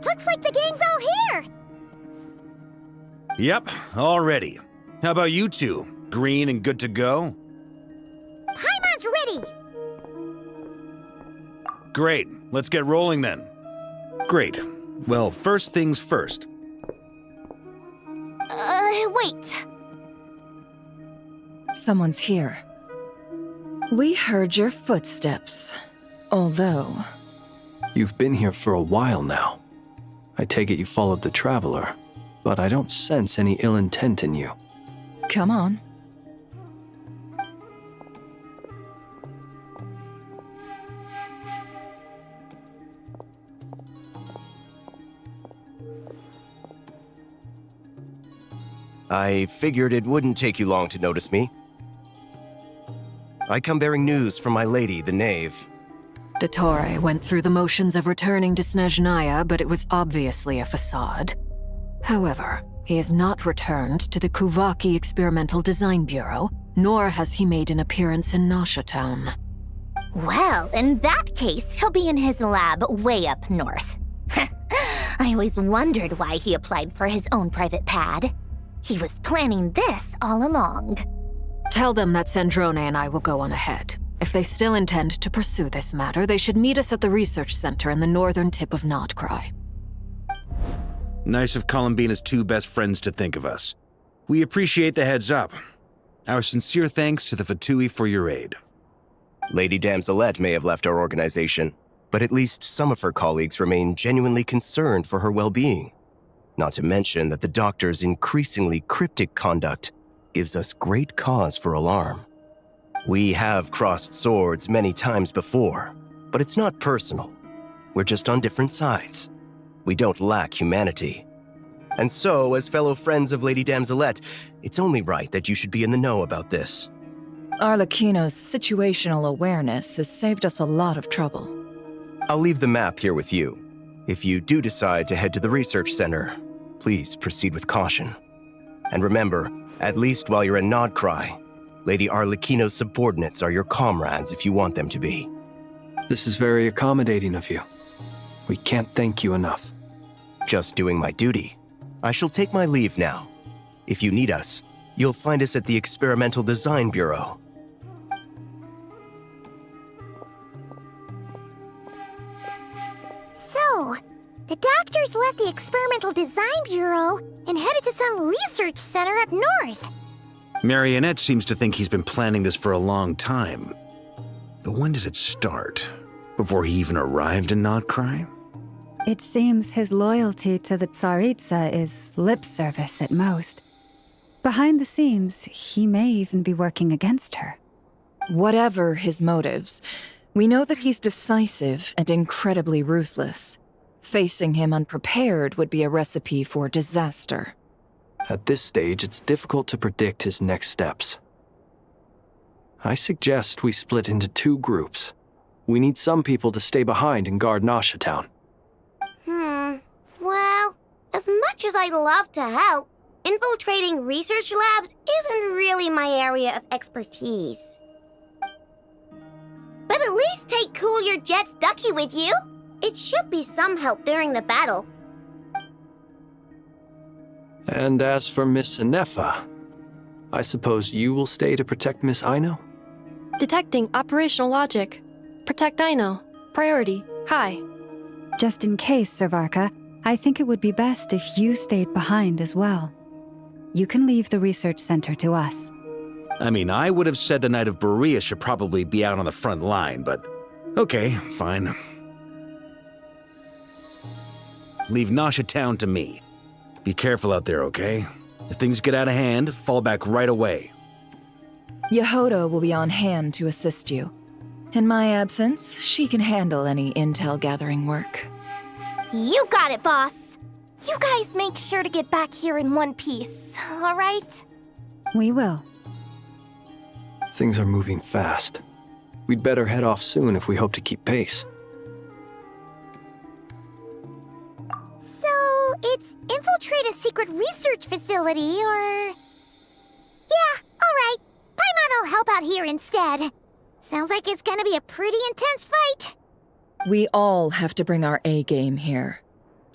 Looks like the gang's all here! Yep, all ready. How about you two? Green and good to go? Paimon's ready! Great, let's get rolling then. Great. Well, first things first. Wait. Someone's here. We heard your footsteps. Although... You've been here for a while now. I take it you followed the Traveler, but I don't sense any ill intent in you. Come on. I figured it wouldn't take you long to notice me. I come bearing news from my lady, the Knave. Dottore went through the motions of returning to Snezhnaya, but it was obviously a facade. However, he has not returned to the Kuvaki Experimental Design Bureau, nor has he made an appearance in Nasha Town. Well, in that case, he'll be in his lab way up north. I always wondered why he applied for his own private pad. He was planning this all along. Tell them that Sandrone and I will go on ahead. If they still intend to pursue this matter, they should meet us at the research center in the northern tip of Nodcry. Nice of Columbina's two best friends to think of us. We appreciate the heads up. Our sincere thanks to the Fatui for your aid. Lady Damselette may have left our organization, but at least some of her colleagues remain genuinely concerned for her well-being. Not to mention that the Doctor's increasingly cryptic conduct gives us great cause for alarm. We have crossed swords many times before, but it's not personal. We're just on different sides. We don't lack humanity. And so, as fellow friends of Lady Damselette, it's only right that you should be in the know about this. Arlecchino's situational awareness has saved us a lot of trouble. I'll leave the map here with you. If you do decide to head to the research center, please proceed with caution. And remember, at least while you're in Nodcry, Lady Arlecchino's subordinates are your comrades if you want them to be. This is very accommodating of you. We can't thank you enough. Just doing my duty. I shall take my leave now. If you need us, you'll find us at the Experimental Design Bureau. So, the Doctors left the Experimental Design Bureau and headed to some research center up north. Marionette seems to think he's been planning this for a long time. But when did it start? Before he even arrived in Nodcry? It seems his loyalty to the Tsaritsa is lip service at most. Behind the scenes, he may even be working against her. Whatever his motives, we know that he's decisive and incredibly ruthless. Facing him unprepared would be a recipe for disaster. At this stage, it's difficult to predict his next steps. I suggest we split into two groups. We need some people to stay behind and guard Nasha Town. Well, as much as I'd love to help, infiltrating research labs isn't really my area of expertise. But at least take Cool Your Jet's Ducky with you. It should be some help during the battle. And as for Miss Inefa, I suppose you will stay to protect Miss Aino? Detecting operational logic. Protect Aino. Priority. High. Just in case, Servarka, I think it would be best if you stayed behind as well. You can leave the research center to us. I mean, I would have said the Knight of Berea should probably be out on the front line, but okay, fine. Leave Nasha Town to me. Be careful out there, okay? If things get out of hand, fall back right away. Yehoto will be on hand to assist you. In my absence, she can handle any intel gathering work. You got it, boss. You guys make sure to get back here in one piece, all right? We will. Things are moving fast. We'd better head off soon if we hope to keep pace. So, it's infiltrate a secret research facility, or... Yeah, all right. Paimon will help out here instead. Sounds like it's gonna be a pretty intense fight. We all have to bring our A game here.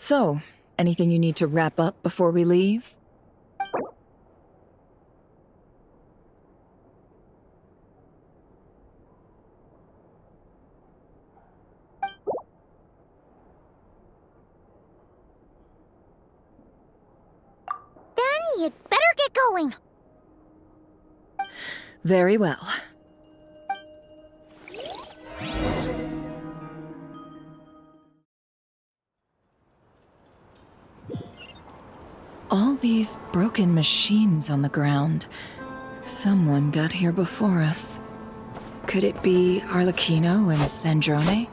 So, anything you need to wrap up before we leave? Then you'd better get going. Very well. All these broken machines on the ground. Someone got here before us. Could it be Arlecchino and Sandrone?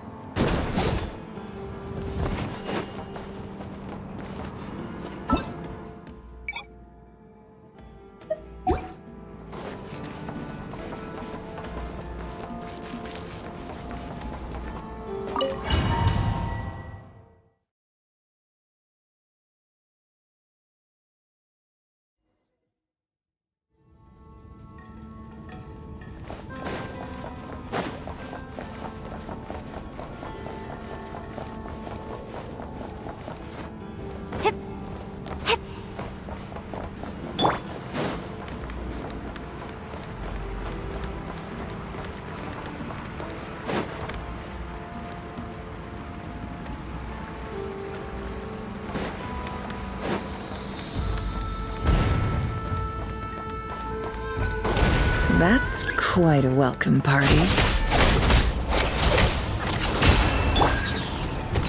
That's quite a welcome party.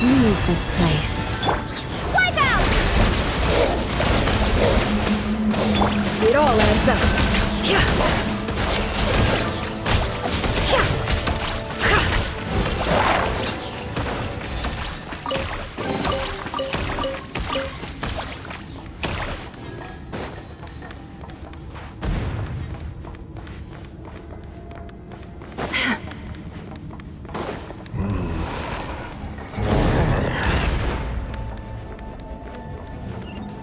Leave this place. Wipe out! It all adds up.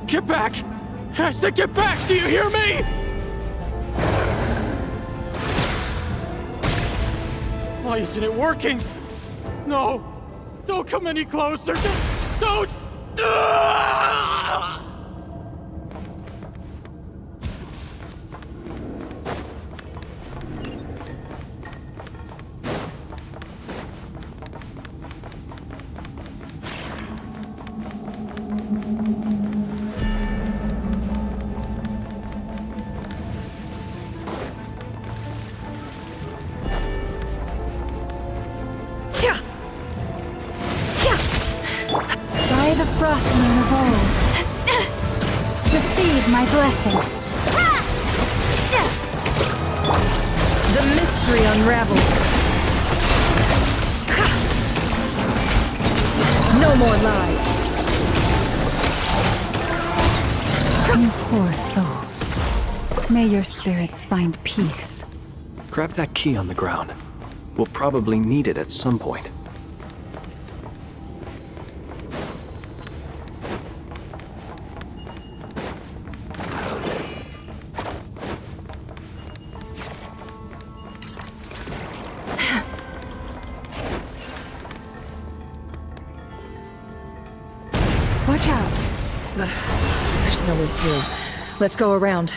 Get back! I said get back! Do you hear me? Why isn't it working? No! Don't come any closer! Don't! Ah! By the Frostmoon of old, receive my blessing. The mystery unravels. No more lies. You poor souls. May your spirits find peace. Grab that key on the ground. We'll probably need it at some point. Watch out. There's no way through. Let's go around.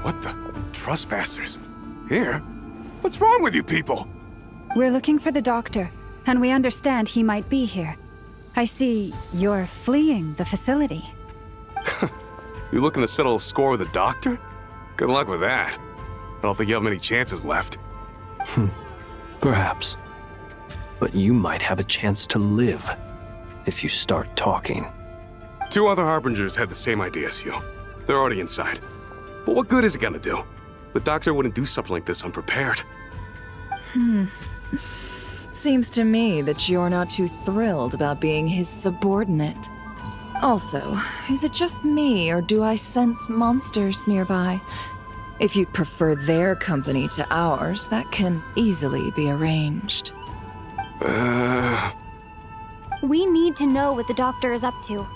What the? Trespassers? Here? What's wrong with you people? We're looking for the doctor, and we understand he might be here. I see you're fleeing the facility. You looking to settle a score with the doctor? Good luck with that. I don't think you have many chances left. Perhaps. But you might have a chance to live if you start talking. 2 other Harbingers had the same idea as you. They're already inside. But what good is it gonna do? The doctor wouldn't do something like this unprepared. Seems to me that you're not too thrilled about being his subordinate. Also, is it just me, or do I sense monsters nearby? If you'd prefer their company to ours, that can easily be arranged. We need to know what the doctor is up to.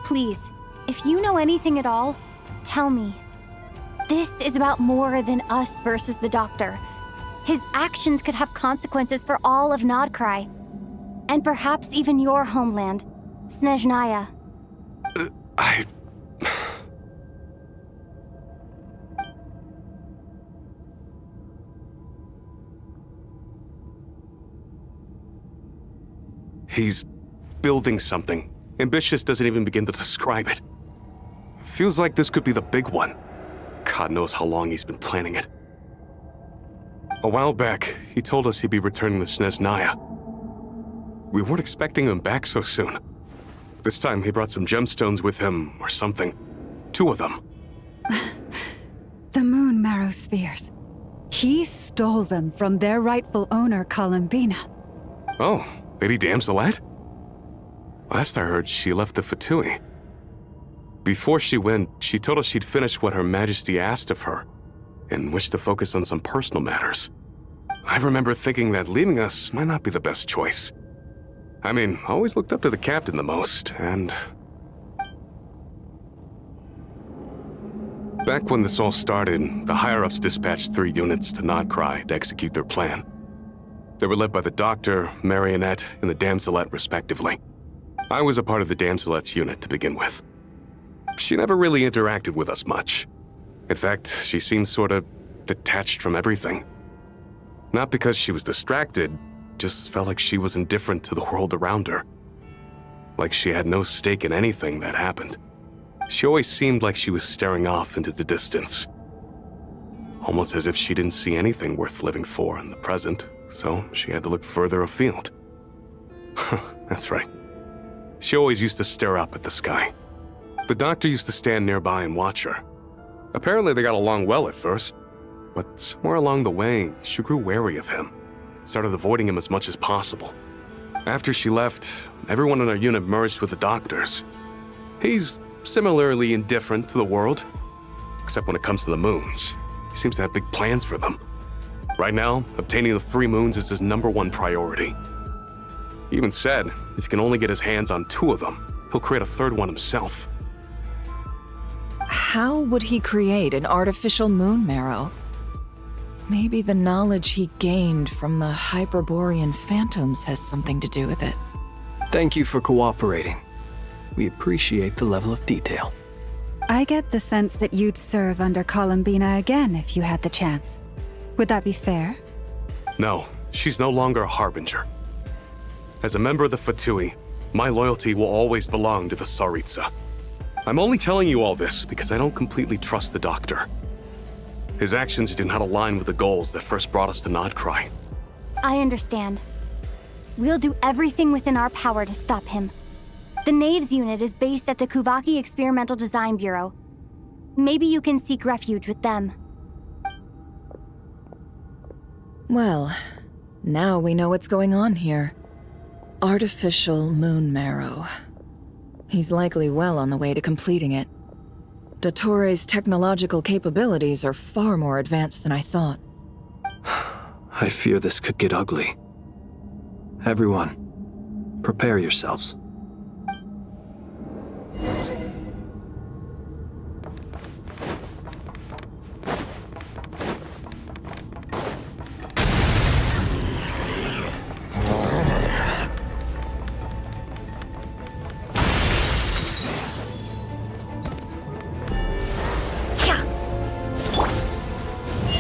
Please, if you know anything at all, tell me. This is about more than us versus the doctor. His actions could have consequences for all of Nodcry. And perhaps even your homeland, Snezhnaya. He's building something. Ambitious doesn't even begin to describe it. Feels like this could be the big one. God knows how long he's been planning it. A while back, he told us he'd be returning to Snezhnaya. We weren't expecting him back so soon. This time he brought some gemstones with him, or something. 2 of them. The moon marrow spheres. He stole them from their rightful owner, Columbina. Oh, Lady Damselette? Last I heard, she left the Fatui. Before she went, she told us she'd finish what Her Majesty asked of her, and wished to focus on some personal matters. I remember thinking that leaving us might not be the best choice. I mean, I always looked up to the captain the most, and... Back when this all started, the higher-ups dispatched 3 units to Nodcry to execute their plan. They were led by the Doctor, Marionette, and the Damselette, respectively. I was a part of the Damselette's unit to begin with. She never really interacted with us much. In fact, she seemed sort of detached from everything. Not because she was distracted, just felt like she was indifferent to the world around her. Like she had no stake in anything that happened. She always seemed like she was staring off into the distance. Almost as if she didn't see anything worth living for in the present, so she had to look further afield. That's right. She always used to stare up at the sky. The Doctor used to stand nearby and watch her. Apparently they got along well at first, but somewhere along the way, she grew wary of him, started avoiding him as much as possible. After she left, everyone in our unit merged with the Doctor's. He's similarly indifferent to the world, except when it comes to the moons. He seems to have big plans for them. Right now, obtaining the 3 moons is his #1 priority. He even said if he can only get his hands on 2 of them, he'll create a 3rd one himself. How would he create an artificial moon marrow? Maybe the knowledge he gained from the Hyperborean phantoms has something to do with it. Thank you for cooperating. We appreciate the level of detail. I get the sense that you'd serve under Columbina again if you had the chance. Would that be fair? No, she's no longer a Harbinger. As a member of the Fatui, my loyalty will always belong to the Tsaritsa. I'm only telling you all this because I don't completely trust the Doctor. His actions do not align with the goals that first brought us to Nodcry. I understand. We'll do everything within our power to stop him. The Knaves unit is based at the Kuvaki Experimental Design Bureau. Maybe you can seek refuge with them. Well, now we know what's going on here. Artificial moon marrow. He's likely well on the way to completing it. Dottore's technological capabilities are far more advanced than I thought. I fear this could get ugly. Everyone, prepare yourselves.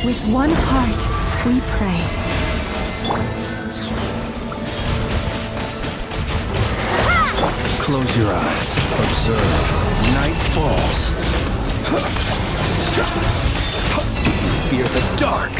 With one heart, we pray. Close your eyes. Observe. Night falls. Fear the dark.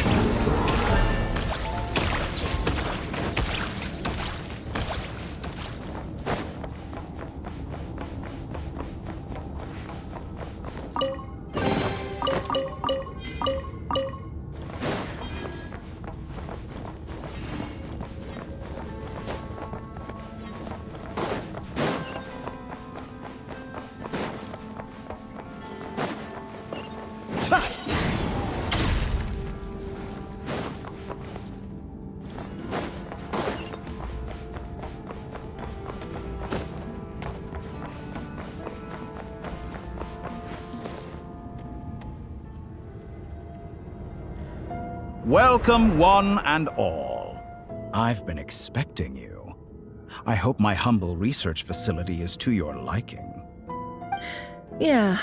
Welcome, one and all. I've been expecting you. I hope my humble research facility is to your liking. Yeah,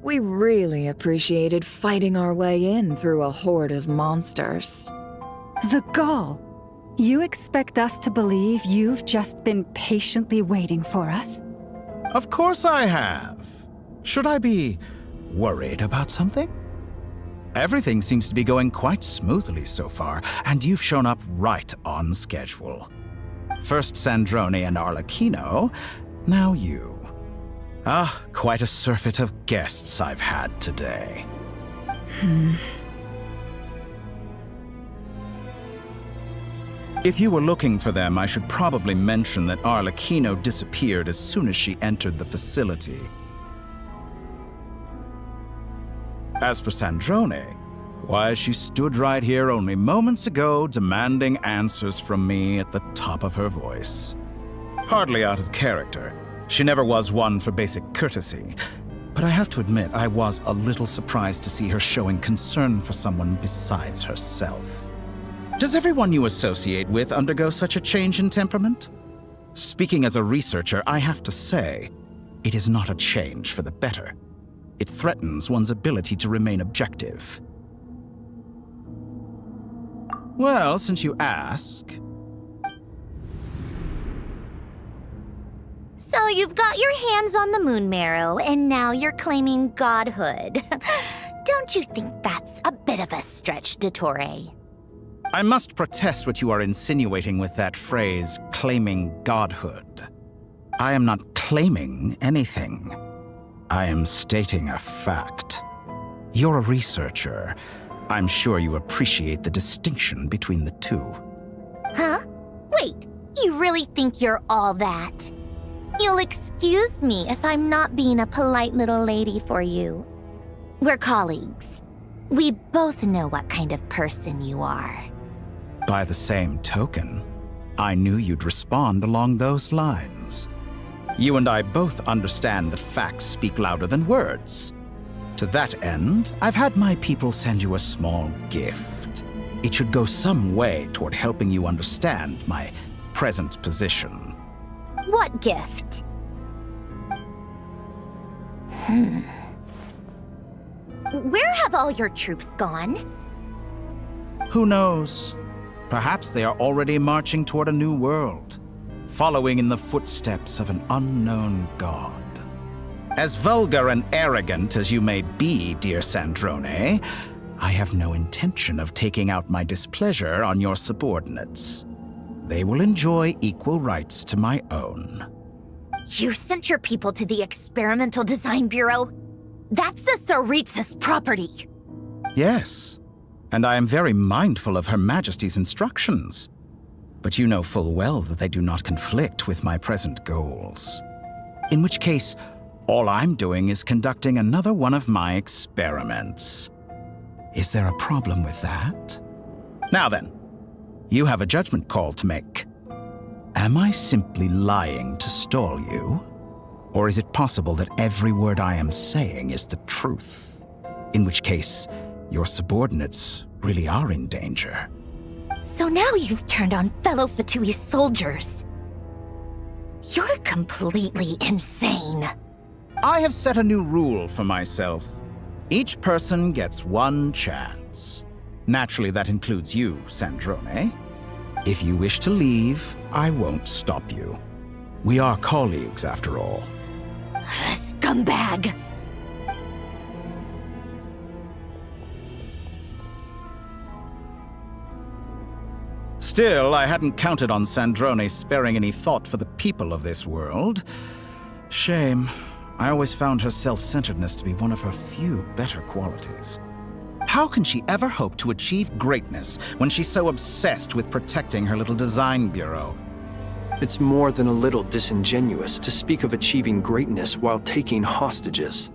we really appreciated fighting our way in through a horde of monsters. The gall! You expect us to believe you've just been patiently waiting for us? Of course I have. Should I be worried about something? Everything seems to be going quite smoothly so far, and you've shown up right on schedule. First Sandrone and Arlecchino, now you. Quite a surfeit of guests I've had today. If you were looking for them, I should probably mention that Arlecchino disappeared as soon as she entered the facility. As for Sandrone, why, she stood right here only moments ago demanding answers from me at the top of her voice. Hardly out of character. She never was one for basic courtesy. But I have to admit, I was a little surprised to see her showing concern for someone besides herself. Does everyone you associate with undergo such a change in temperament? Speaking as a researcher, I have to say, it is not a change for the better. It threatens one's ability to remain objective. Well, since you ask... So you've got your hands on the moon marrow, and now you're claiming godhood. Don't you think that's a bit of a stretch, Dottore? I must protest what you are insinuating with that phrase, claiming godhood. I am not claiming anything. I am stating a fact. You're a researcher. I'm sure you appreciate the distinction between the two. Huh? Wait, you really think you're all that? You'll excuse me if I'm not being a polite little lady for you. We're colleagues. We both know what kind of person you are. By the same token, I knew you'd respond along those lines. You and I both understand that facts speak louder than words. To that end, I've had my people send you a small gift. It should go some way toward helping you understand my present position. What gift? Where have all your troops gone? Who knows? Perhaps they are already marching toward a new world, following in the footsteps of an unknown god. As vulgar and arrogant as you may be, dear Sandrone, I have no intention of taking out my displeasure on your subordinates. They will enjoy equal rights to my own. You sent your people to the Experimental Design Bureau? That's the Tsaritsa's property. Yes, and I am very mindful of Her Majesty's instructions. But you know full well that they do not conflict with my present goals. In which case, all I'm doing is conducting another one of my experiments. Is there a problem with that? Now then, you have a judgment call to make. Am I simply lying to stall you? Or is it possible that every word I am saying is the truth? In which case, your subordinates really are in danger. So now you've turned on fellow Fatui soldiers. You're completely insane. I have set a new rule for myself. Each person gets one chance. Naturally, that includes you, Sandrone. If you wish to leave, I won't stop you. We are colleagues, after all. Scumbag! Still, I hadn't counted on Sandrone sparing any thought for the people of this world. Shame. I always found her self-centeredness to be one of her few better qualities. How can she ever hope to achieve greatness when she's so obsessed with protecting her little design bureau? It's more than a little disingenuous to speak of achieving greatness while taking hostages.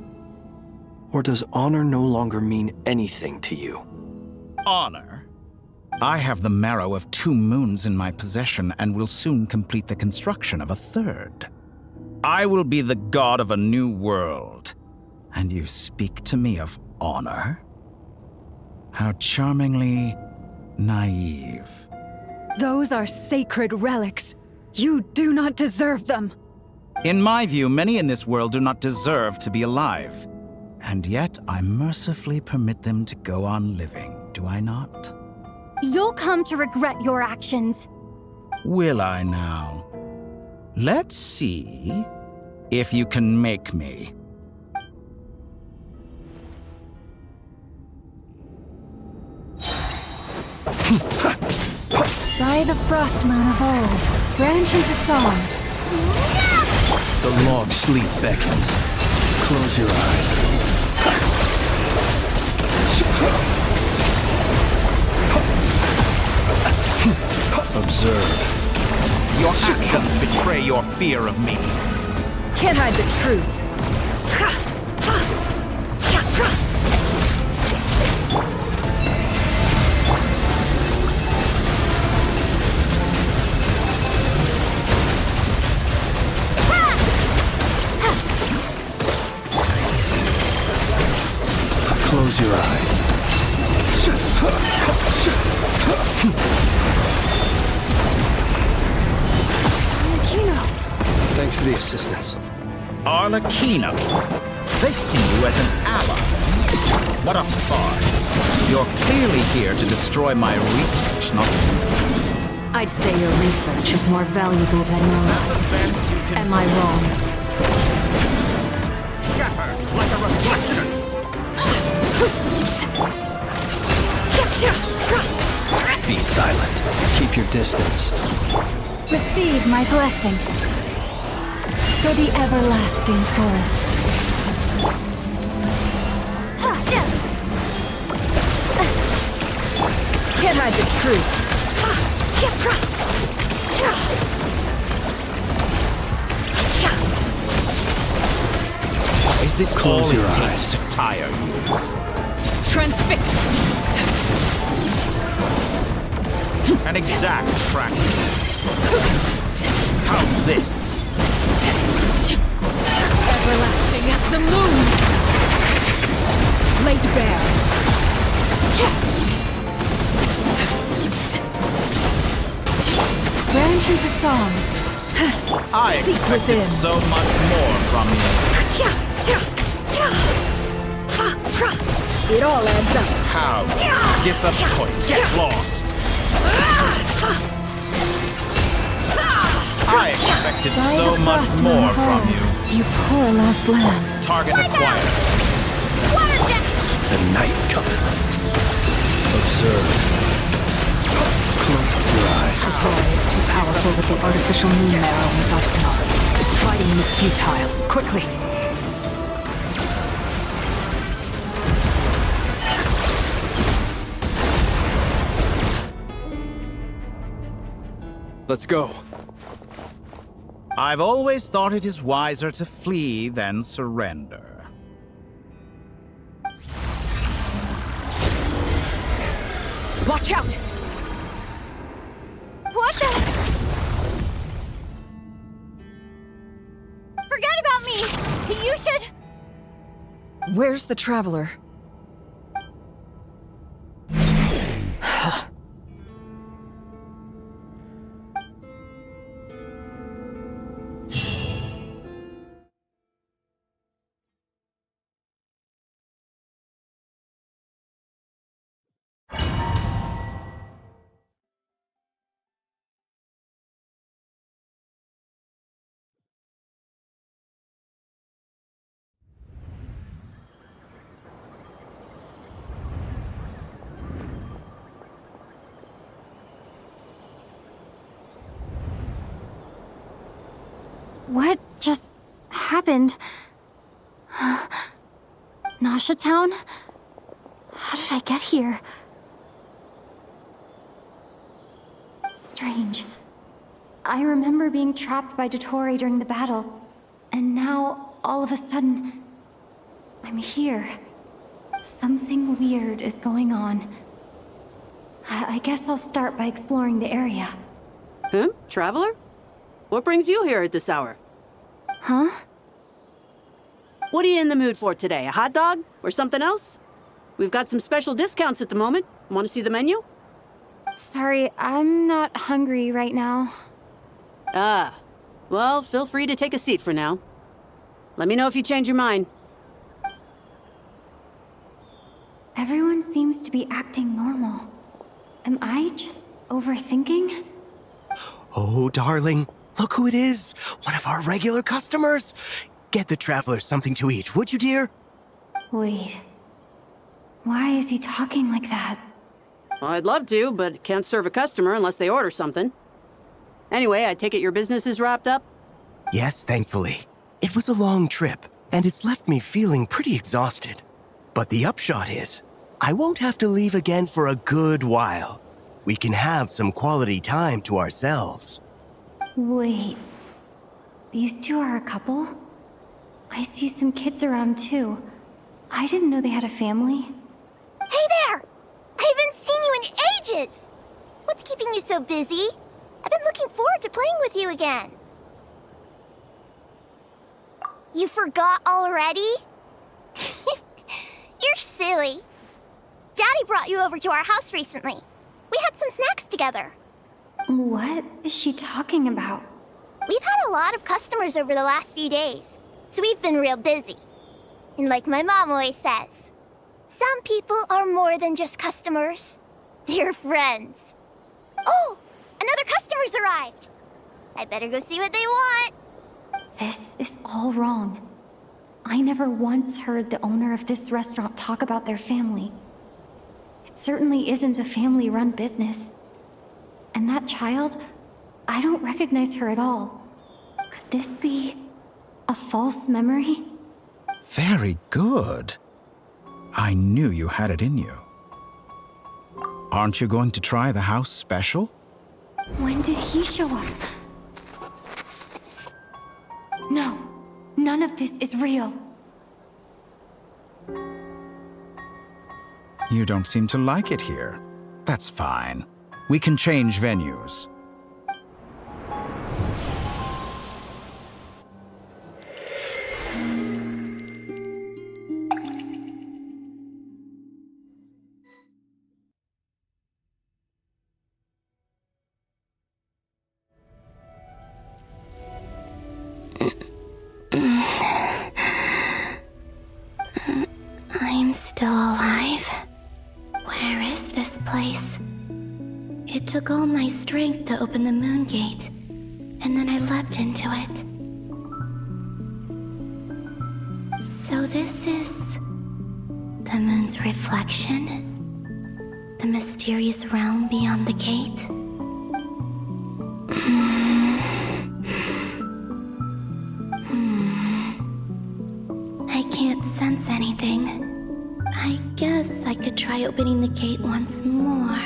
Or does honor no longer mean anything to you? Honor? I have the marrow of 2 moons in my possession and will soon complete the construction of a 3rd. I will be the god of a new world. And you speak to me of honor? How charmingly naive. Those are sacred relics. You do not deserve them. In my view, many in this world do not deserve to be alive. And yet, I mercifully permit them to go on living, do I not? You'll come to regret your actions. Will I now? Let's see if you can make me. By the frost moon of old, branches a song. The long sleep beckons. Close your eyes. Observe. Your actions betray your fear of me. Can't hide the truth. Close your eyes. Thanks for the assistance. Arlecchino. They see you as an ally. What a farce. You're clearly here to destroy my research, not... I'd say your research is more valuable than your life. Am I wrong? Shattered like a reflection. Be silent. Keep your distance. Receive my blessing. For the everlasting forest. Can't hide the truth. Is this Close all your it eyes. takes to tire you? Transfixed! An exact practice. How's this? Everlasting as the moon! Laid bare. Branches a song. I expected within. so much more from you. It all adds up. How disappointed. Get lost. I expected By so the much frost more moon of from old, you. You poor lost lamb. Target acquired. The night cometh. Observe. Close your eyes. Satori is too powerful with the artificial moon marrow in his arsenal. Fighting him is futile. Quickly! Let's go. I've always thought it is wiser to flee than surrender. Watch out! What the? Forget about me! You should... Where's the traveler? What just happened? Nasha Town? How did I get here? Strange. I remember being trapped by Dottore during the battle, and now, all of a sudden, I'm here. Something weird is going on. I guess I'll start by exploring the area. Huh? Traveler? What brings you here at this hour? Huh? What are you in the mood for today? A hot dog? Or something else? We've got some special discounts at the moment. Want to see the menu? Sorry, I'm not hungry right now. Ah, well, feel free to take a seat for now. Let me know if you change your mind. Everyone seems to be acting normal. Am I just overthinking? Oh, darling, look who it is. One of our regular customers. Get the traveler something to eat, would you, dear? Wait. Why is he talking like that? Well, I'd love to, but can't serve a customer unless they order something. Anyway, I take it your business is wrapped up? Yes, thankfully. It was a long trip, and it's left me feeling pretty exhausted. But the upshot is, I won't have to leave again for a good while. We can have some quality time to ourselves. Wait. These two are a couple? I see some kids around too. I didn't know they had a family. Hey there! I haven't seen you in ages! What's keeping you so busy? I've been looking forward to playing with you again. You forgot already? You're silly. Daddy brought you over to our house recently. We had some snacks together. What is she talking about? We've had a lot of customers over the last few days, so we've been real busy. And like my mom always says, some people are more than just customers. They're friends. Oh, another customer's arrived. I better go see what they want. This is all wrong. I never once heard the owner of this restaurant talk about their family. It certainly isn't a family-run business. And that child, I don't recognize her at all. Could this be a false memory? Very good. I knew you had it in you. Aren't you going to try the house special? When did he show up? No, none of this is real. You don't seem to like it here. That's fine. We can change venues. I'm still alive. Where is this place? It took all my strength to open the moon gate, and then I leapt into it. So this is the moon's reflection? The mysterious realm beyond the gate? I can't sense anything. I guess I could try opening the gate once more.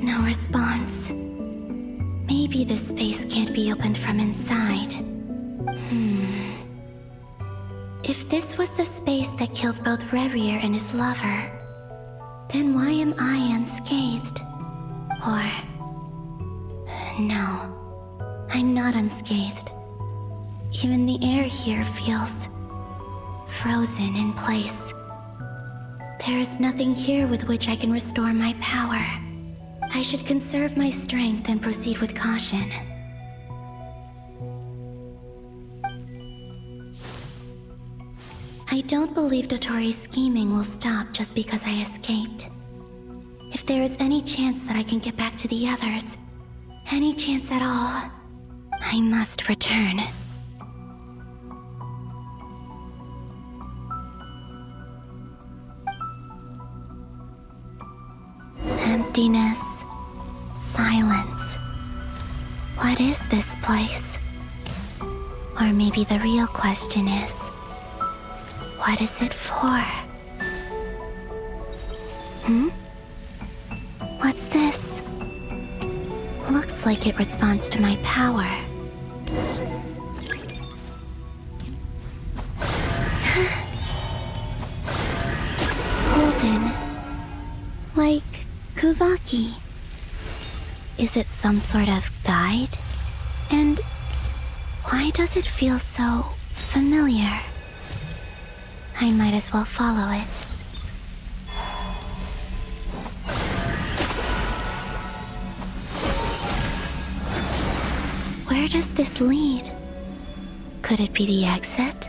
No response. Maybe this space can't be opened from inside. If this was the space that killed both Revier and his lover, then why am I unscathed? Or... no. I'm not unscathed. Even the air here feels frozen in place. There is nothing here with which I can restore my power. I should conserve my strength and proceed with caution. I don't believe Dotori's scheming will stop just because I escaped. If there is any chance that I can get back to the others, any chance at all, I must return. Emptiness, silence. What is this place? Or maybe the real question is, what is it for? What's this? Looks like it responds to my power. Golden. Like Kuvaki. Is it some sort of guide? And why does it feel so familiar? I might as well follow it. Where does this lead? Could it be the exit?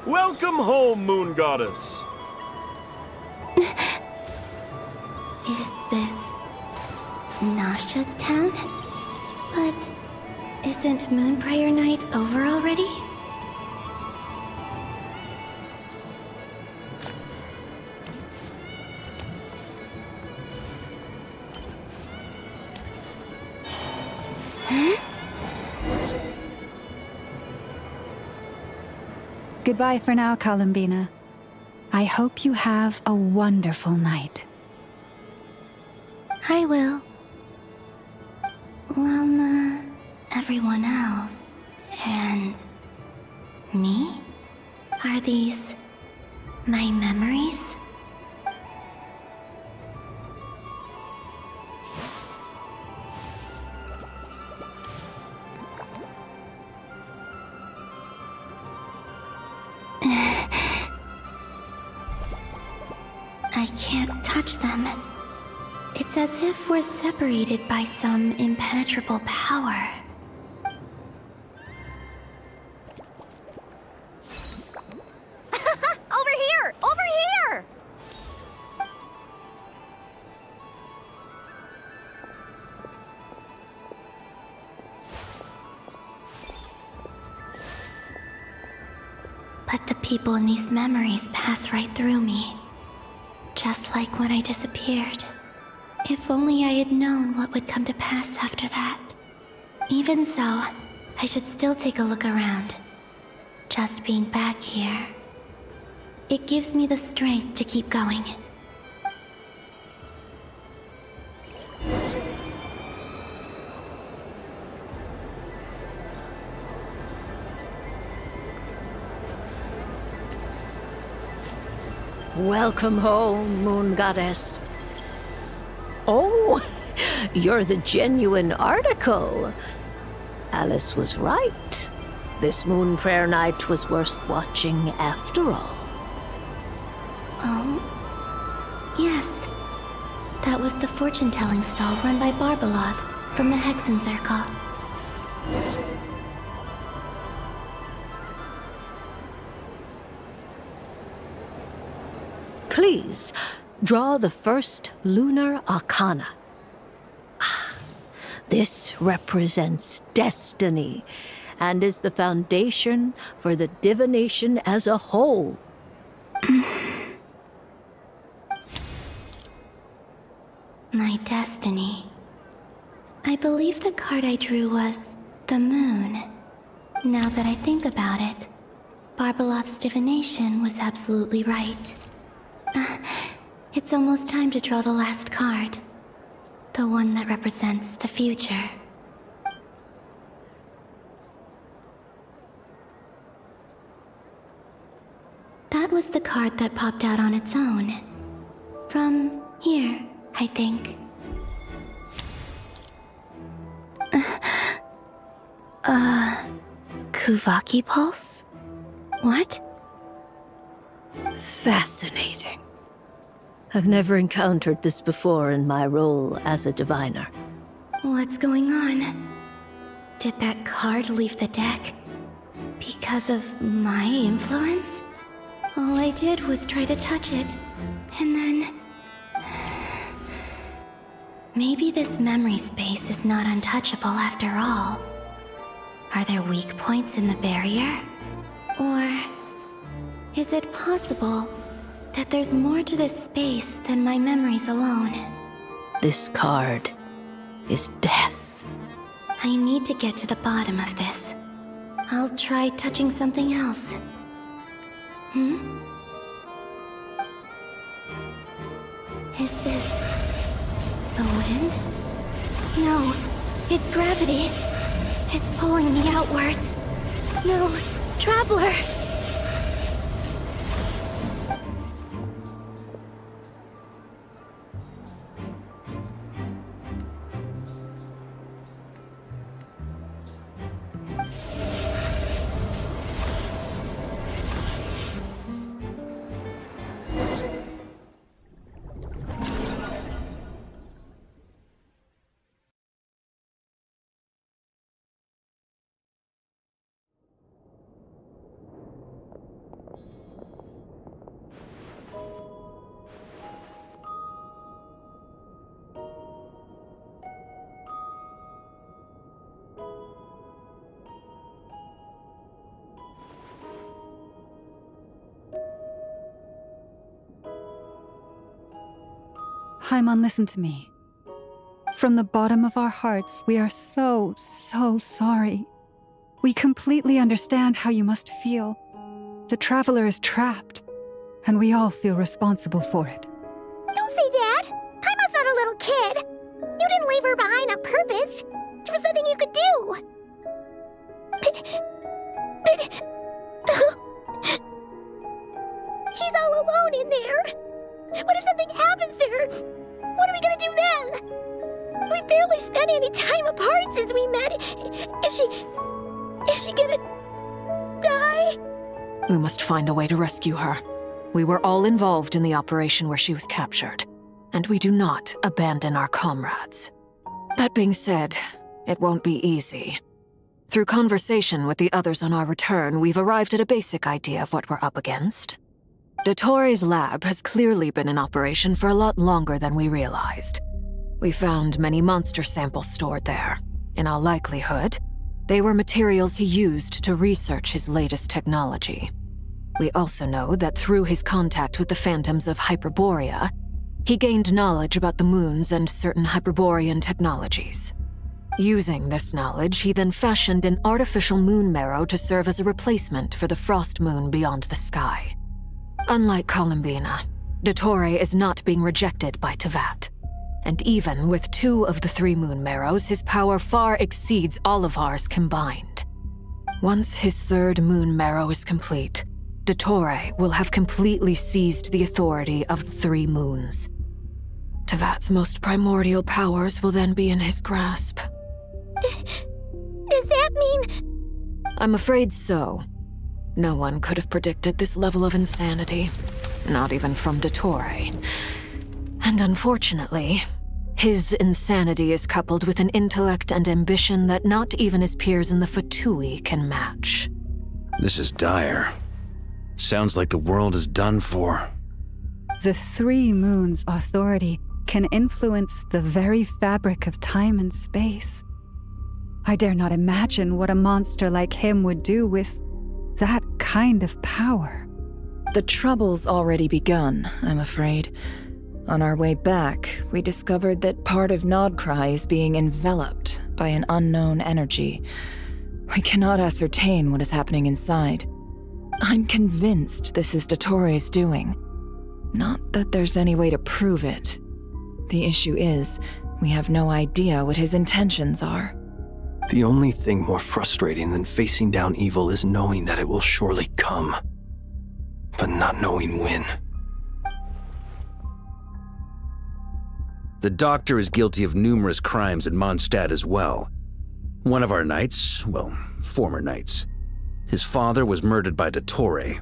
Welcome home, Moon Goddess. Is this Nasha Town? But isn't Moon Prayer Night over already? Goodbye for now, Columbina. I hope you have a wonderful night. I will. Llama, everyone else, and me? Are these my memories? I can't touch them. It's as if we're separated by some impenetrable power. Over here! Over here! But the people in these memories pass right through me. Just like when I disappeared. If only I had known what would come to pass after that. Even so, I should still take a look around. Just being back here, it gives me the strength to keep going. Welcome home, Moon Goddess. Oh, you're the genuine article. Alice was right. This Moon Prayer Night was worth watching after all. Oh, yes. That was the fortune-telling stall run by Barbeloth from the Hexen Circle. Please, draw the first lunar arcana. This represents destiny and is the foundation for the divination as a whole. My destiny. I believe the card I drew was the moon. Now that I think about it, Barbeloth's divination was absolutely right. It's almost time to draw the last card. The one that represents the future. That was the card that popped out on its own. From here, I think. Kuvaki Pulse? What? Fascinating. I've never encountered this before in my role as a diviner. What's going on? Did that card leave the deck? Because of my influence? All I did was try to touch it, and then... Maybe this memory space is not untouchable after all. Are there weak points in the barrier? Or... is it possible that there's more to this space than my memories alone? This card is death. I need to get to the bottom of this. I'll try touching something else. Is this... the wind? No, it's gravity. It's pulling me outwards. No, Traveler! Paimon, listen to me. From the bottom of our hearts, we are so sorry. We completely understand how you must feel. The Traveler is trapped, and we all feel responsible for it. Don't say that! Paimon's not a little kid! You didn't leave her behind on purpose! There was nothing you could do! But... She's all alone in there! What if something happens to her? What are we gonna do then? We've barely spent any time apart since we met. Is she gonna die? We must find a way to rescue her. We were all involved in the operation where she was captured, and we do not abandon our comrades. That being said, it won't be easy. Through conversation with the others on our return, we've arrived at a basic idea of what we're up against. Dottore's lab has clearly been in operation for a lot longer than we realized. We found many monster samples stored there. In all likelihood, they were materials he used to research his latest technology. We also know that through his contact with the phantoms of Hyperborea, he gained knowledge about the moons and certain Hyperborean technologies. Using this knowledge, he then fashioned an artificial moon marrow to serve as a replacement for the frost moon beyond the sky. Unlike Columbina, Dottore is not being rejected by Teyvat. And even with 2 of the 3 moon marrows, his power far exceeds all of ours combined. Once his 3rd moon marrow is complete, Dottore will have completely seized the authority of the 3 moons. Teyvat's most primordial powers will then be in his grasp. Does that mean... I'm afraid so. No one could have predicted this level of insanity. Not even from Dottore. And unfortunately, his insanity is coupled with an intellect and ambition that not even his peers in the Fatui can match. This is dire. Sounds like the world is done for. The 3 moons' authority can influence the very fabric of time and space. I dare not imagine what a monster like him would do with that kind of power. The trouble's already begun, I'm afraid. On our way back, we discovered that part of Nodcry is being enveloped by an unknown energy. We cannot ascertain what is happening inside. I'm convinced this is Dottore's doing. Not that there's any way to prove it. The issue is, we have no idea what his intentions are. The only thing more frustrating than facing down evil is knowing that it will surely come, but not knowing when. The Doctor is guilty of numerous crimes in Mondstadt as well. One of our knights, well, former knights, his father was murdered by Dottore.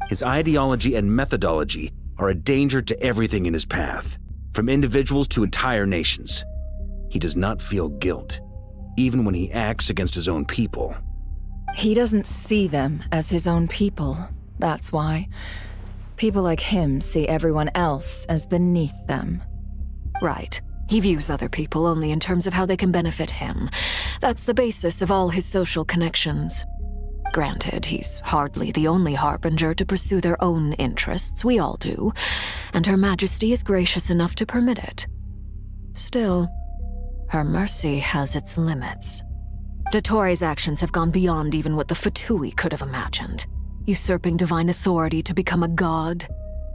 His ideology and methodology are a danger to everything in his path, from individuals to entire nations. He does not feel guilt, even when he acts against his own people. He doesn't see them as his own people, that's why. People like him see everyone else as beneath them. Right. He views other people only in terms of how they can benefit him. That's the basis of all his social connections. Granted, he's hardly the only harbinger to pursue their own interests. We all do. And Her Majesty is gracious enough to permit it. Still, her mercy has its limits. Dottore's actions have gone beyond even what the Fatui could have imagined. Usurping divine authority to become a god.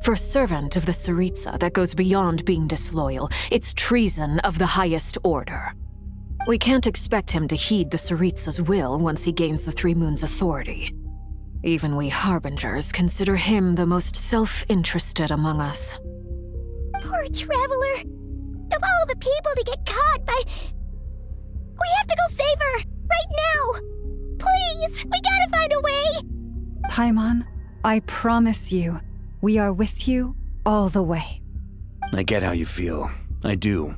For a servant of the Tsaritsa, that goes beyond being disloyal. It's treason of the highest order. We can't expect him to heed the Tsaritsa's will once he gains the 3 moons' authority. Even we harbingers consider him the most self-interested among us. Poor Traveler. Of all the people to get caught by... We have to go save her! Right now! Please! We gotta find a way! Paimon, I promise you, we are with you all the way. I get how you feel. I do.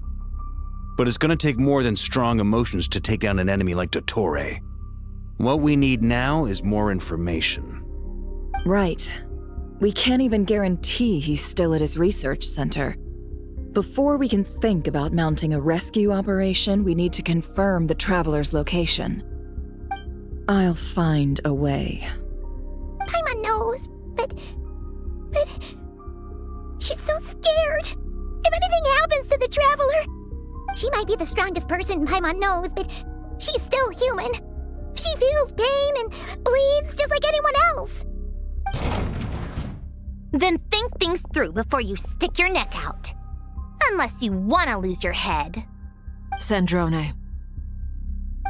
But it's gonna take more than strong emotions to take down an enemy like Dottore. What we need now is more information. Right. We can't even guarantee he's still at his research center. Before we can think about mounting a rescue operation, we need to confirm the Traveler's location. I'll find a way. Paimon knows, but... She's so scared. If anything happens to the Traveler, she might be the strongest person Paimon knows, but she's still human. She feels pain and bleeds just like anyone else. Then think things through before you stick your neck out. Unless you want to lose your head. Sandrone.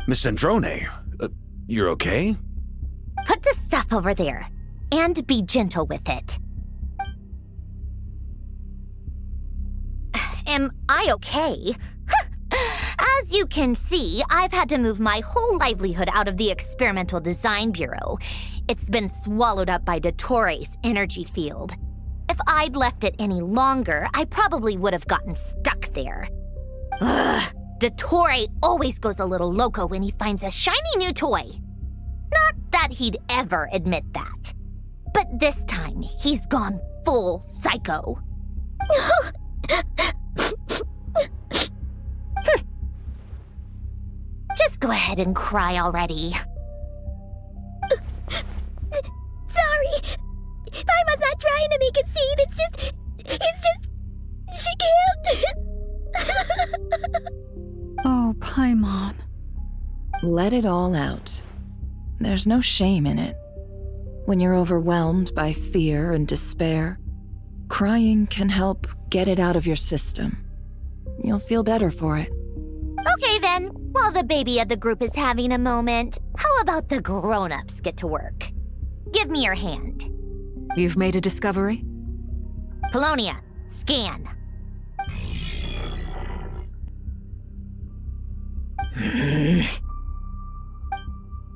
Miss Sandrone, you're okay? Put the stuff over there, and be gentle with it. Am I okay? As you can see, I've had to move my whole livelihood out of the Experimental Design Bureau. It's been swallowed up by Dottoro's energy field. If I'd left it any longer, I probably would have gotten stuck there. Ugh, Dottore always goes a little loco when he finds a shiny new toy. Not that he'd ever admit that. But this time, he's gone full psycho. Just go ahead and cry already. Sorry. Paimon's not trying to make it scene. It's just... she can't. Oh, Paimon. Let it all out. There's no shame in it. When you're overwhelmed by fear and despair, crying can help get it out of your system. You'll feel better for it. Okay then, while the baby of the group is having a moment, how about the grown-ups get to work? Give me your hand. You've made a discovery? Polonia, scan.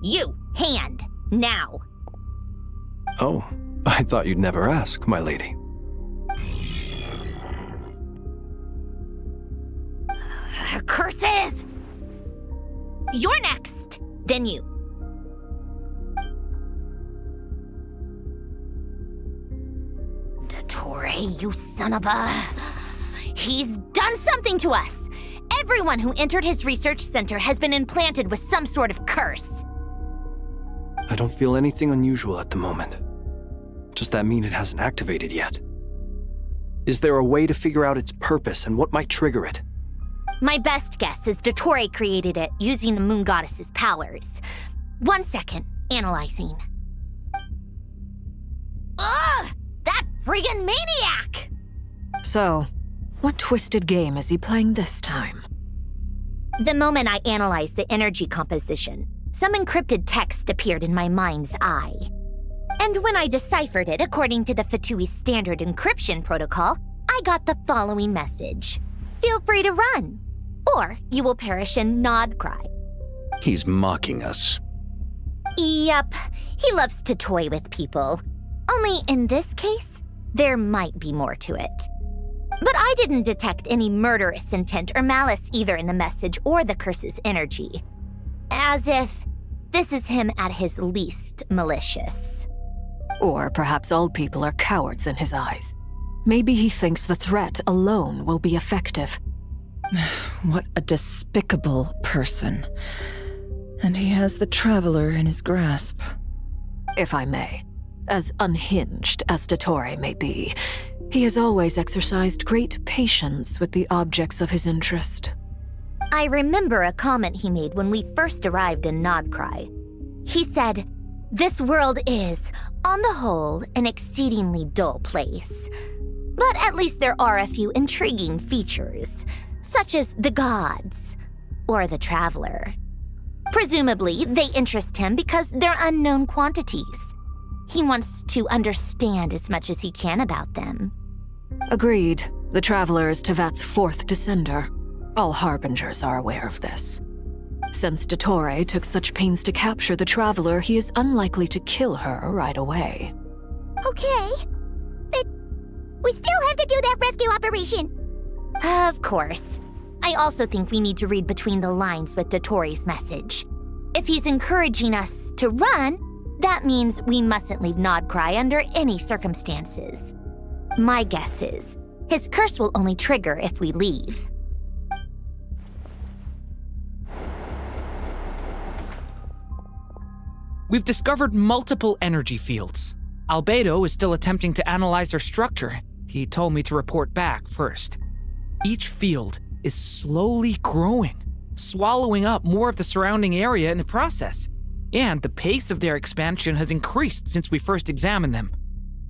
You, hand, now. Oh, I thought you'd never ask, my lady. Curses! You're next, then you. Dottore, you son of a... He's done something to us! Everyone who entered his research center has been implanted with some sort of curse. I don't feel anything unusual at the moment. Does that mean it hasn't activated yet? Is there a way to figure out its purpose and what might trigger it? My best guess is Dottore created it using the Moon Goddess's powers. 1 second, analyzing. Ugh! That friggin' maniac! So, what twisted game is he playing this time? The moment I analyzed the energy composition, some encrypted text appeared in my mind's eye. And when I deciphered it according to the Fatui standard encryption protocol, I got the following message. Feel free to run, or you will perish in nod cry. He's mocking us. Yep, he loves to toy with people. Only in this case, there might be more to it. But I didn't detect any murderous intent or malice either in the message or the curse's energy. As if this is him at his least malicious. Or perhaps all people are cowards in his eyes. Maybe he thinks the threat alone will be effective. What a despicable person. And he has the Traveler in his grasp. If I may, as unhinged as Dottore may be, he has always exercised great patience with the objects of his interest. I remember a comment he made when we first arrived in Nodcry. He said, "This world is, on the whole, an exceedingly dull place. But at least there are a few intriguing features, such as the gods, or the Traveler. Presumably, they interest him because they're unknown quantities. He wants to understand as much as he can about them." Agreed. The Traveler is Tevat's fourth descender. All Harbingers are aware of this. Since Dottore took such pains to capture the Traveler, he is unlikely to kill her right away. Okay, but we still have to do that rescue operation. Of course. I also think we need to read between the lines with Dottore's message. If he's encouraging us to run, that means we mustn't leave Nodcry under any circumstances. My guess is, his curse will only trigger if we leave. We've discovered multiple energy fields. Albedo is still attempting to analyze their structure, He told me to report back first. Each field is slowly growing, swallowing up more of the surrounding area in the process, and the pace of their expansion has increased since we first examined them.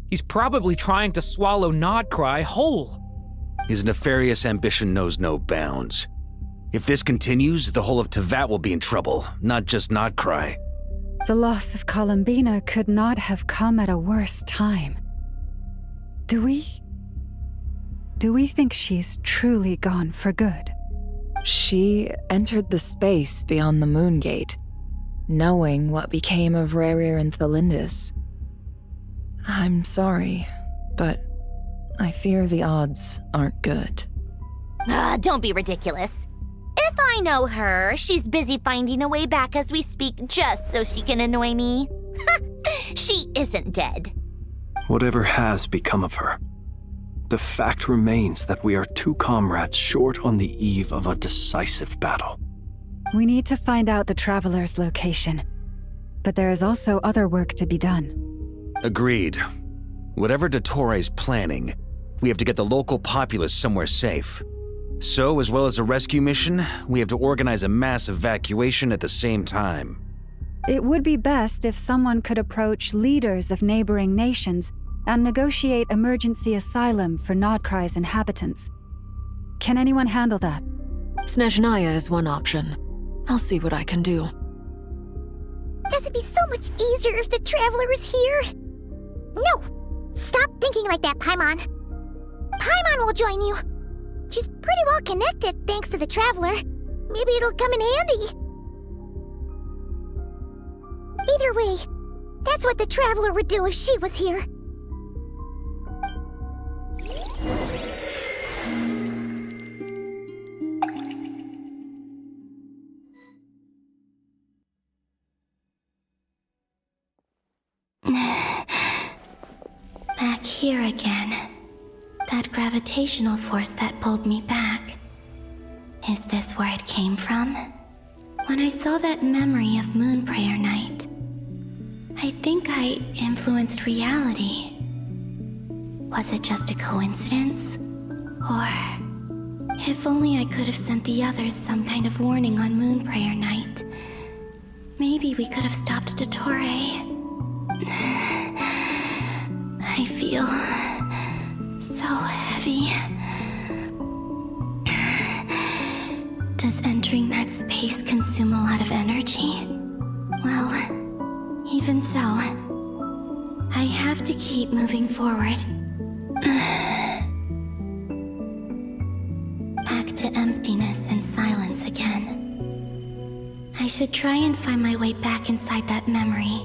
He's probably trying to swallow Nodcry whole. His nefarious ambition knows no bounds. If this continues, the whole of Tevat will be in trouble, not just Nodcry. The loss of Columbina could not have come at a worse time. Do we think she's truly gone for good? She entered the space beyond the Moon Gate, knowing what became of Rerir and Thalindus. I'm sorry, but I fear the odds aren't good. Don't be ridiculous. If I know her, she's busy finding a way back as we speak just so she can annoy me. She isn't dead. Whatever has become of her, the fact remains that we are two comrades short on the eve of a decisive battle. We need to find out the Traveler's location, but there is also other work to be done. Agreed. Whatever Dottore planning, we have to get the local populace somewhere safe. So, as well as a rescue mission, we have to organize a mass evacuation at the same time. It would be best if someone could approach leaders of neighboring nations and negotiate emergency asylum for Nodcry's inhabitants. Can anyone handle that? Snezhnaya is one option. I'll see what I can do. This would be so much easier if the Traveler was here. No! Stop thinking like that, Paimon. Paimon will join you. She's pretty well connected thanks to the Traveler. Maybe it'll come in handy. Either way, that's what the Traveler would do if she was here. Back here again. That gravitational force that pulled me back. Is this where it came from? When I saw that memory of Moon Prayer Night, I think I influenced reality. Was it just a coincidence? Or, if only I could have sent the others some kind of warning on Moon Prayer Night, maybe we could have stopped Dottore. I feel so heavy. Does entering that space consume a lot of energy? Well, even so, I have to keep moving forward. Back to emptiness and silence again. I should try and find my way back inside that memory.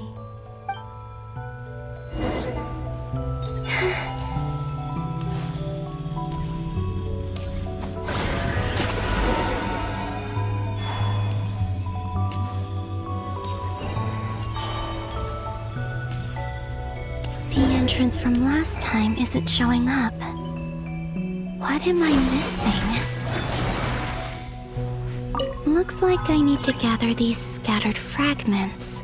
Entrance from last time isn't showing up. What am I missing? Looks like I need to gather these scattered fragments.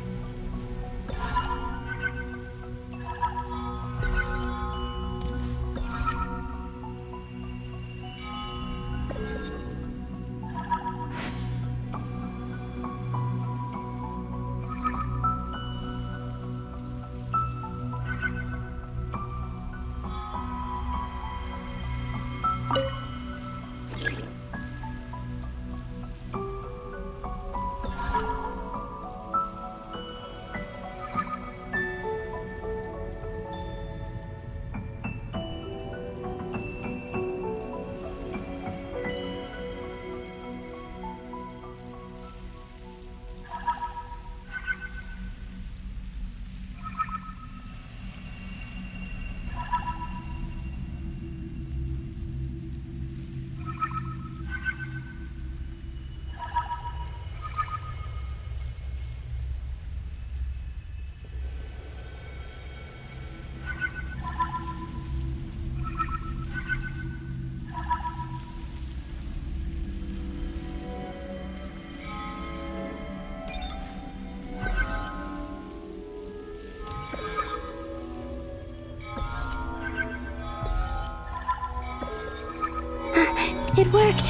It worked.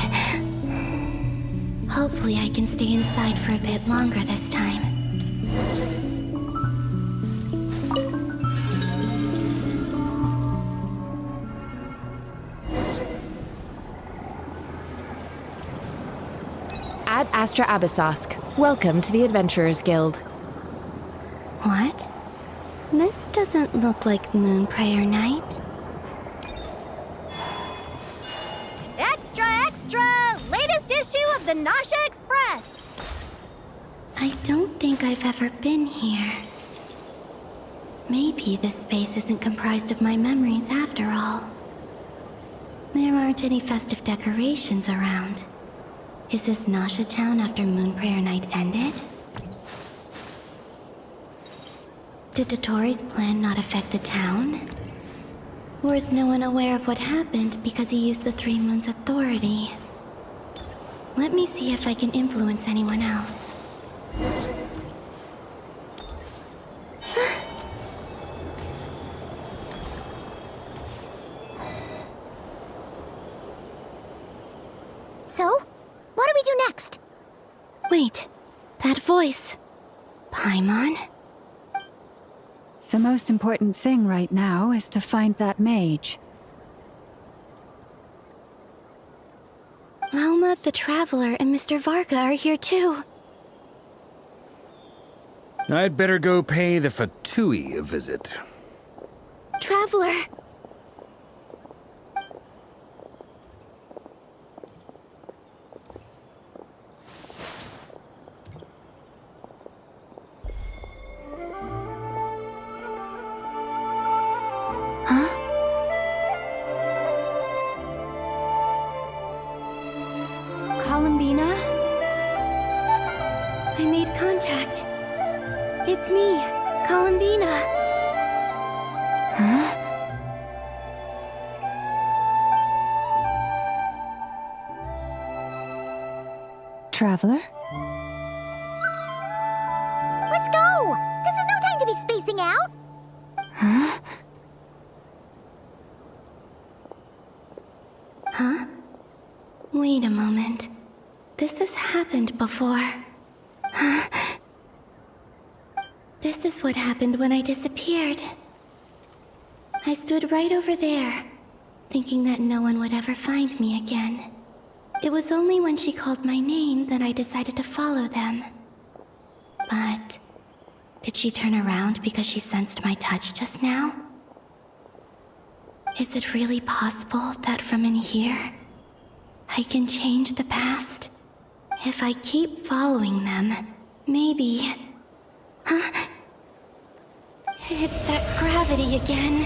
Hopefully I can stay inside for a bit longer this time. Ad Astra Abyssosk. Welcome to the Adventurers Guild. What? This doesn't look like Moon Prayer Night. Extra, extra! Latest issue of the Nasha Express! I don't think I've ever been here. Maybe this space isn't comprised of my memories after all. There aren't any festive decorations around. Is this Nasha town after Moon Prayer Night ended? Did Dotori's plan not affect the town? Or is no one aware of what happened because he used the Three Moons' authority? Let me see if I can influence anyone else. So, what do we do next? Wait, that voice. Paimon? The most important thing right now is to find that mage. Lauma the Traveler and Mr. Varga are here too. I'd better go pay the Fatui a visit. Traveler! Columbina? I made contact. It's me, Columbina. Huh? Traveler? Let's go! This is no time to be spacing out! Huh? Huh? Wait a moment. This has happened before. Huh? This is what happened when I disappeared. I stood right over there, thinking that no one would ever find me again. It was only when she called my name that I decided to follow them. But did she turn around because she sensed my touch just now? Is it really possible that from in here, I can change the past? If I keep following them, maybe... Huh? It's that gravity again.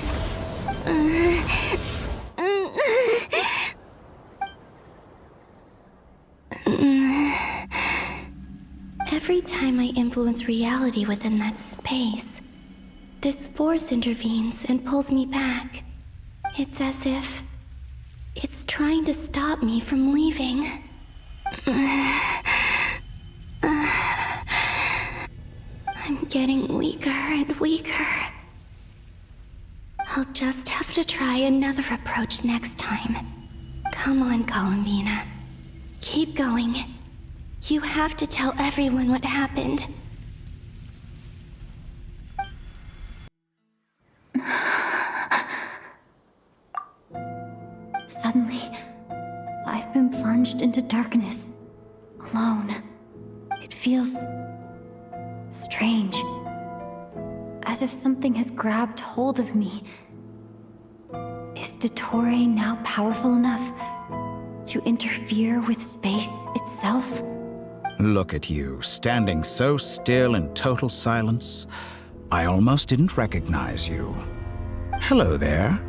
Every time I influence reality within that space, this force intervenes and pulls me back. It's as if it's trying to stop me from leaving. I'm getting weaker and weaker. I'll just have to try another approach next time. Come on, Columbina. Keep going. You have to tell everyone what happened. Suddenly, I've been plunged into darkness, alone. It feels strange, as if something has grabbed hold of me. Is Dottore now powerful enough to interfere with space itself? Look at you, standing so still in total silence. I almost didn't recognize you. Hello there,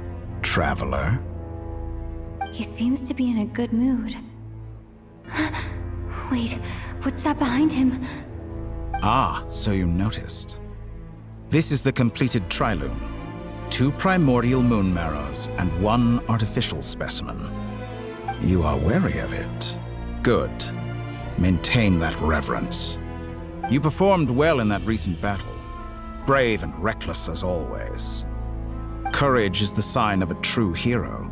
traveler. He seems to be in a good mood. Wait, what's that behind him? Ah, so you noticed. This is the completed Trilune. 2 primordial moon marrows and 1 artificial specimen. You are wary of it. Good. Maintain that reverence. You performed well in that recent battle. Brave and reckless as always. Courage is the sign of a true hero.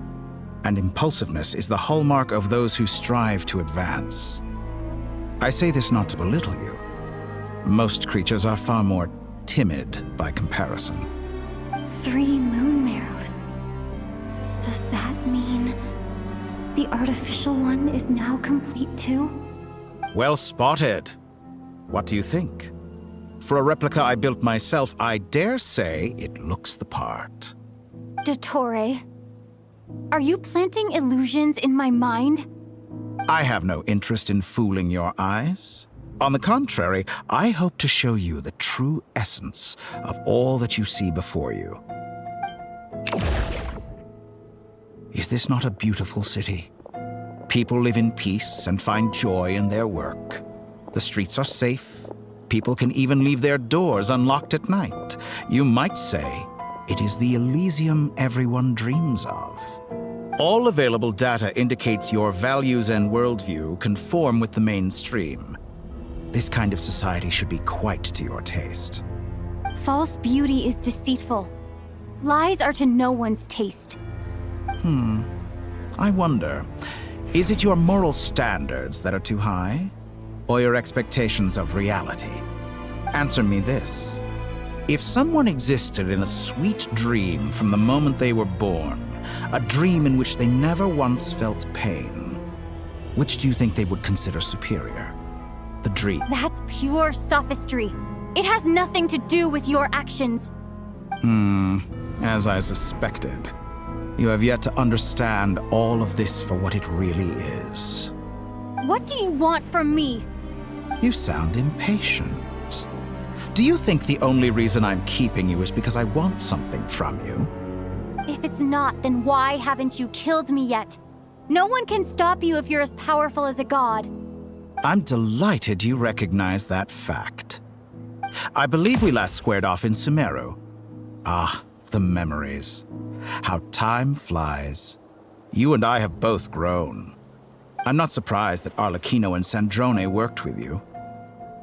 and impulsiveness is the hallmark of those who strive to advance. I say this not to belittle you. Most creatures are far more timid by comparison. 3 moon marrows. Does that mean the artificial one is now complete too? Well spotted. What do you think? For a replica I built myself, I dare say it looks the part. Dottore, are you planting illusions in my mind? I have no interest in fooling your eyes. On the contrary, I hope to show you the true essence of all that you see before you. Is this not a beautiful city? People live in peace and find joy in their work. The streets are safe. People can even leave their doors unlocked at night. You might say it is the Elysium everyone dreams of. All available data indicates your values and worldview conform with the mainstream. This kind of society should be quite to your taste. False beauty is deceitful. Lies are to no one's taste. I wonder, is it your moral standards that are too high? Or your expectations of reality? Answer me this. If someone existed in a sweet dream from the moment they were born, a dream in which they never once felt pain, which do you think they would consider superior? The dream. That's pure sophistry. It has nothing to do with your actions. As I suspected. You have yet to understand all of this for what it really is. What do you want from me? You sound impatient. Do you think the only reason I'm keeping you is because I want something from you? If it's not, then why haven't you killed me yet? No one can stop you if you're as powerful as a god. I'm delighted you recognize that fact. I believe we last squared off in Sumeru. Ah, the memories. How time flies. You and I have both grown. I'm not surprised that Arlecchino and Sandrone worked with you.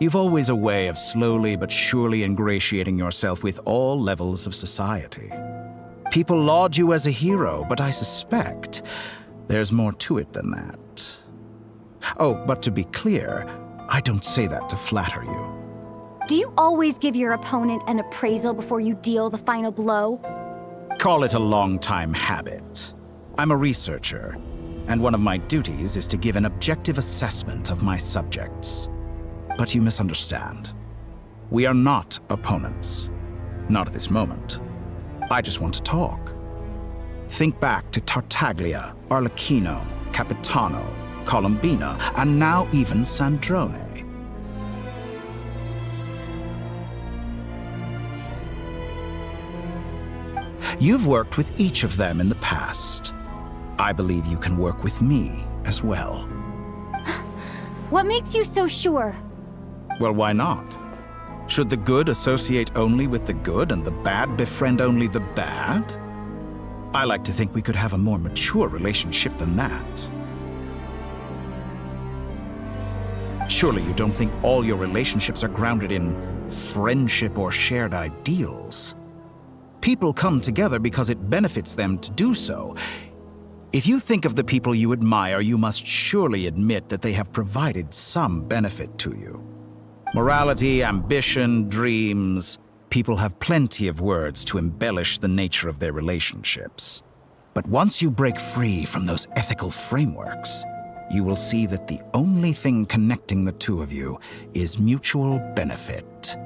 You've always a way of slowly but surely ingratiating yourself with all levels of society. People laud you as a hero, but I suspect there's more to it than that. Oh, but to be clear, I don't say that to flatter you. Do you always give your opponent an appraisal before you deal the final blow? Call it a long-time habit. I'm a researcher, and one of my duties is to give an objective assessment of my subjects. But you misunderstand. We are not opponents. Not at this moment. I just want to talk. Think back to Tartaglia, Arlecchino, Capitano, Colombina, and now even Sandrone. You've worked with each of them in the past. I believe you can work with me as well. What makes you so sure? Well, why not? Should the good associate only with the good and the bad befriend only the bad? I like to think we could have a more mature relationship than that. Surely you don't think all your relationships are grounded in friendship or shared ideals. People come together because it benefits them to do so. If you think of the people you admire, you must surely admit that they have provided some benefit to you. Morality, ambition, dreams. People have plenty of words to embellish the nature of their relationships. But once you break free from those ethical frameworks, you will see that the only thing connecting the two of you is mutual benefit.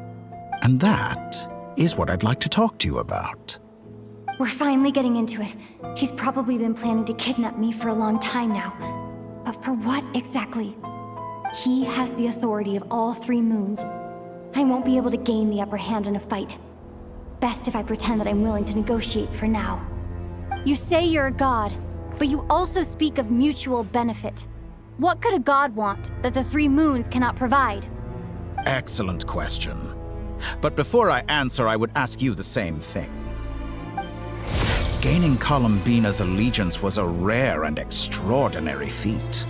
And that is what I'd like to talk to you about. We're finally getting into it. He's probably been planning to kidnap me for a long time now. But for what exactly? He has the authority of all 3 moons. I won't be able to gain the upper hand in a fight. Best if I pretend that I'm willing to negotiate for now. You say you're a god, but you also speak of mutual benefit. What could a god want that the 3 moons cannot provide? Excellent question. But before I answer, I would ask you the same thing. Gaining Colombina's allegiance was a rare and extraordinary feat.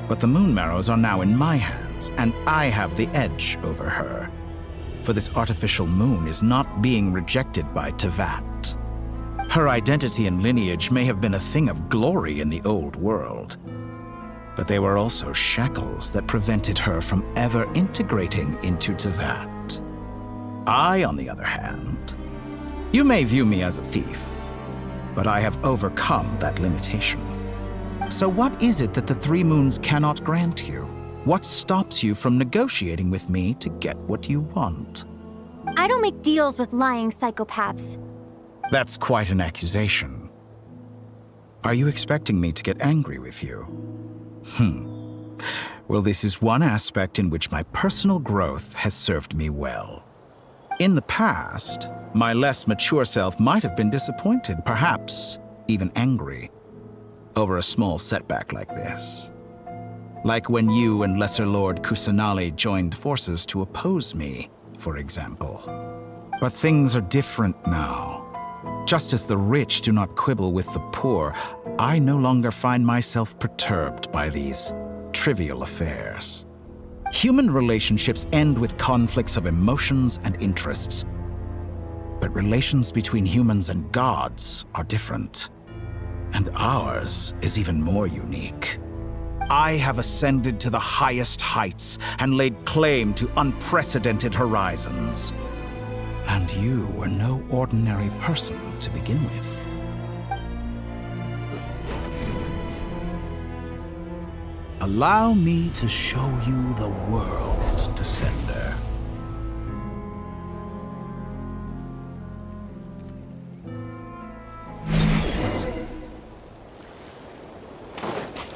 But the Moon Marrows are now in my hands, and I have the edge over her. For this artificial moon is not being rejected by Tevat. Her identity and lineage may have been a thing of glory in the old world, but they were also shackles that prevented her from ever integrating into Tevat. I, on the other hand, you may view me as a thief, but I have overcome that limitation. So what is it that the Three Moons cannot grant you? What stops you from negotiating with me to get what you want? I don't make deals with lying psychopaths. That's quite an accusation. Are you expecting me to get angry with you? Well, this is one aspect in which my personal growth has served me well. In the past, my less mature self might have been disappointed, perhaps even angry, over a small setback like this. Like when you and Lesser Lord Kusanali joined forces to oppose me, for example. But things are different now. Just as the rich do not quibble with the poor, I no longer find myself perturbed by these trivial affairs. Human relationships end with conflicts of emotions and interests. But relations between humans and gods are different. And ours is even more unique. I have ascended to the highest heights and laid claim to unprecedented horizons. And you were no ordinary person to begin with. Allow me to show you the world, Descender.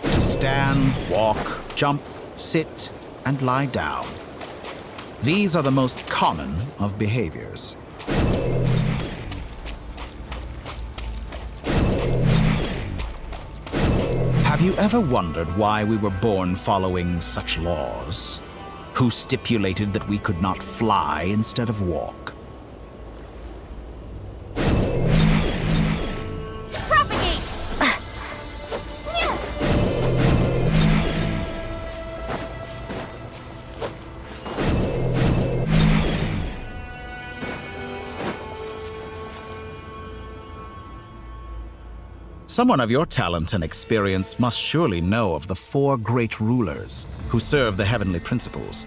To stand, walk, jump, sit, and lie down. These are the most common of behaviors. Have you ever wondered why we were born following such laws? Who stipulated that we could not fly instead of walk? Someone of your talent and experience must surely know of the four great rulers who serve the heavenly principles.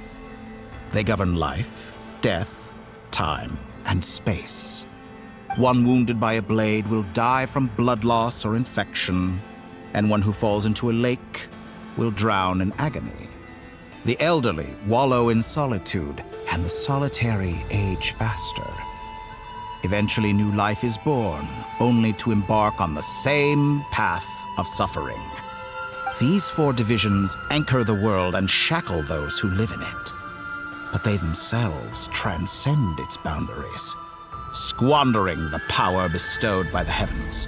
They govern life, death, time, and space. One wounded by a blade will die from blood loss or infection, and one who falls into a lake will drown in agony. The elderly wallow in solitude, and the solitary age faster. Eventually, new life is born, only to embark on the same path of suffering. These four divisions anchor the world and shackle those who live in it. But they themselves transcend its boundaries, squandering the power bestowed by the heavens.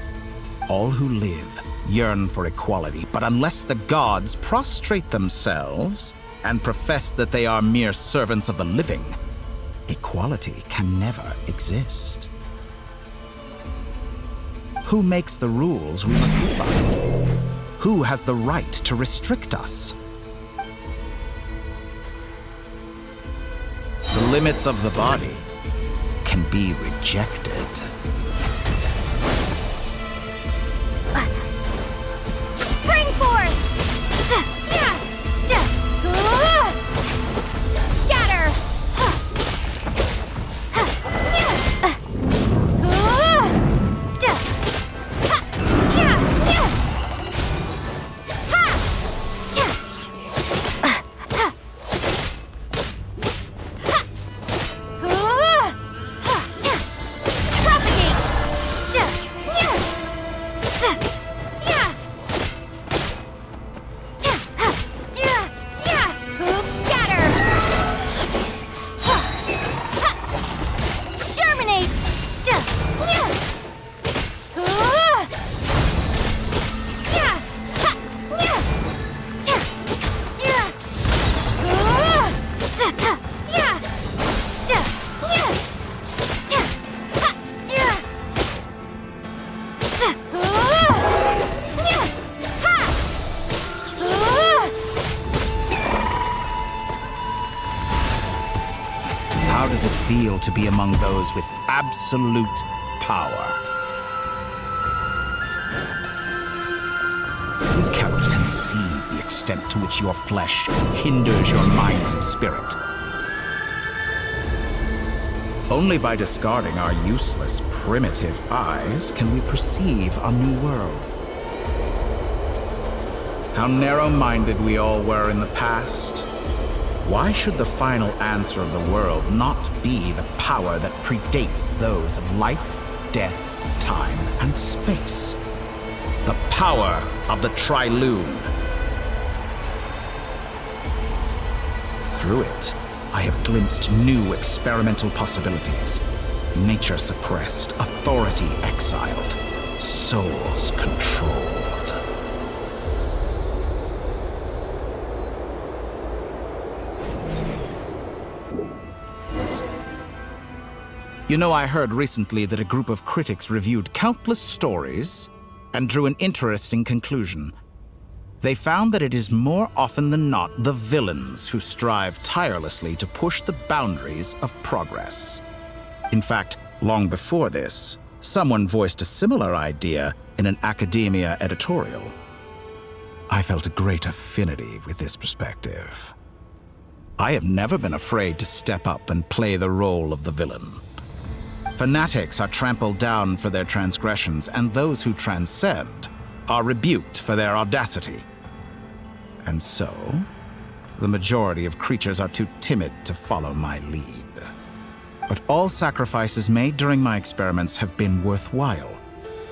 All who live yearn for equality, but unless the gods prostrate themselves and profess that they are mere servants of the living, equality can never exist. Who makes the rules we must live by? Who has the right to restrict us? The limits of the body can be rejected. Spring forth! Scatter! How does it feel to be among those with absolute power? conceive the extent to which your flesh hinders your mind and spirit. Only by discarding our useless, primitive eyes can we perceive a new world. How narrow-minded we all were in the past. Why should the final answer of the world not be the power that predates those of life, death, time, and space? The power of the Trilune. Through it, I have glimpsed new experimental possibilities. Nature suppressed, authority exiled, souls controlled. You know, I heard recently that a group of critics reviewed countless stories and drew an interesting conclusion. They found that it is more often than not the villains who strive tirelessly to push the boundaries of progress. In fact, long before this, someone voiced a similar idea in an academia editorial. I felt a great affinity with this perspective. I have never been afraid to step up and play the role of the villain. Fanatics are trampled down for their transgressions, and those who transcend are rebuked for their audacity. And so, the majority of creatures are too timid to follow my lead. But all sacrifices made during my experiments have been worthwhile,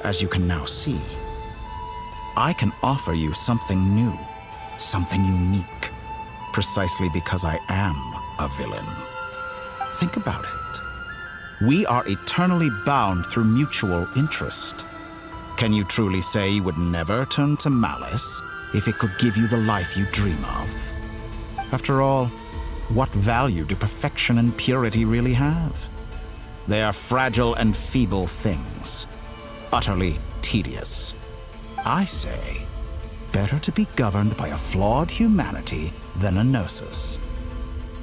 as you can now see. I can offer you something new, something unique, precisely because I am a villain. Think about it. We are eternally bound through mutual interest. Can you truly say you would never turn to malice if it could give you the life you dream of? After all, what value do perfection and purity really have? They are fragile and feeble things, utterly tedious. I say, better to be governed by a flawed humanity than a gnosis.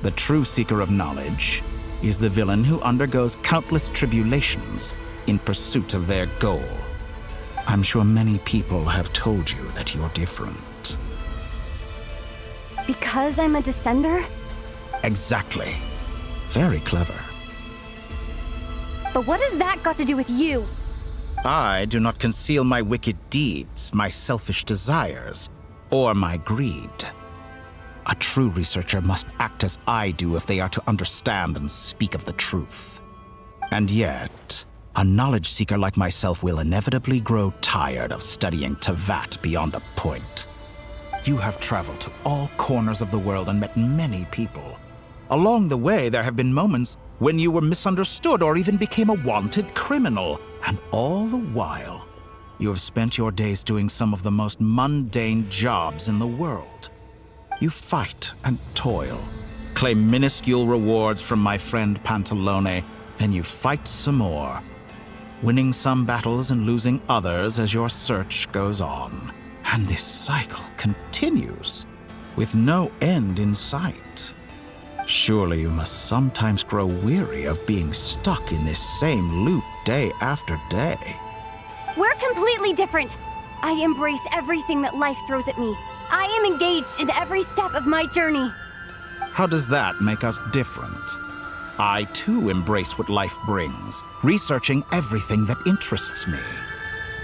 The true seeker of knowledge is the villain who undergoes countless tribulations in pursuit of their goal. I'm sure many people have told you that you're different. Because I'm a descender? Exactly. Very clever. But what has that got to do with you? I do not conceal my wicked deeds, my selfish desires, or my greed. A true researcher must act as I do if they are to understand and speak of the truth. And yet, a knowledge seeker like myself will inevitably grow tired of studying Tevat beyond a point. You have traveled to all corners of the world and met many people. Along the way, there have been moments when you were misunderstood or even became a wanted criminal. And all the while, you have spent your days doing some of the most mundane jobs in the world. You fight and toil, claim minuscule rewards from my friend Pantalone, then you fight some more, winning some battles and losing others as your search goes on. And this cycle continues, with no end in sight. Surely you must sometimes grow weary of being stuck in this same loop day after day. We're completely different. I embrace everything that life throws at me. I am engaged in every step of my journey. How does that make us different? I too embrace what life brings, researching everything that interests me.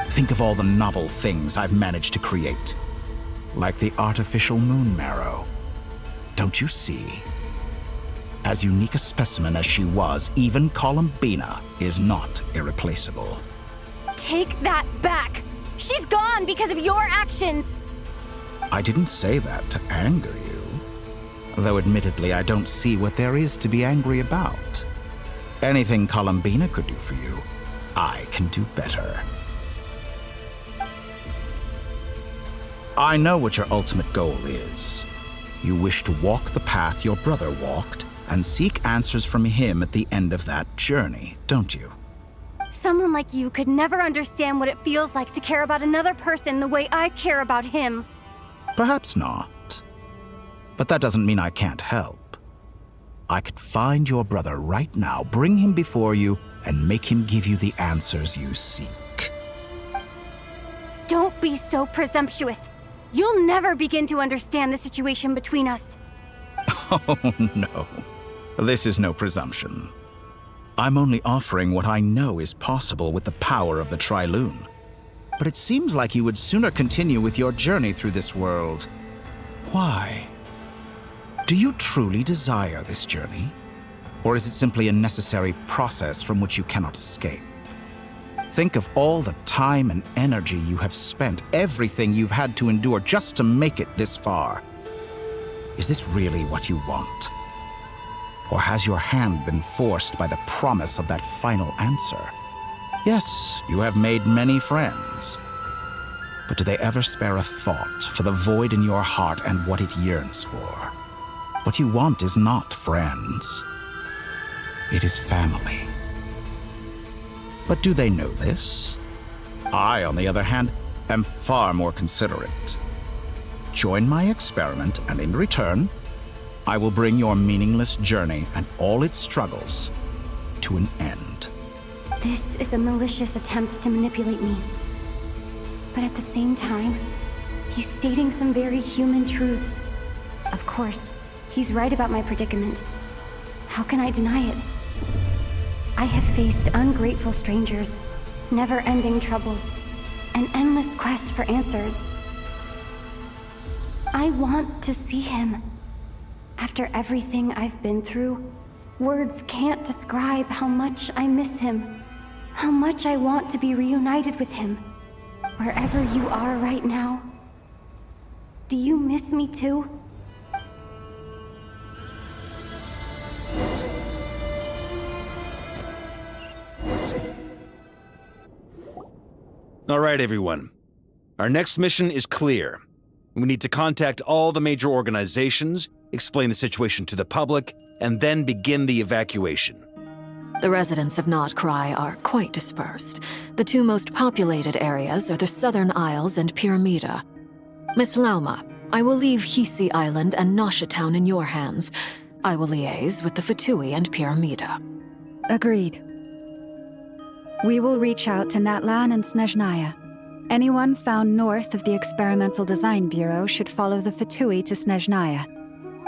Think of all the novel things I've managed to create, like the artificial moon marrow. Don't you see? As unique a specimen as she was, even Columbina is not irreplaceable. Take that back! She's gone because of your actions! I didn't say that to anger you. Though admittedly, I don't see what there is to be angry about. Anything Columbina could do for you, I can do better. I know what your ultimate goal is. You wish to walk the path your brother walked and seek answers from him at the end of that journey, don't you? Someone like you could never understand what it feels like to care about another person the way I care about him. Perhaps not. But that doesn't mean I can't help. I could find your brother right now, bring him before you, and make him give you the answers you seek. Don't be so presumptuous. You'll never begin to understand the situation between us. Oh, no. This is no presumption. I'm only offering what I know is possible with the power of the Trilune. But it seems like you would sooner continue with your journey through this world. Why? Do you truly desire this journey? Or is it simply a necessary process from which you cannot escape? Think of all the time and energy you have spent, everything you've had to endure just to make it this far. Is this really what you want? Or has your hand been forced by the promise of that final answer? Yes, you have made many friends. But do they ever spare a thought for the void in your heart and what it yearns for? What you want is not friends. It is family. But do they know this? I, on the other hand, am far more considerate. Join my experiment, and in return, I will bring your meaningless journey and all its struggles to an end. This is a malicious attempt to manipulate me. But at the same time, he's stating some very human truths. Of course, he's right about my predicament. How can I deny it? I have faced ungrateful strangers, never-ending troubles, an endless quest for answers. I want to see him. After everything I've been through, words can't describe how much I miss him, how much I want to be reunited with him. Wherever you are right now, do you miss me too? All right, everyone. Our next mission is clear. We need to contact all the major organizations, explain the situation to the public, and then begin the evacuation. The residents of Not Cry are quite dispersed. The two most populated areas are the Southern Isles and Pyramida. Miss Lauma, I will leave Hisi Island and Nasha Town in your hands. I will liaise with the Fatui and Pyramida. Agreed. We will reach out to Natlan and Snezhnaya. Anyone found north of the Experimental Design Bureau should follow the Fatui to Snezhnaya.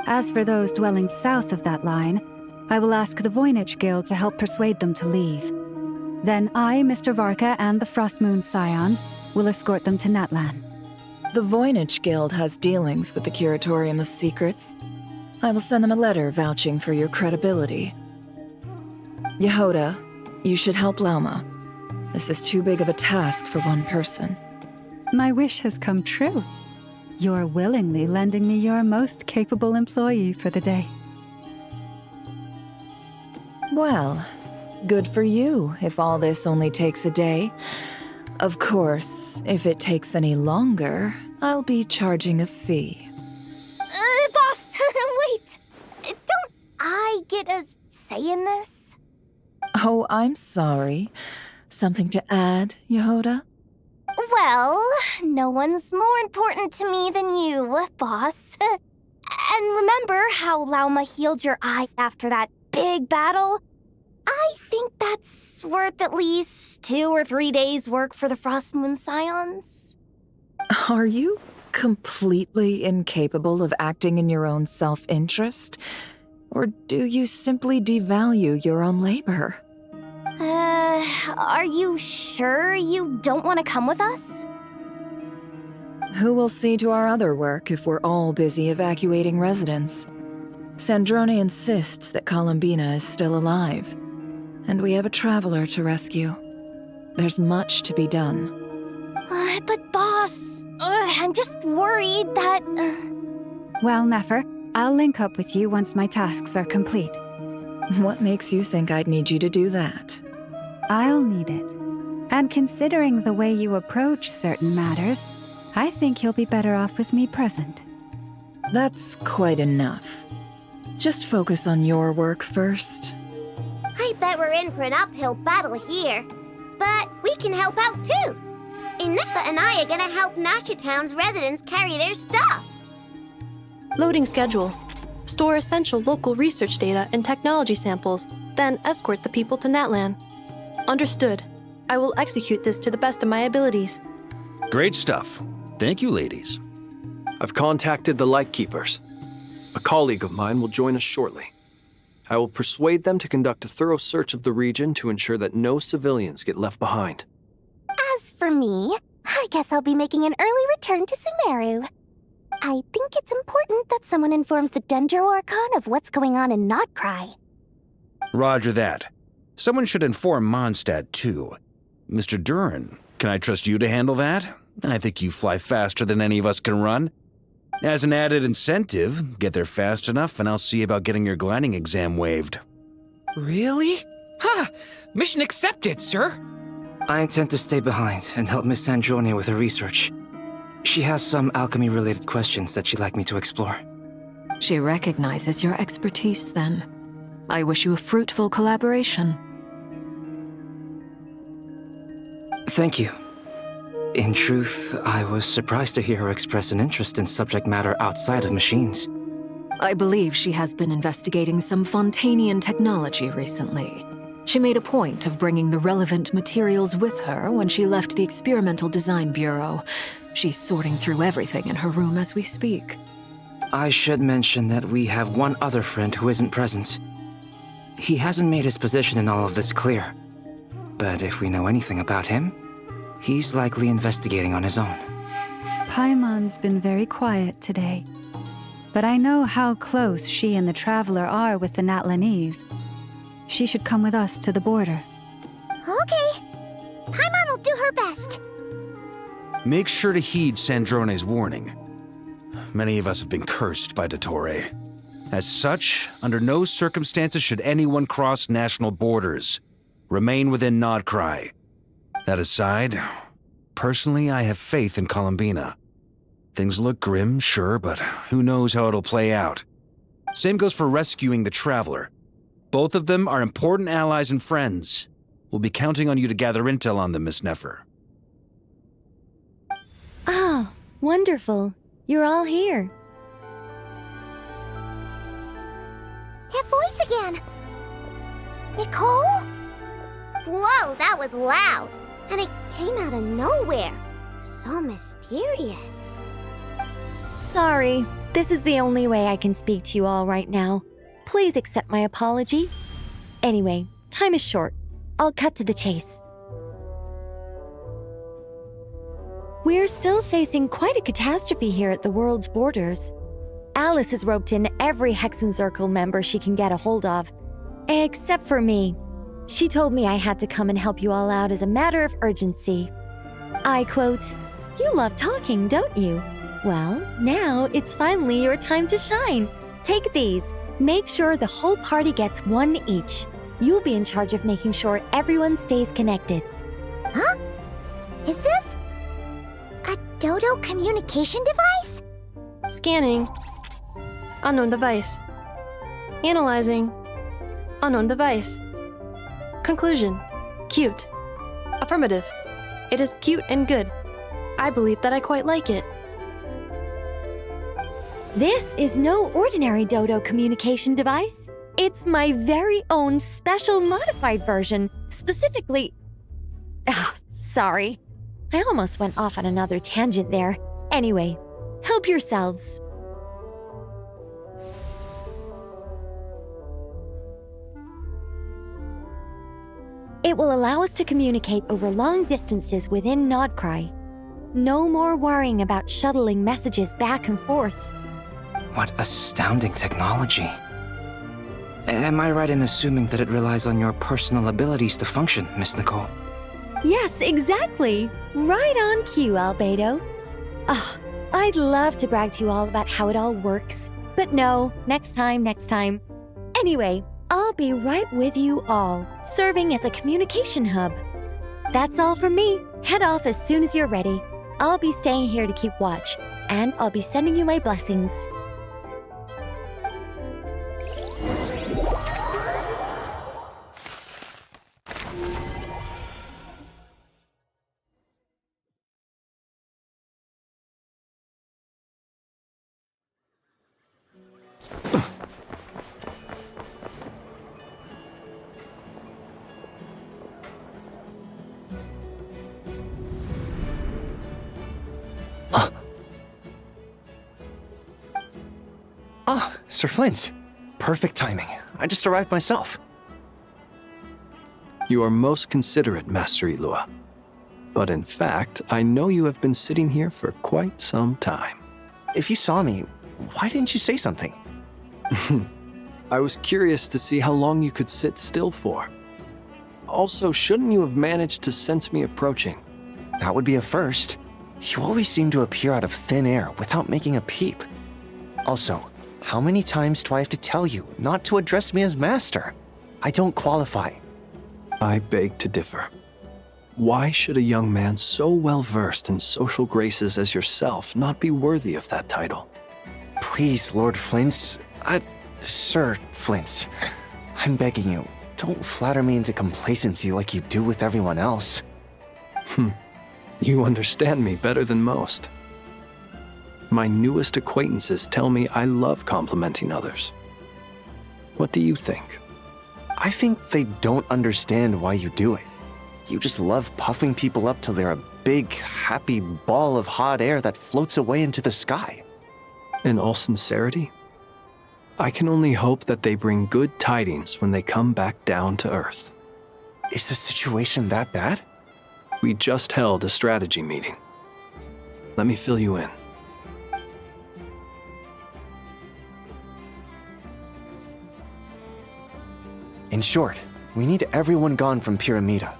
As for those dwelling south of that line, I will ask the Voynich Guild to help persuade them to leave. Then I, Mr. Varka, and the Frostmoon Scions will escort them to Natlan. The Voynich Guild has dealings with the Curatorium of Secrets. I will send them a letter vouching for your credibility. Yehoda, you should help Lauma. This is too big of a task for one person. My wish has come true. You're willingly lending me your most capable employee for the day. Well, good for you if all this only takes a day. Of course, if it takes any longer, I'll be charging a fee. Boss, wait! Don't I get a say in this? Oh, I'm sorry. Something to add, Yehoda? Well, no one's more important to me than you, boss. And remember how Lauma healed your eyes after that big battle? I think that's worth at least 2 or 3 days' work for the Frostmoon Scions. Are you completely incapable of acting in your own self-interest? Or do you simply devalue your own labor? Are you sure you don't want to come with us? Who will see to our other work if we're all busy evacuating residents? Sandrone insists that Columbina is still alive, and we have a traveler to rescue. There's much to be done. But boss, I'm just worried that... Well, Nefer, I'll link up with you once my tasks are complete. What makes you think I'd need you to do that? I'll need it. And considering the way you approach certain matters, I think you'll be better off with me present. That's quite enough. Just focus on your work first. I bet we're in for an uphill battle here. But we can help out too. Inefa and I are gonna help Nasha Town's residents carry their stuff. Loading schedule. Store essential local research data and technology samples, then escort the people to Natlan. Understood. I will execute this to the best of my abilities. Great stuff. Thank you, ladies. I've contacted the Lightkeepers. A colleague of mine will join us shortly. I will persuade them to conduct a thorough search of the region to ensure that no civilians get left behind. As for me, I guess I'll be making an early return to Sumeru. I think it's important that someone informs the Dendro Archon of what's going on in Notcry. Roger that. Someone should inform Mondstadt, too. Mr. Duran, can I trust you to handle that? I think you fly faster than any of us can run. As an added incentive, get there fast enough and I'll see about getting your gliding exam waived. Really? Ha! Mission accepted, sir. I intend to stay behind and help Miss Sandrone with her research. She has some alchemy-related questions that she'd like me to explore. She recognizes your expertise, then. I wish you a fruitful collaboration. Thank you. In truth, I was surprised to hear her express an interest in subject matter outside of machines. I believe she has been investigating some Fontanian technology recently. She made a point of bringing the relevant materials with her when she left the Experimental Design Bureau. She's sorting through everything in her room as we speak. I should mention that we have one other friend who isn't present. He hasn't made his position in all of this clear. But if we know anything about him, he's likely investigating on his own. Paimon's been very quiet today. But I know how close she and the Traveler are with the Natlanese. She should come with us to the border. Okay. Paimon will do her best. Make sure to heed Sandrone's warning. Many of us have been cursed by Dottore. As such, under no circumstances should anyone cross national borders. Remain within Notcry. That aside, personally I have faith in Columbina. Things look grim, sure, but who knows how it'll play out. Same goes for rescuing the Traveler. Both of them are important allies and friends. We'll be counting on you to gather intel on them, Miss Nefer. Ah, wonderful. You're all here. That voice again! Nicole? Whoa, that was loud! And it came out of nowhere. So mysterious. Sorry, this is the only way I can speak to you all right now. Please accept my apology. Anyway, time is short. I'll cut to the chase. We're still facing quite a catastrophe here at the world's borders. Alice has roped in every Hexencircle member she can get a hold of. Except for me. She told me I had to come and help you all out as a matter of urgency. I quote, "You love talking, don't you? Well, now it's finally your time to shine. Take these. Make sure the whole party gets one each. You'll be in charge of making sure everyone stays connected." Huh? Is this a Dodo communication device? Scanning. Unknown device. Analyzing. Unknown device. Conclusion. Cute. Affirmative. It is cute and good. I believe that I quite like it. This is no ordinary Dodo communication device. It's my very own special modified version, specifically... sorry. I almost went off on another tangent there. Anyway, help yourselves. It will allow us to communicate over long distances within Notcry. No more worrying about shuttling messages back and forth. What astounding technology. Am I right in assuming that it relies on your personal abilities to function, Miss Nicole? Yes, exactly. Right on cue, Albedo. I'd love to brag to you all about how it all works. But no, next time. Anyway, I'll be right with you all, serving as a communication hub. That's all from me. Head off as soon as you're ready. I'll be staying here to keep watch, and I'll be sending you my blessings. Sir Flint, perfect timing. I just arrived myself. You are most considerate, Master Ilua. But in fact, I know you have been sitting here for quite some time. If you saw me, why didn't you say something? I was curious to see how long you could sit still for. Also, shouldn't you have managed to sense me approaching? That would be a first. You always seem to appear out of thin air without making a peep. Also, how many times do I have to tell you not to address me as master? I don't qualify. I beg to differ. Why should a young man so well versed in social graces as yourself not be worthy of that title? Please, Lord Flint's. Sir Flint's. I'm begging you, don't flatter me into complacency like you do with everyone else. You understand me better than most. My newest acquaintances tell me I love complimenting others. What do you think? I think they don't understand why you do it. You just love puffing people up till they're a big, happy ball of hot air that floats away into the sky. In all sincerity, I can only hope that they bring good tidings when they come back down to Earth. Is the situation that bad? We just held a strategy meeting. Let me fill you in. In short, we need everyone gone from Pyramida.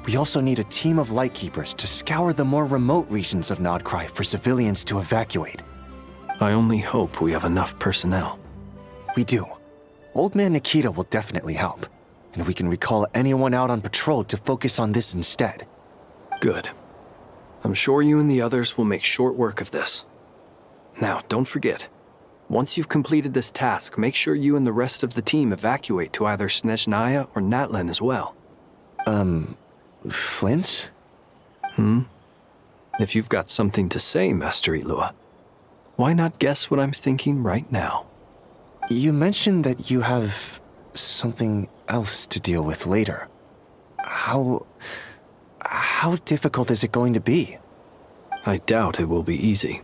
We also need a team of Lightkeepers to scour the more remote regions of Nodcry for civilians to evacuate. I only hope we have enough personnel. We do. Old Man Nikita will definitely help, and we can recall anyone out on patrol to focus on this instead. Good. I'm sure you and the others will make short work of this. Now, don't forget, once you've completed this task, make sure you and the rest of the team evacuate to either Snezhnaya or Natlan as well. Flint? If you've got something to say, Master Ilua, why not guess what I'm thinking right now? You mentioned that you have something else to deal with later. How difficult is it going to be? I doubt it will be easy.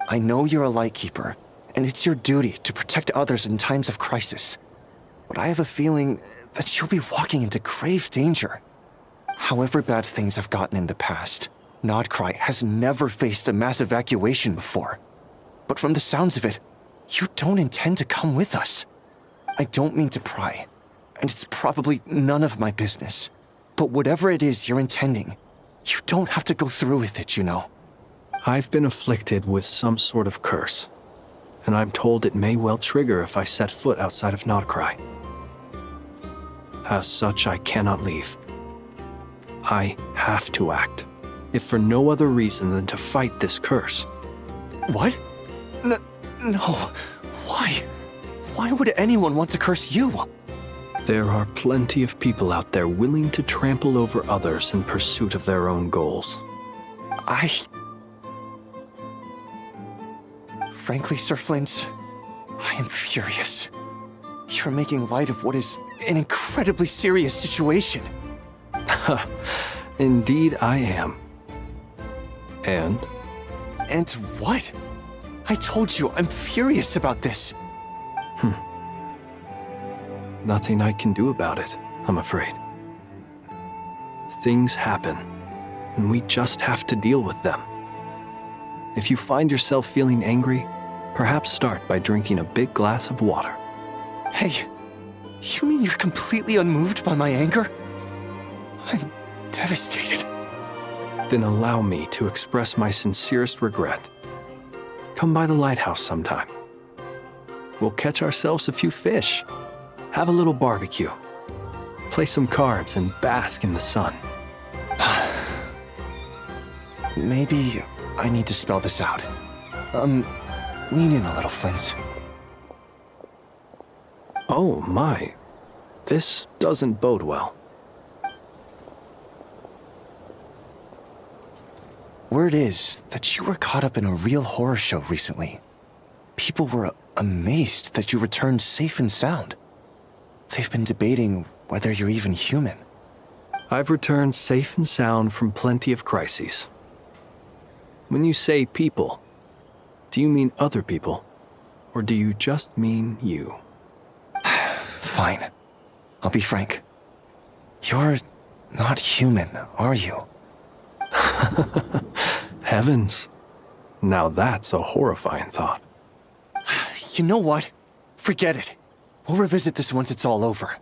I know you're a Lightkeeper, and it's your duty to protect others in times of crisis. But I have a feeling that you'll be walking into grave danger. However bad things have gotten in the past, Nodcry has never faced a mass evacuation before. But from the sounds of it, you don't intend to come with us. I don't mean to pry, and it's probably none of my business. But whatever it is you're intending, you don't have to go through with it, you know. I've been afflicted with some sort of curse, and I'm told it may well trigger if I set foot outside of Nodcry. As such, I cannot leave. I have to act, if for no other reason than to fight this curse. What? No. Why? Why would anyone want to curse you? There are plenty of people out there willing to trample over others in pursuit of their own goals. Frankly, Sir Flint, I am furious. You're making light of what is an incredibly serious situation. Indeed I am. And? And what? I told you I'm furious about this. Nothing I can do about it, I'm afraid. Things happen, and we just have to deal with them. If you find yourself feeling angry, perhaps start by drinking a big glass of water. Hey, you mean you're completely unmoved by my anger? I'm devastated. Then allow me to express my sincerest regret. Come by the lighthouse sometime. We'll catch ourselves a few fish, have a little barbecue, play some cards, and bask in the sun. Maybe I need to spell this out. Lean in a little, Flint. Oh my, this doesn't bode well. Word is that you were caught up in a real horror show recently. People were amazed that you returned safe and sound. They've been debating whether you're even human. I've returned safe and sound from plenty of crises. When you say people, do you mean other people? Or do you just mean you? Fine. I'll be frank. You're not human, are you? Heavens. Now that's a horrifying thought. You know what? Forget it. We'll revisit this once it's all over.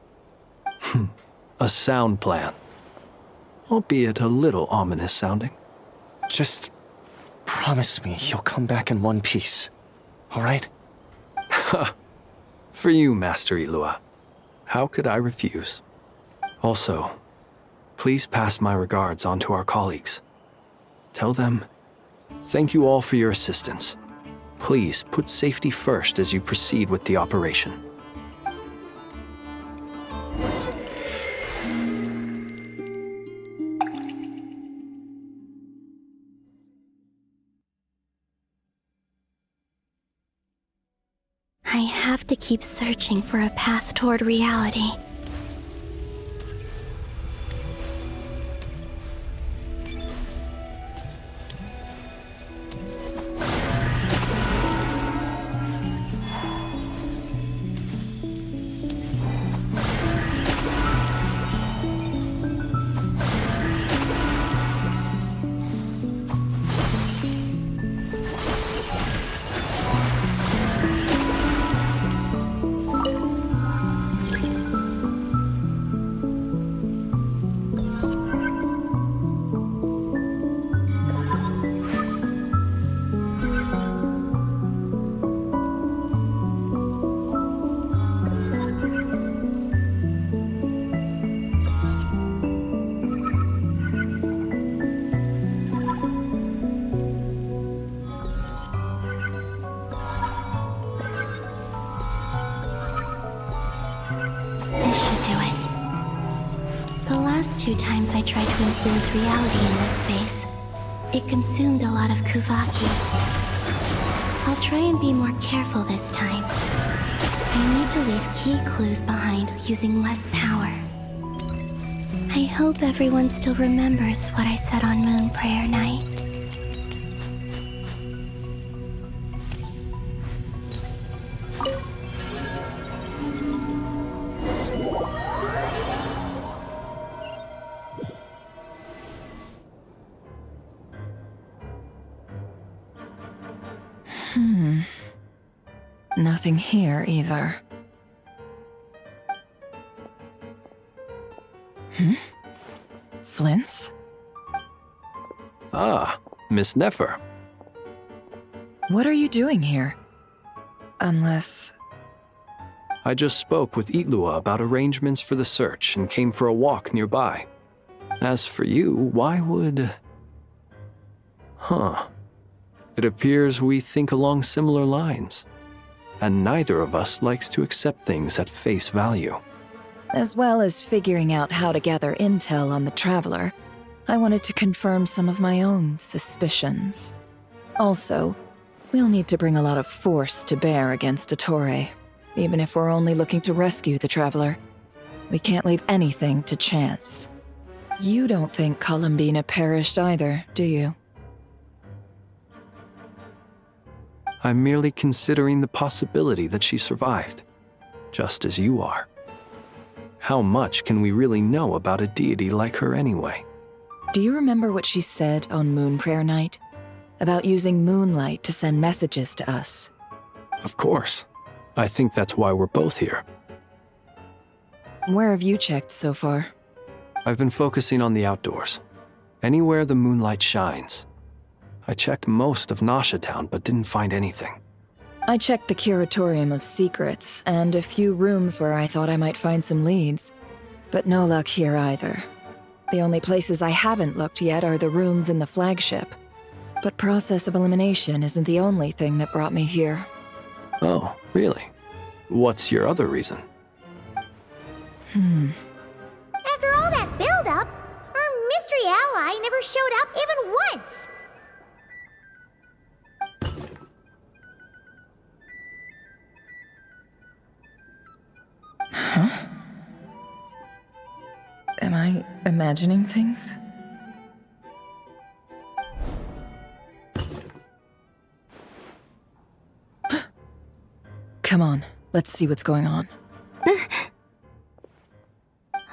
A sound plan. Albeit a little ominous sounding. Just promise me you'll come back in one piece, all right? For you, Master Ilua. How could I refuse? Also, please pass my regards on to our colleagues. Tell them, thank you all for your assistance. Please put safety first as you proceed with the operation. I have to keep searching for a path toward reality. Two times I tried to influence reality in this space. It consumed a lot of Kuvaki. I'll try and be more careful this time. I need to leave key clues behind using less power. I hope everyone still remembers what I said on Moon Prayer Night. Nothing here either. Flints? Ah, Miss Nefer. What are you doing here? Unless... I just spoke with Itlua about arrangements for the search and came for a walk nearby. As for you, why would... It appears we think along similar lines. And neither of us likes to accept things at face value. As well as figuring out how to gather intel on the Traveler, I wanted to confirm some of my own suspicions. Also, we'll need to bring a lot of force to bear against Ettore, even if we're only looking to rescue the Traveler. We can't leave anything to chance. You don't think Columbina perished either, do you? I'm merely considering the possibility that she survived, just as you are. How much can we really know about a deity like her anyway? Do you remember what she said on Moon Prayer Night? About using moonlight to send messages to us? Of course. I think that's why we're both here. Where have you checked so far? I've been focusing on the outdoors. Anywhere the moonlight shines. I checked most of Nasha Town, but didn't find anything. I checked the Curatorium of Secrets, and a few rooms where I thought I might find some leads. But no luck here either. The only places I haven't looked yet are the rooms in the flagship. But process of elimination isn't the only thing that brought me here. Oh, really? What's your other reason? After all that build-up, our mystery ally never showed up even once! Huh? Am I imagining things? Come on, let's see what's going on.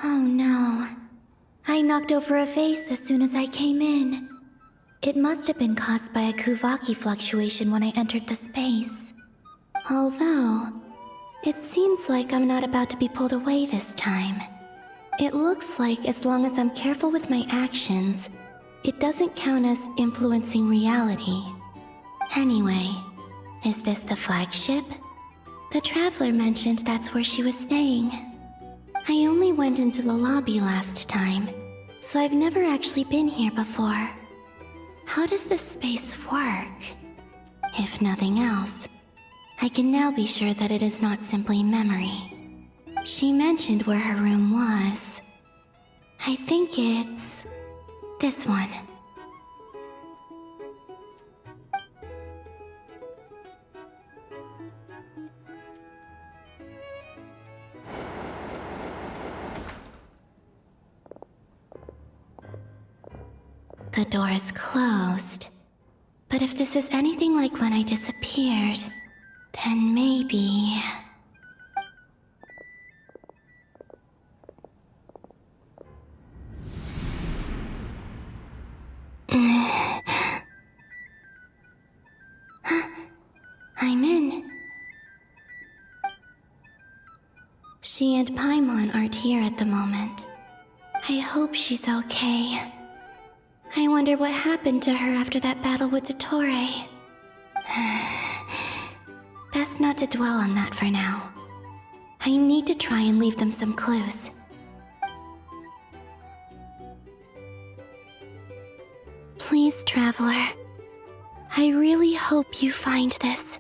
Oh no. I knocked over a vase as soon as I came in. It must have been caused by a Kuvaki fluctuation when I entered the space. Although, it seems like I'm not about to be pulled away this time. It looks like as long as I'm careful with my actions, it doesn't count as influencing reality. Anyway, is this the flagship? The Traveler mentioned that's where she was staying. I only went into the lobby last time, so I've never actually been here before. How does this space work? If nothing else, I can now be sure that it is not simply memory. She mentioned where her room was. I think it's this one. The door is closed. But if this is anything like when I disappeared, then maybe... I'm in. She and Paimon aren't here at the moment. I hope she's okay. I wonder what happened to her after that battle with Dottore. Best not to dwell on that for now. I need to try and leave them some clues. Please, Traveler. I really hope you find this.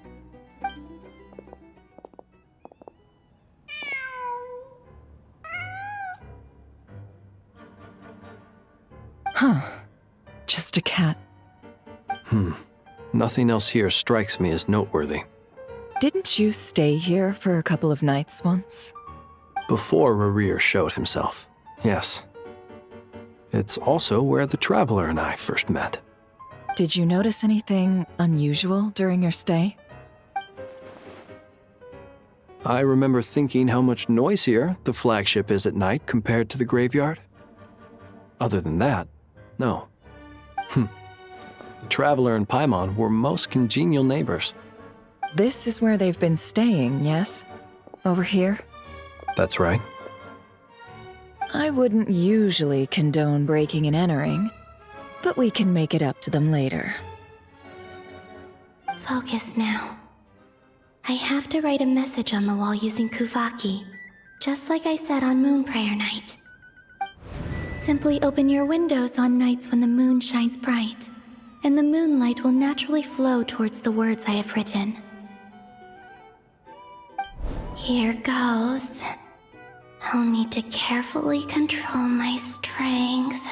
Huh. Just a cat. Nothing else here strikes me as noteworthy. Didn't you stay here for a couple of nights once? Before Rerir showed himself, yes. It's also where the Traveler and I first met. Did you notice anything unusual during your stay? I remember thinking how much noisier the flagship is at night compared to the graveyard. Other than that, no. The Traveler and Paimon were most congenial neighbors. This is where they've been staying, yes? Over here? That's right. I wouldn't usually condone breaking and entering, but we can make it up to them later. Focus now. I have to write a message on the wall using Kuvaki, just like I said on Moon Prayer Night. Simply open your windows on nights when the moon shines bright, and the moonlight will naturally flow towards the words I have written. Here goes. I'll need to carefully control my strength.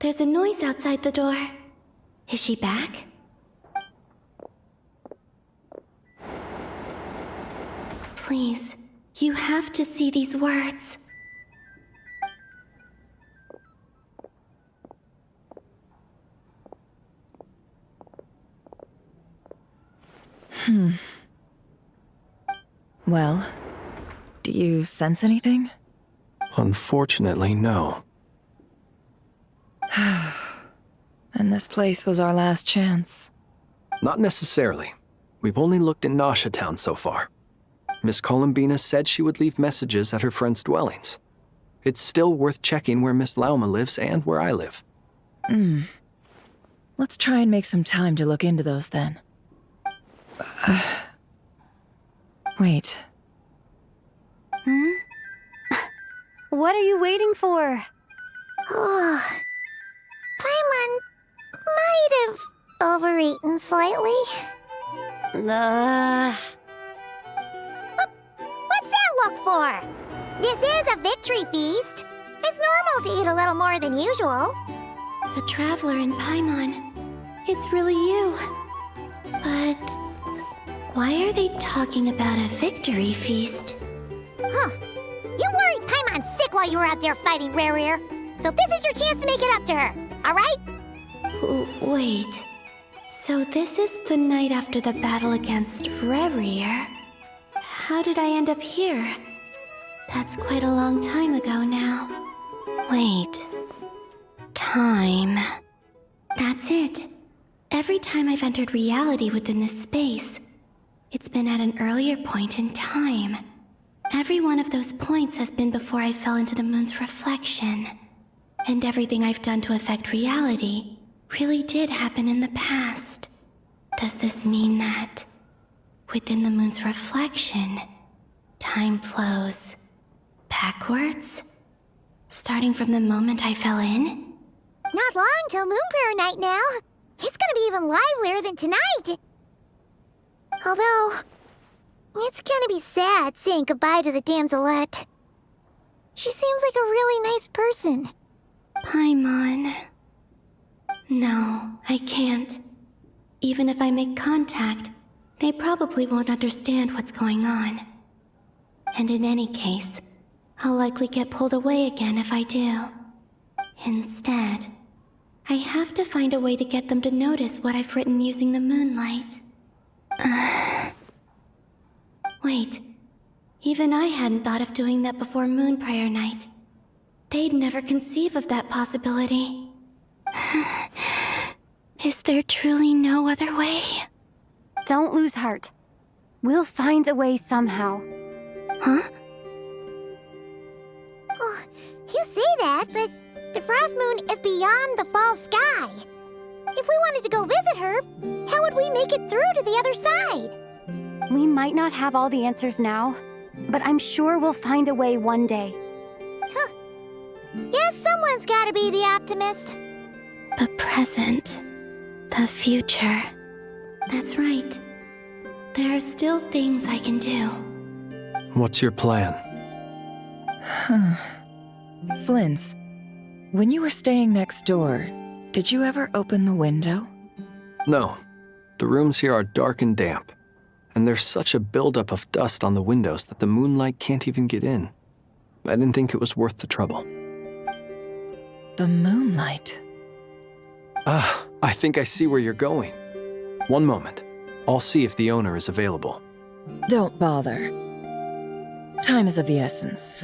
There's a noise outside the door. Is she back? Please, you have to see these words. Well, do you sense anything? Unfortunately, no. And this place was our last chance. Not necessarily. We've only looked in Nasha Town so far. Miss Columbina said she would leave messages at her friends' dwellings. It's still worth checking where Miss Lauma lives and where I live. Let's try and make some time to look into those then. Wait. What are you waiting for? Oh, Paimon might have overeaten slightly. What's that look for? This is a victory feast. It's normal to eat a little more than usual. The Traveler in Paimon. It's really you. But why are they talking about a victory feast? Huh. You worried Paimon sick while you were out there fighting Rare. So this is your chance to make it up to her, alright? Wait. So this is the night after the battle against Rare. How did I end up here? That's quite a long time ago now. Wait. Time. That's it. Every time I've entered reality within this space, it's been at an earlier point in time. Every one of those points has been before I fell into the moon's reflection. And everything I've done to affect reality really did happen in the past. Does this mean that within the moon's reflection, time flows backwards? Starting from the moment I fell in? Not long till Moon Prayer Night now. It's gonna be even livelier than tonight. Although, it's gonna be sad saying goodbye to the damselette. She seems like a really nice person. Paimon. No, I can't. Even if I make contact, they probably won't understand what's going on. And in any case, I'll likely get pulled away again if I do. Instead, I have to find a way to get them to notice what I've written using the moonlight. Wait, even I hadn't thought of doing that before Moon Prayer Night. They'd never conceive of that possibility. Is there truly no other way? Don't lose heart. We'll find a way somehow. Huh? Oh, you say that, but the Frost Moon is beyond the fall sky. If we wanted to go visit her, how would we make it through to the other side? We might not have all the answers now, but I'm sure we'll find a way one day. Huh. Guess someone's gotta be the optimist. The present. The future. That's right. There are still things I can do. What's your plan? Flint's, when you were staying next door, did you ever open the window? No. The rooms here are dark and damp, and there's such a buildup of dust on the windows that the moonlight can't even get in. I didn't think it was worth the trouble. The moonlight? I think I see where you're going. One moment. I'll see if the owner is available. Don't bother. Time is of the essence.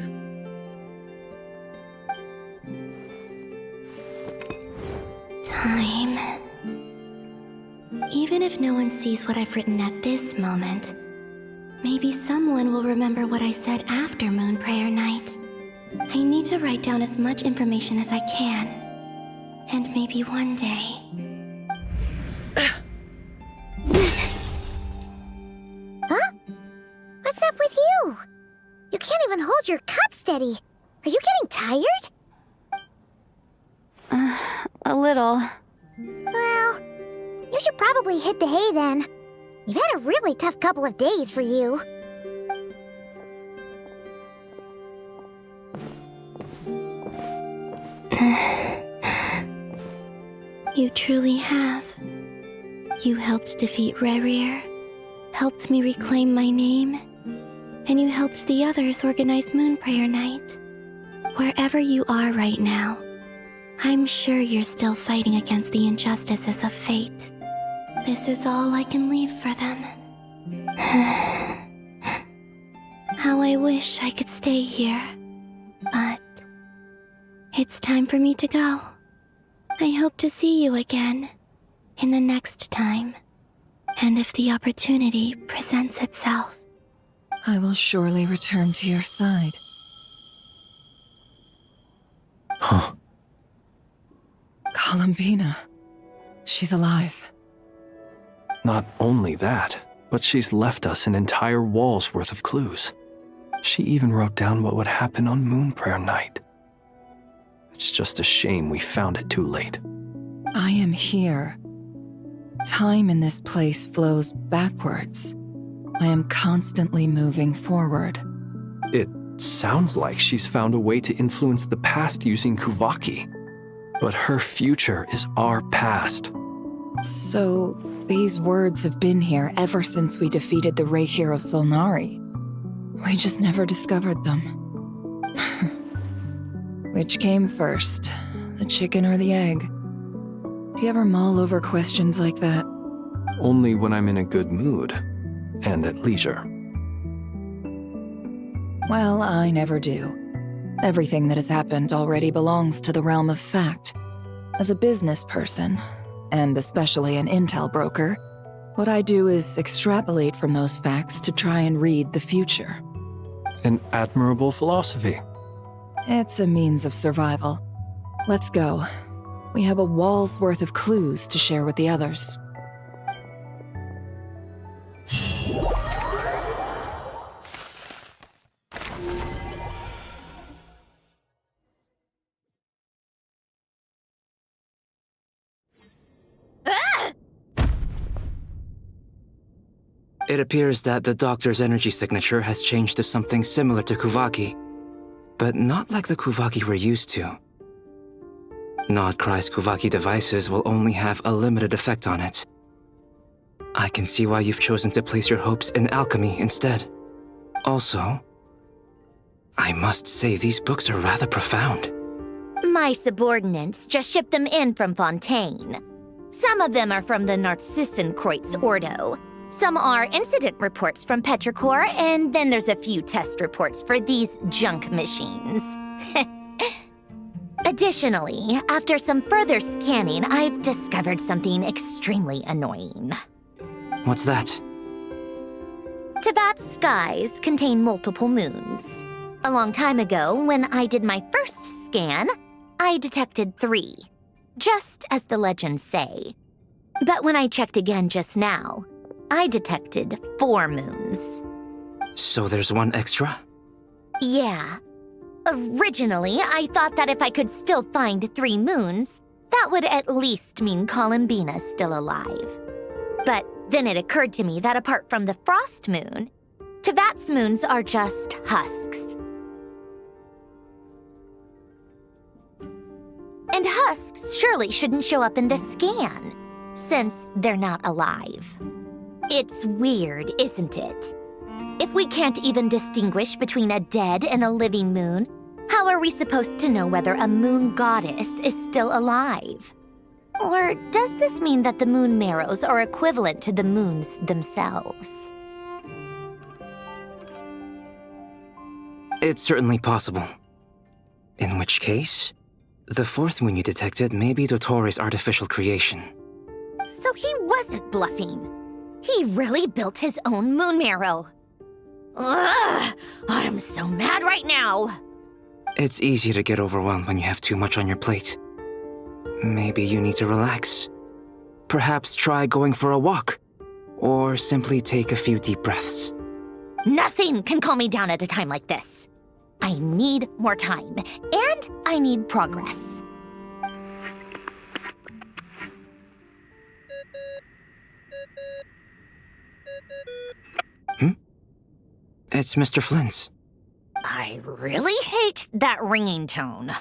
Time. Even if no one sees what I've written at this moment, maybe someone will remember what I said after Moon Prayer Night. I need to write down as much information as I can. And maybe one day... Huh? What's up with you? You can't even hold your cup steady. Are you getting tired? A little. Well, you should probably hit the hay then. You've had a really tough couple of days for you. You truly have. You helped defeat Rare, helped me reclaim my name, and you helped the others organize Moon Prayer Night. Wherever you are right now, I'm sure you're still fighting against the injustices of fate. This is all I can leave for them. How I wish I could stay here, but It's time for me to go. I hope to see you again in the next time, and if the opportunity presents itself. I will surely return to your side. Huh. Columbina. She's alive. Not only that, but she's left us an entire wall's worth of clues. She even wrote down what would happen on Moon Prayer Night. It's just a shame we found it too late. I am here. Time in this place flows backwards. I am constantly moving forward. It sounds like she's found a way to influence the past using Kuvaki. But her future is our past. So, these words have been here ever since we defeated the Ray hero Solnari. We just never discovered them. Which came first, the chicken or the egg? Do you ever mull over questions like that? Only when I'm in a good mood and at leisure. Well, I never do. Everything that has happened already belongs to the realm of fact. As a business person, and especially an intel broker, what I do is extrapolate from those facts to try and read the future. An admirable philosophy. It's a means of survival. Let's go. We have a wall's worth of clues to share with the others. It appears that the doctor's energy signature has changed to something similar to Kuvaki, but not like the Kuvaki we're used to. Nodcry's Kuvaki devices will only have a limited effect on it. I can see why you've chosen to place your hopes in alchemy instead. Also, I must say these books are rather profound. My subordinates just shipped them in from Fontaine. Some of them are from the Narcissenkreuz Ordo. Some are incident reports from Petrichor, and then there's a few test reports for these junk machines. Additionally, after some further scanning, I've discovered something extremely annoying. What's that? Teyvat's skies contain multiple moons. A long time ago, when I did my first scan, I detected 3, just as the legends say. But when I checked again just now, I detected 4 moons. So there's one extra? Yeah. Originally, I thought that if I could still find 3 moons, that would at least mean Columbina's still alive. But then it occurred to me that apart from the frost moon, Teyvat's moons are just husks. And husks surely shouldn't show up in the scan, since they're not alive. It's weird, isn't it? If we can't even distinguish between a dead and a living moon, how are we supposed to know whether a moon goddess is still alive? Or does this mean that the moon marrows are equivalent to the moons themselves? It's certainly possible. In which case, the 4th moon you detected may be Dottore artificial creation. So he wasn't bluffing. He really built his own moon marrow. Ugh! I'm so mad right now! It's easy to get overwhelmed when you have too much on your plate. Maybe you need to relax. Perhaps try going for a walk, or simply take a few deep breaths. Nothing can calm me down at a time like this. I need more time, and I need progress. It's Mr. Flynn's. I really hate that ringing tone.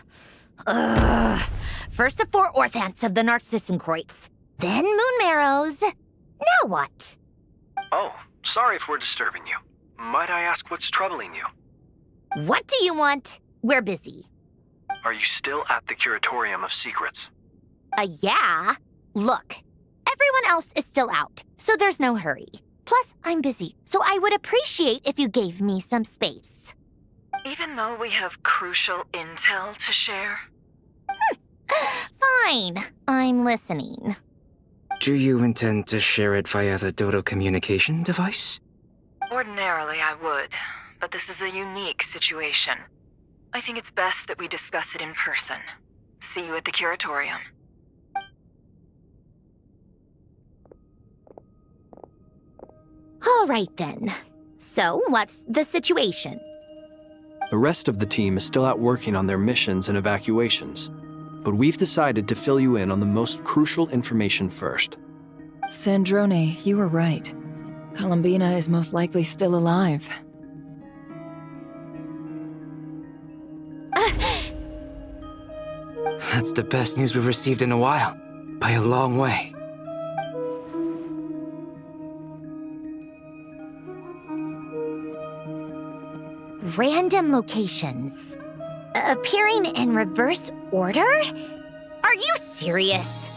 Ugh. First the 4 orthants of the Narcissenkreuz, then moon marrows. Now what? Oh, sorry if we're disturbing you. Might I ask what's troubling you? What do you want? We're busy. Are you still at the Curatorium of Secrets? Yeah. Look, everyone else is still out, so there's no hurry. Plus, I'm busy, so I would appreciate if you gave me some space. Even though we have crucial intel to share, Fine, I'm listening. Do you intend to share it via the Dodo communication device? Ordinarily, I would, but this is a unique situation. I think it's best that we discuss it in person. See you at the curatorium. All right then. So, what's the situation? The rest of the team is still out working on their missions and evacuations, but we've decided to fill you in on the most crucial information first. Sandrone, you were right. Columbina is most likely still alive. That's the best news we've received in a while, by a long way. Random locations. Appearing in reverse order? Are you serious?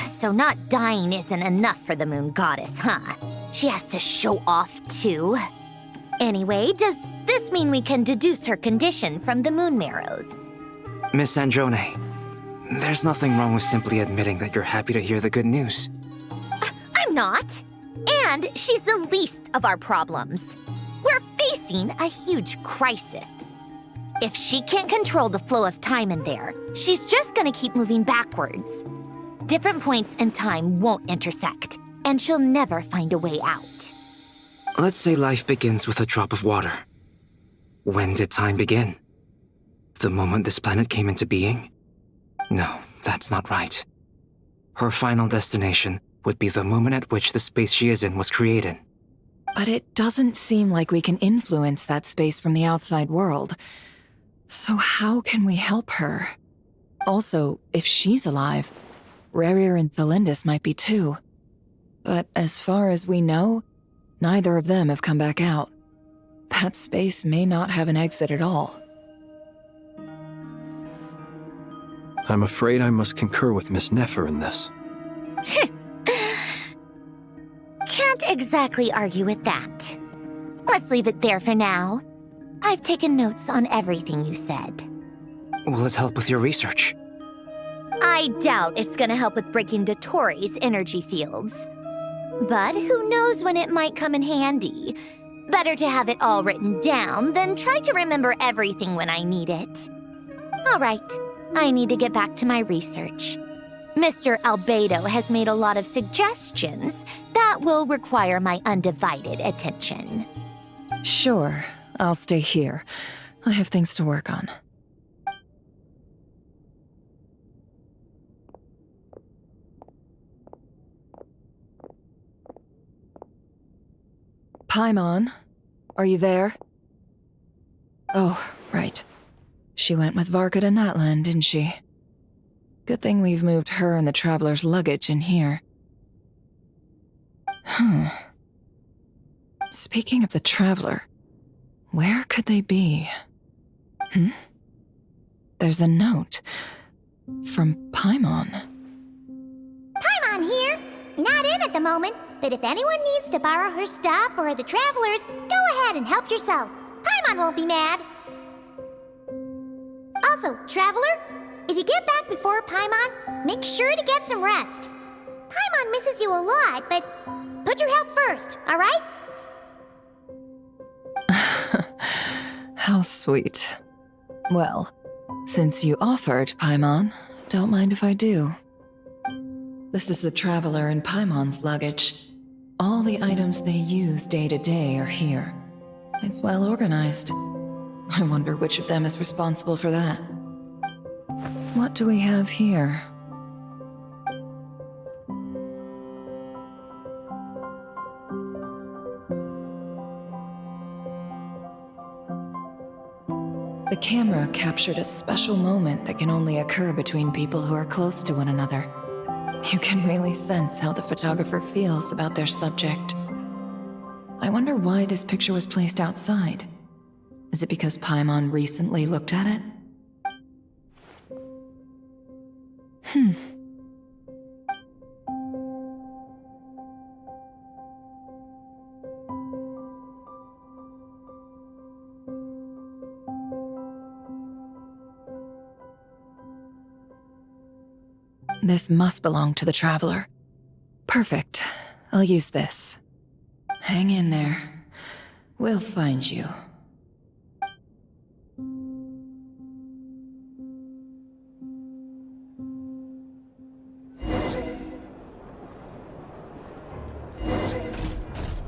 So not dying isn't enough for the moon goddess, huh? She has to show off too. Anyway, does this mean we can deduce her condition from the moon marrows? Miss Sandrone, there's nothing wrong with simply admitting that you're happy to hear the good news. I'm not. And she's the least of our problems. We're facing a huge crisis. If she can't control the flow of time in there, she's just gonna keep moving backwards. Different points in time won't intersect, and she'll never find a way out. Let's say life begins with a drop of water. When did time begin? The moment this planet came into being? No, that's not right. Her final destination would be the moment at which the space she is in was created. But it doesn't seem like we can influence that space from the outside world. So how can we help her? Also, if she's alive, Rerir and Thalindus might be too. But as far as we know, neither of them have come back out. That space may not have an exit at all. I'm afraid I must concur with Miss Nefer in this. Can't exactly argue with that. Let's leave it there for now. I've taken notes on everything you said. Will it help with your research? I doubt it's gonna help with breaking Dotori's energy fields. But who knows when it might come in handy. Better to have it all written down than try to remember everything when I need it. All right, I need to get back to my research. Mr. Albedo has made a lot of suggestions that will require my undivided attention. Sure, I'll stay here. I have things to work on. Paimon, are you there? Oh, right. She went with Varka to Natlan, didn't she? Good thing we've moved her and the Traveler's luggage in here. Speaking of the Traveler, where could they be? There's a note from Paimon. Paimon here. Not in at the moment, but if anyone needs to borrow her stuff or the Travelers, go ahead and help yourself. Paimon won't be mad. Also, Traveler, if you get back before Paimon, make sure to get some rest. Paimon misses you a lot, but put your health first, all right? How sweet. Well, since you offered, Paimon, don't mind if I do. This is the Traveler and Paimon's luggage. All the items they use day to day are here. It's well organized. I wonder which of them is responsible for that. What do we have here? The camera captured a special moment that can only occur between people who are close to one another. You can really sense how the photographer feels about their subject. I wonder why this picture was placed outside. Is it because Paimon recently looked at it? This must belong to the Traveler. Perfect. I'll use this. Hang in there. We'll find you.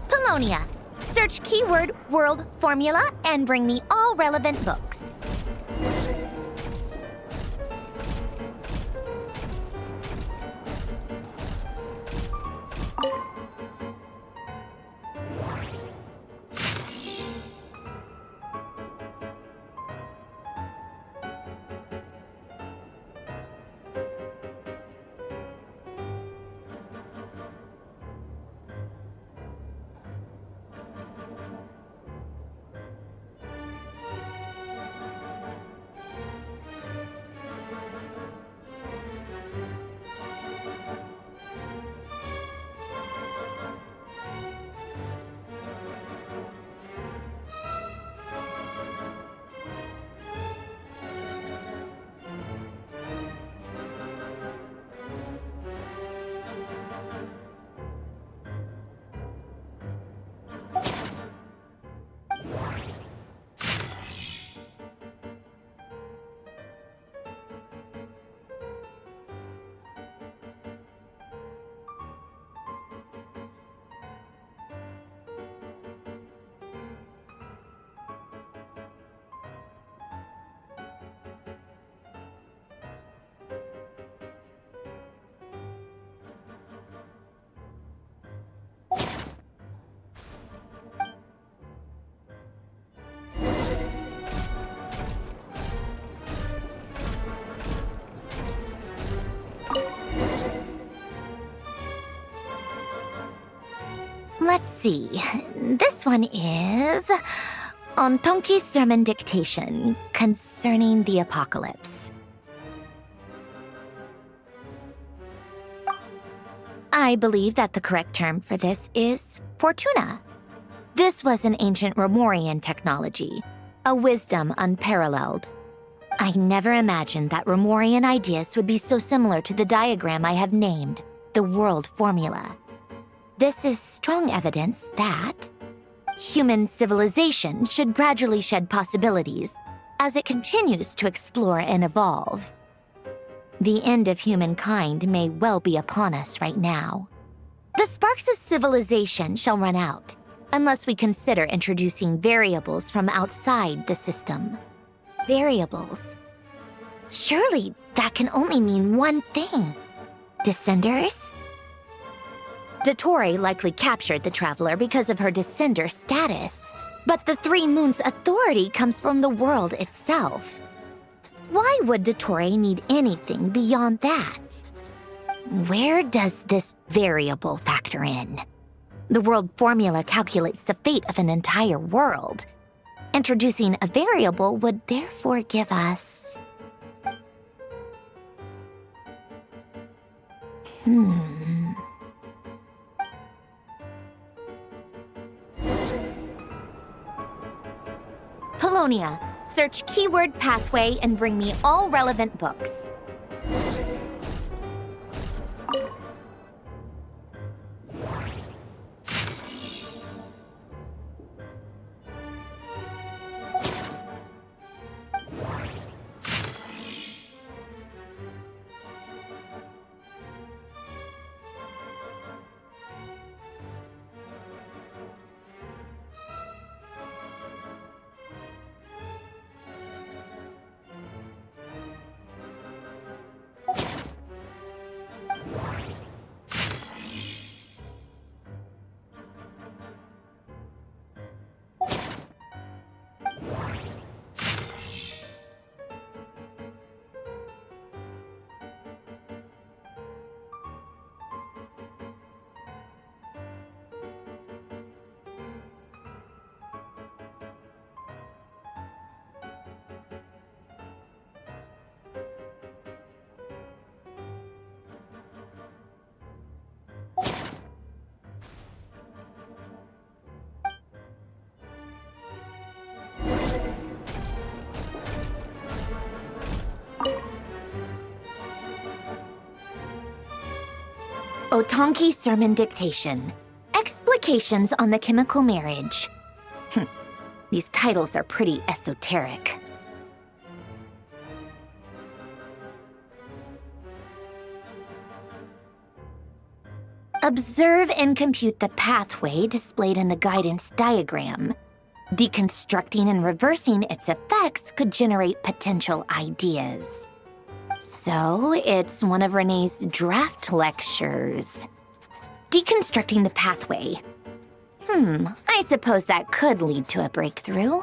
Polonia. Search keyword world formula and bring me all relevant books. Let's see. This one is on Tonki's sermon dictation concerning the apocalypse. I believe that the correct term for this is Fortuna. This was an ancient Remorian technology, a wisdom unparalleled. I never imagined that Remorian ideas would be so similar to the diagram I have named, the world formula. This is strong evidence that human civilization should gradually shed possibilities as it continues to explore and evolve. The end of humankind may well be upon us right now. The sparks of civilization shall run out, unless we consider introducing variables from outside the system. Variables. Surely that can only mean one thing. Descenders? Dottore likely captured the Traveler because of her descender status. But the Three Moons' authority comes from the world itself. Why would Dottore need anything beyond that? Where does this variable factor in? The world formula calculates the fate of an entire world. Introducing a variable would therefore give us... Polonia, search keyword pathway and bring me all relevant books. Otonki Sermon Dictation. Explications on the Chemical Marriage. These titles are pretty esoteric. Observe and compute the pathway displayed in the guidance diagram. Deconstructing and reversing its effects could generate potential ideas. So, it's one of Renee's draft lectures. Deconstructing the pathway. I suppose that could lead to a breakthrough.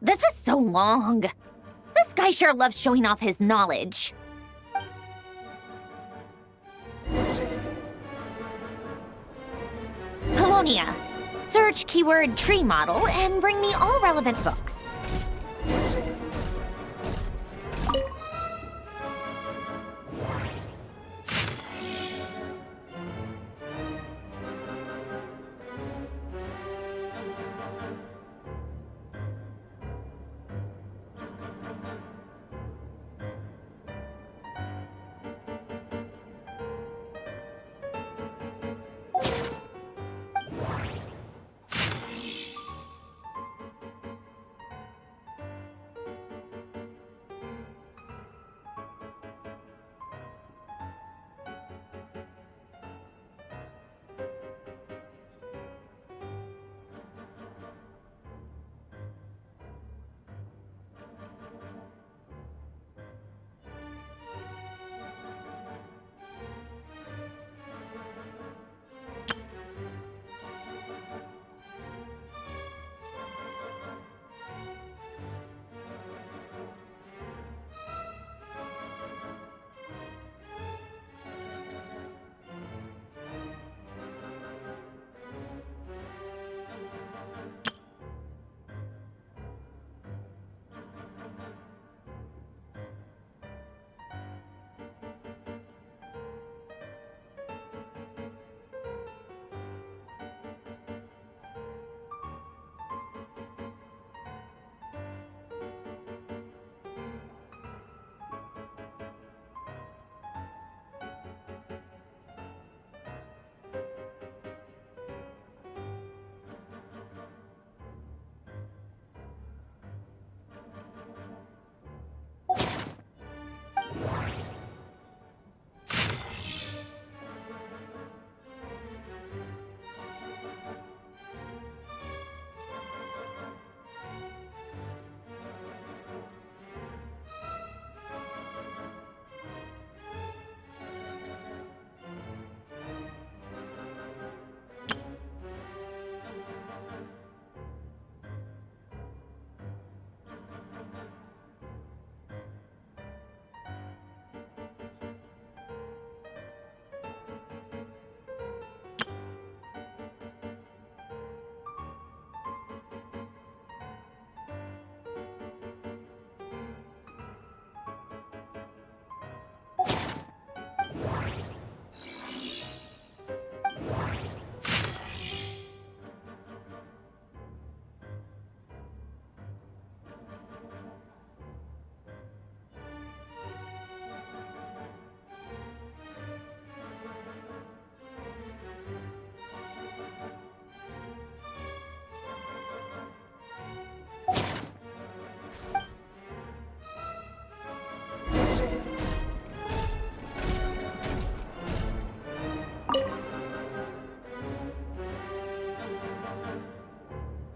This is so long. This guy sure loves showing off his knowledge. Polonia. Search keyword tree model and bring me all relevant books.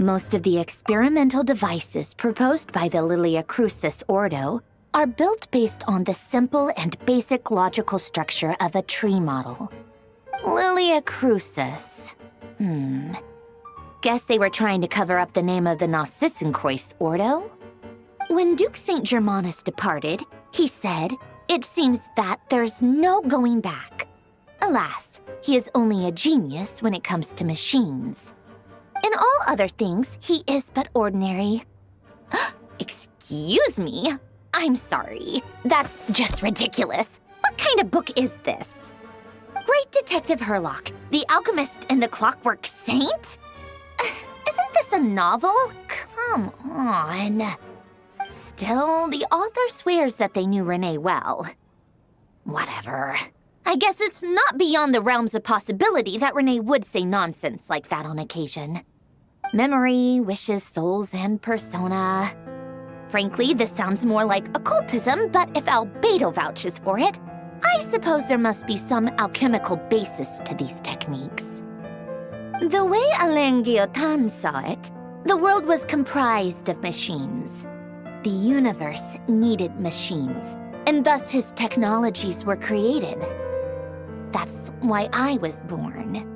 Most of the experimental devices proposed by the Lilia Crucis Ordo are built based on the simple and basic logical structure of a tree model. Lilia Crucis. Guess they were trying to cover up the name of the Narcissenkreuz Ordo? When Duke St. Germanus departed, he said, "It seems that there's no going back." Alas, he is only a genius when it comes to machines. In all other things, he is but ordinary. Excuse me? I'm sorry. That's just ridiculous. What kind of book is this? Great Detective Herlock, The Alchemist and the Clockwork Saint? Isn't this a novel? Come on. Still, the author swears that they knew Renee well. Whatever. I guess it's not beyond the realms of possibility that Renee would say nonsense like that on occasion. Memory, wishes, souls, and persona. Frankly, this sounds more like occultism, but if Albedo vouches for it, I suppose there must be some alchemical basis to these techniques. The way Alain Guillotin saw it, the world was comprised of machines. The universe needed machines, and thus his technologies were created. That's why I was born.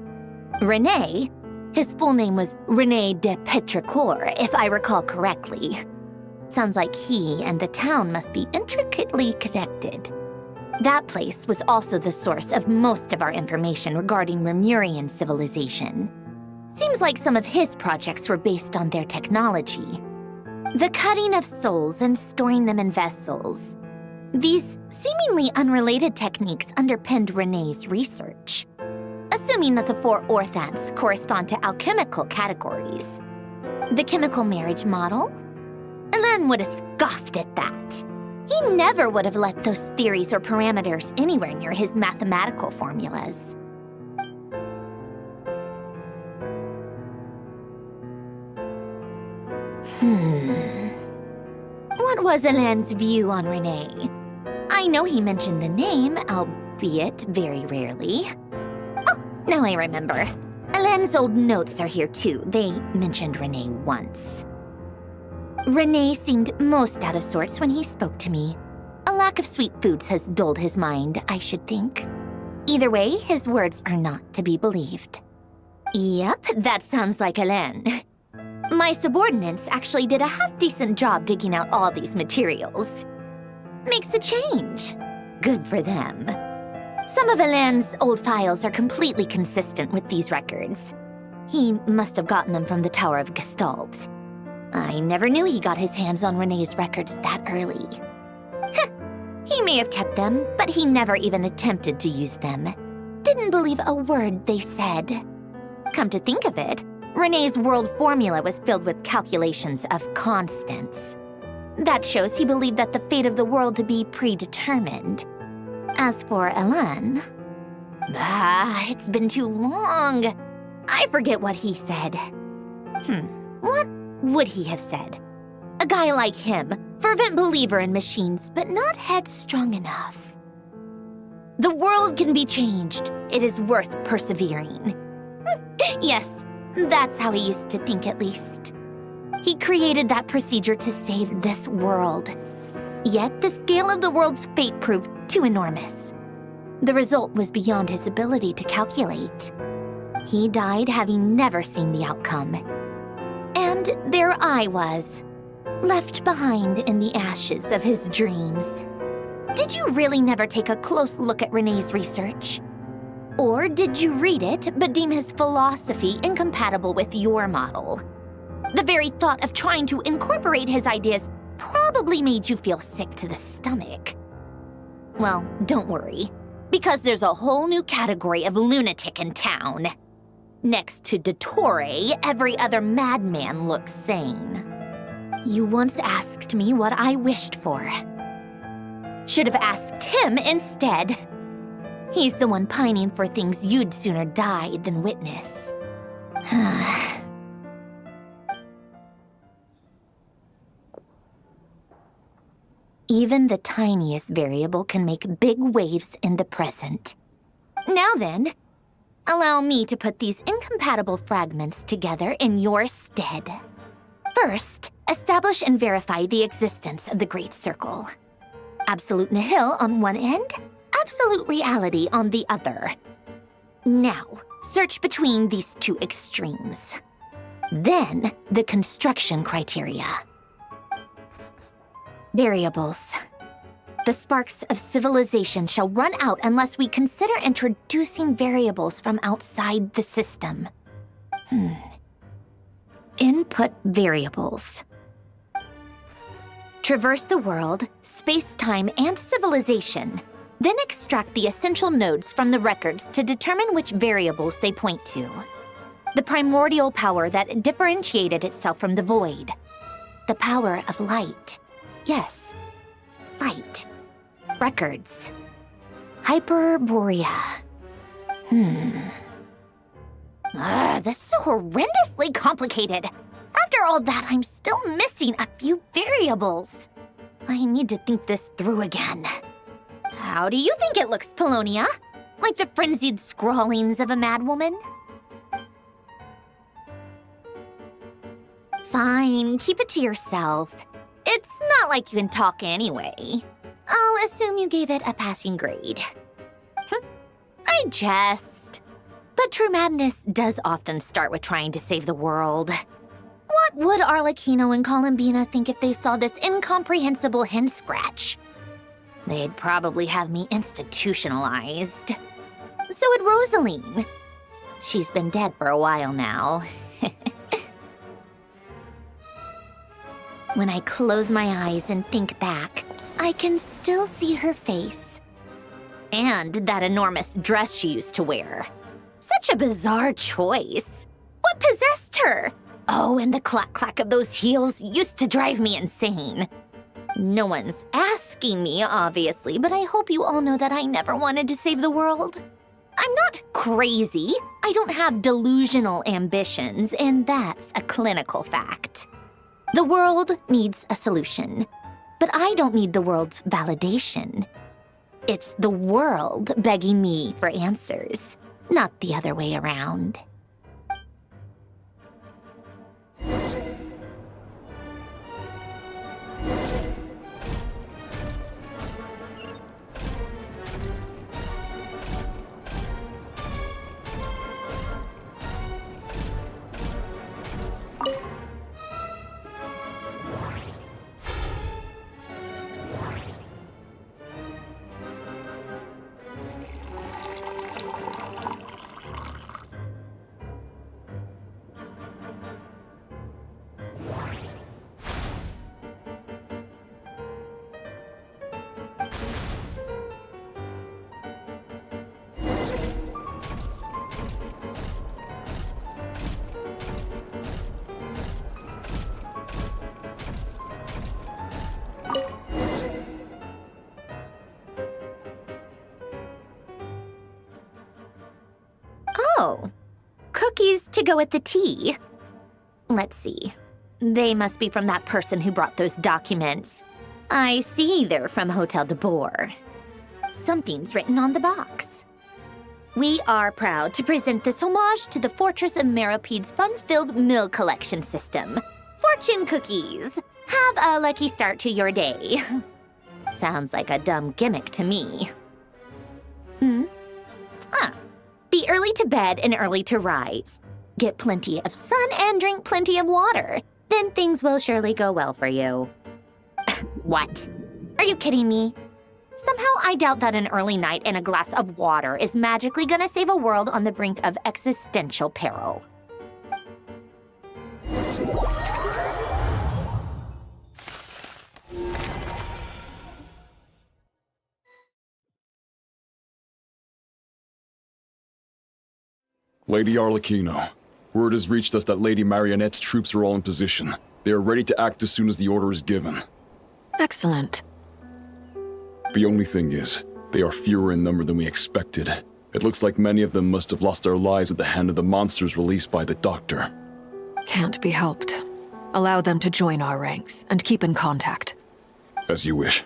Renee, his full name was Renee de Petrichor, if I recall correctly. Sounds like he and the town must be intricately connected. That place was also the source of most of our information regarding Remurian civilization. Seems like some of his projects were based on their technology. The cutting of souls and storing them in vessels. These seemingly unrelated techniques underpinned Renee's research. Assuming that the 4 orthants correspond to alchemical categories. The chemical marriage model? Alain would have scoffed at that. He never would have let those theories or parameters anywhere near his mathematical formulas. What was Alain's view on Renee? I know he mentioned the name, albeit very rarely. Oh, now I remember. Alain's old notes are here too. They mentioned Renee once. Renee seemed most out of sorts when he spoke to me. A lack of sweet foods has dulled his mind, I should think. Either way, his words are not to be believed. Yep, that sounds like Alain. My subordinates actually did a half-decent job digging out all these materials. Makes a change. Good for them. Some of Alain's old files are completely consistent with these records. He must have gotten them from the Tower of Gestalt. I never knew he got his hands on Renee's records that early. He may have kept them, but he never even attempted to use them. Didn't believe a word they said. Come to think of it, Renee's world formula was filled with calculations of constants. That shows he believed that the fate of the world to be predetermined. As for Alain, it's been too long. I forget what he said. What would he have said? A guy like him, fervent believer in machines, but not headstrong enough. The world can be changed. It is worth persevering. Yes, that's how he used to think at least. He created that procedure to save this world. Yet the scale of the world's fate proved too enormous. The result was beyond his ability to calculate. He died having never seen the outcome. And there I was, left behind in the ashes of his dreams. Did you really never take a close look at Renee's research? Or did you read it but deem his philosophy incompatible with your model? The very thought of trying to incorporate his ideas probably made you feel sick to the stomach. Well, don't worry, because there's a whole new category of lunatic in town. Next to Dottore, every other madman looks sane. You once asked me what I wished for. Should have asked him instead. He's the one pining for things you'd sooner die than witness. Even the tiniest variable can make big waves in the present. Now then, allow me to put these incompatible fragments together in your stead. First, establish and verify the existence of the Great Circle. Absolute nihil on one end, absolute reality on the other. Now, search between these two extremes. Then, the construction criteria. Variables. The sparks of civilization shall run out unless we consider introducing variables from outside the system. Input variables. Traverse the world, space-time, and civilization, then extract the essential nodes from the records to determine which variables they point to. The primordial power that differentiated itself from the void. The power of light. Yes, light. Records. Hyperborea. This is so horrendously complicated. After all that, I'm still missing a few variables. I need to think this through again. How do you think it looks, Polonia? Like the frenzied scrawlings of a madwoman? Fine, keep it to yourself. It's not like you can talk anyway. I'll assume you gave it a passing grade. I jest. But true madness does often start with trying to save the world. What would Arlecchino and Columbina think if they saw this incomprehensible hen scratch? They'd probably have me institutionalized. So would Rosaline. She's been dead for a while now. When I close my eyes and think back, I can still see her face. And that enormous dress she used to wear. Such a bizarre choice. What possessed her? Oh, and the clack-clack of those heels used to drive me insane. No one's asking me, obviously, but I hope you all know that I never wanted to save the world. I'm not crazy. I don't have delusional ambitions, and that's a clinical fact. The world needs a solution, but I don't need the world's validation. It's the world begging me for answers, not the other way around. Oh, cookies to go with the tea. Let's see. They must be from that person who brought those documents. I see they're from Hotel de Boer. Something's written on the box. We are proud to present this homage to the Fortress of Meropede's fun-filled mill collection system. Fortune cookies. Have a lucky start to your day. Sounds like a dumb gimmick to me. Be early to bed and early to rise. Get plenty of sun and drink plenty of water. Then things will surely go well for you. What? Are you kidding me? Somehow I doubt that an early night and a glass of water is magically gonna save a world on the brink of existential peril. Lady Arlecchino, word has reached us that Lady Marionette's troops are all in position. They are ready to act as soon as the order is given. Excellent. The only thing is, they are fewer in number than we expected. It looks like many of them must have lost their lives at the hand of the monsters released by the Doctor. Can't be helped. Allow them to join our ranks and keep in contact. As you wish.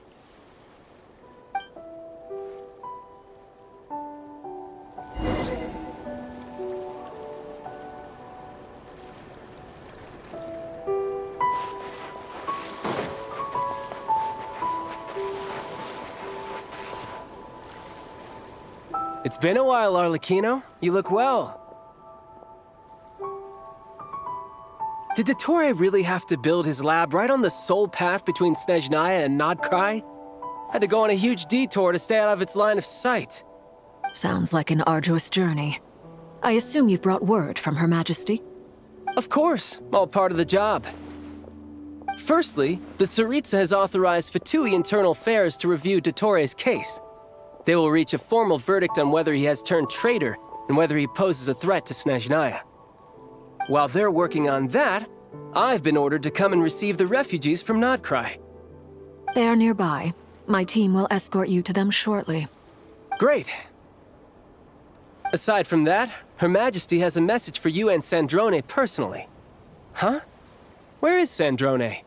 It's been a while, Arlecchino. You look well. Did Dottore really have to build his lab right on the sole path between Snezhnaya and Nodkrai? Had to go on a huge detour to stay out of its line of sight. Sounds like an arduous journey. I assume you've brought word from Her Majesty? Of course, all part of the job. Firstly, the Tsaritsa has authorized Fatui Internal Affairs to review Dottore's case. They will reach a formal verdict on whether he has turned traitor and whether he poses a threat to Snezhnaya. While they're working on that, I've been ordered to come and receive the refugees from Nodcry. They are nearby. My team will escort you to them shortly. Great. Aside from that, Her Majesty has a message for you and Sandrone personally. Huh? Where is Sandrone?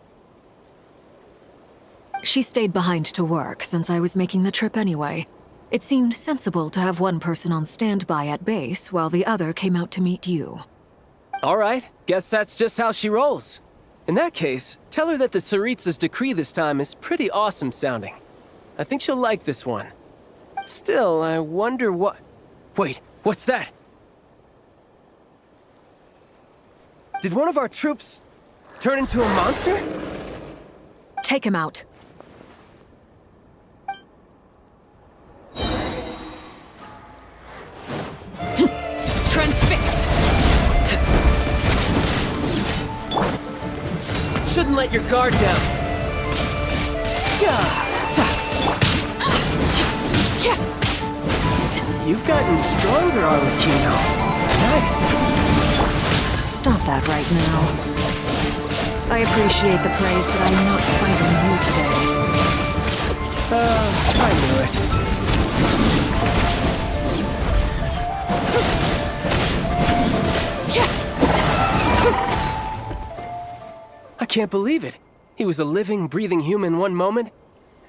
She stayed behind to work since I was making the trip anyway. It seemed sensible to have one person on standby at base while the other came out to meet you. All right, guess that's just how she rolls. In that case, tell her that the Tsaritsa's decree this time is pretty awesome sounding. I think she'll like this one. Still, I wonder what... Wait, what's that? Did one of our troops turn into a monster? Take him out. Transfixed! Shouldn't let your guard down. You've gotten stronger, Arlecchino. Nice. Stop that right now. I appreciate the praise, but I'm not fighting you today. I knew it. I can't believe it. He was a living, breathing human one moment,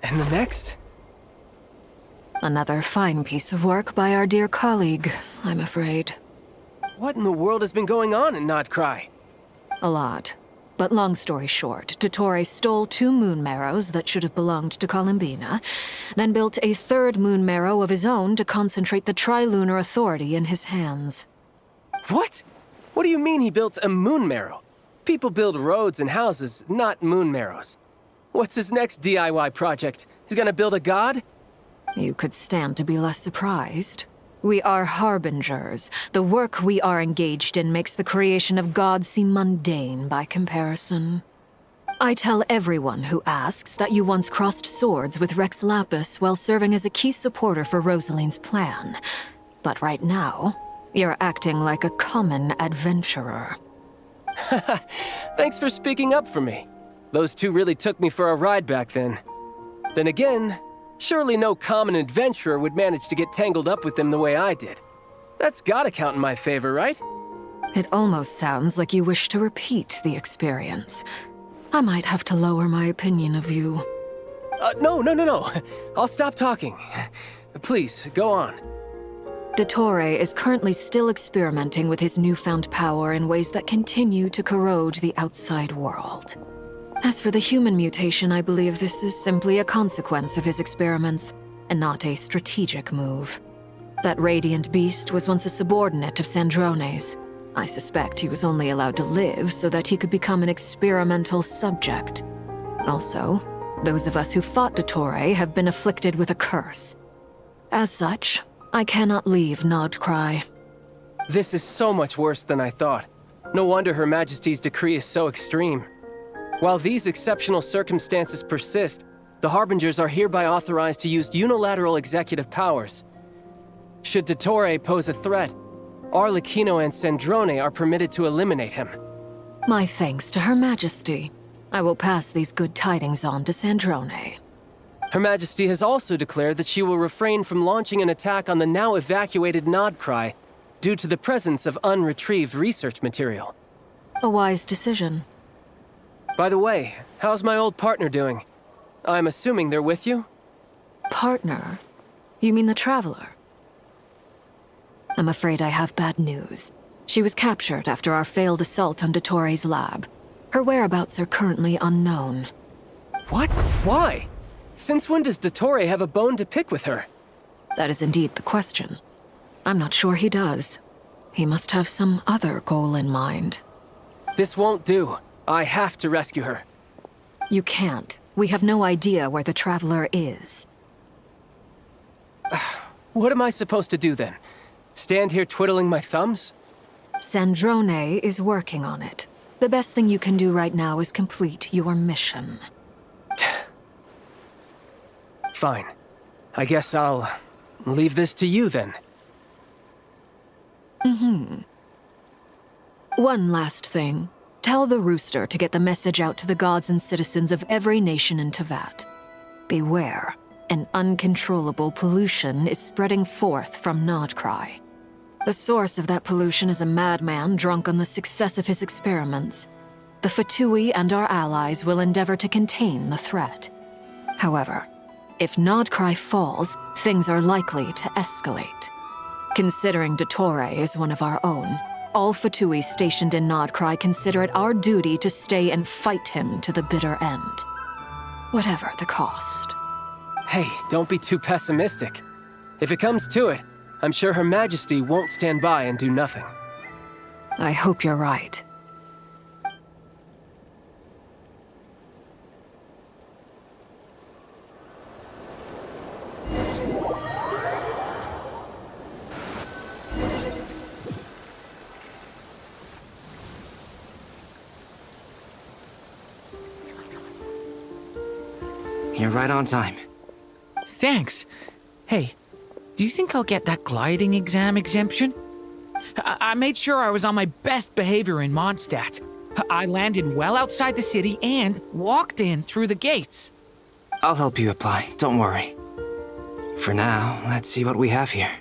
and the next... Another fine piece of work by our dear colleague, I'm afraid. What in the world has been going on in Nodcry? A lot. But long story short, Dottore stole 2 moon marrows that should have belonged to Columbina, then built a 3rd moon marrow of his own to concentrate the Trilunar Authority in his hands. What? What do you mean he built a moon marrow? People build roads and houses, not moon marrows. What's his next DIY project? He's gonna build a god? You could stand to be less surprised. We are harbingers. The work we are engaged in makes the creation of gods seem mundane by comparison. I tell everyone who asks that you once crossed swords with Rex Lapis while serving as a key supporter for Rosaline's plan. But right now, you're acting like a common adventurer. Thanks for speaking up for me. Those 2 really took me for a ride back then. Then again, surely no common adventurer would manage to get tangled up with them the way I did. That's gotta count in my favor, right? It almost sounds like you wish to repeat the experience. I might have to lower my opinion of you. No. I'll stop talking. Please, go on. Dottore is currently still experimenting with his newfound power in ways that continue to corrode the outside world. As for the human mutation, I believe this is simply a consequence of his experiments, and not a strategic move. That radiant beast was once a subordinate of Sandrone's. I suspect he was only allowed to live so that he could become an experimental subject. Also, those of us who fought Dottore have been afflicted with a curse. As such, I cannot leave Nodcry. This is so much worse than I thought. No wonder Her Majesty's decree is so extreme. While these exceptional circumstances persist, the Harbingers are hereby authorized to use unilateral executive powers. Should Dottore pose a threat, Arlecchino and Sandrone are permitted to eliminate him. My thanks to Her Majesty. I will pass these good tidings on to Sandrone. Her Majesty has also declared that she will refrain from launching an attack on the now evacuated Nodcry due to the presence of unretrieved research material. A wise decision. By the way, how's my old partner doing? I'm assuming they're with you? Partner? You mean the Traveler? I'm afraid I have bad news. She was captured after our failed assault on Dottore's lab. Her whereabouts are currently unknown. What? Why? Since when does Dottore have a bone to pick with her? That is indeed the question. I'm not sure he does. He must have some other goal in mind. This won't do. I have to rescue her. You can't. We have no idea where the Traveler is. What am I supposed to do then? Stand here twiddling my thumbs? Sandrone is working on it. The best thing you can do right now is complete your mission. Fine. I guess I'll leave this to you then. One last thing. Tell the rooster to get the message out to the gods and citizens of every nation in Teyvat. Beware, an uncontrollable pollution is spreading forth from Nodcry. The source of that pollution is a madman drunk on the success of his experiments. The Fatui and our allies will endeavor to contain the threat. However, if Nodcry falls, things are likely to escalate. Considering Dottore is one of our own, all Fatui stationed in Nodcry consider it our duty to stay and fight him to the bitter end. Whatever the cost. Hey, don't be too pessimistic. If it comes to it, I'm sure Her Majesty won't stand by and do nothing. I hope you're right. You're right on time. Thanks. Hey, do you think I'll get that gliding exam exemption? I made sure I was on my best behavior in Mondstadt. I landed well outside the city and walked in through the gates. I'll help you apply, don't worry. For now, let's see what we have here.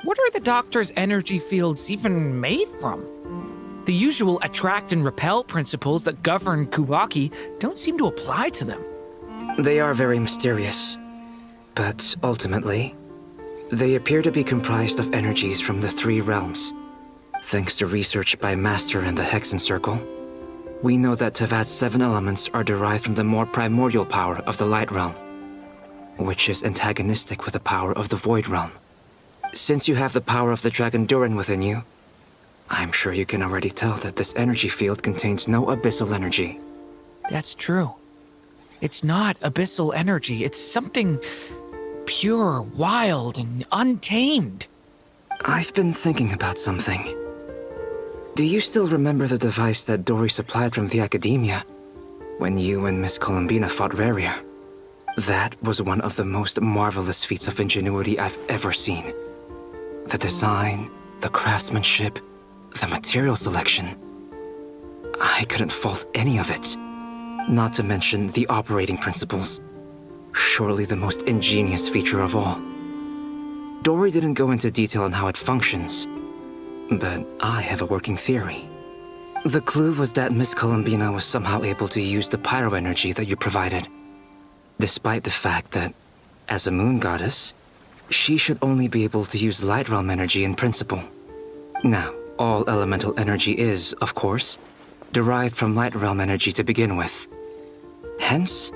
What are the doctor's energy fields even made from? The usual attract and repel principles that govern Kuvaki don't seem to apply to them. They are very mysterious, but ultimately, they appear to be comprised of energies from the 3 realms. Thanks to research by Master in the Hexen Circle, we know that Teyvat's 7 elements are derived from the more primordial power of the Light Realm, which is antagonistic with the power of the Void Realm. Since you have the power of the Dragon Durin within you, I'm sure you can already tell that this energy field contains no abyssal energy. That's true. It's not abyssal energy, it's something pure, wild, and untamed. I've been thinking about something. Do you still remember the device that Dory supplied from the Academia when you and Miss Columbina fought Rarier? That was one of the most marvelous feats of ingenuity I've ever seen. The design, the craftsmanship, the material selection. I couldn't fault any of it. Not to mention the operating principles. Surely the most ingenious feature of all. Dory didn't go into detail on how it functions, but I have a working theory. The clue was that Miss Columbina was somehow able to use the pyro energy that you provided, despite the fact that, as a moon goddess, she should only be able to use light realm energy in principle. Now, all elemental energy is, of course, derived from light realm energy to begin with. Hence,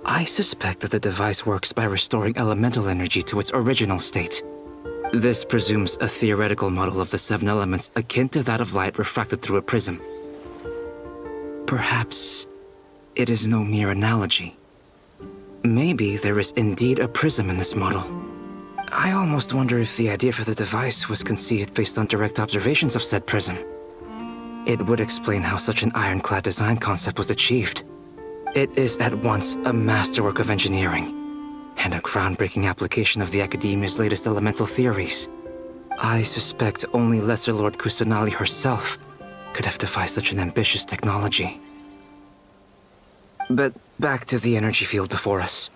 I suspect that the device works by restoring elemental energy to its original state. This presumes a theoretical model of the 7 elements akin to that of light refracted through a prism. Perhaps it is no mere analogy. Maybe there is indeed a prism in this model. I almost wonder if the idea for the device was conceived based on direct observations of said prism. It would explain how such an ironclad design concept was achieved. It is at once a masterwork of engineering and a groundbreaking application of the Academia's latest elemental theories. I suspect only Lesser Lord Kusanali herself could have devised such an ambitious technology. But back to the energy field before us.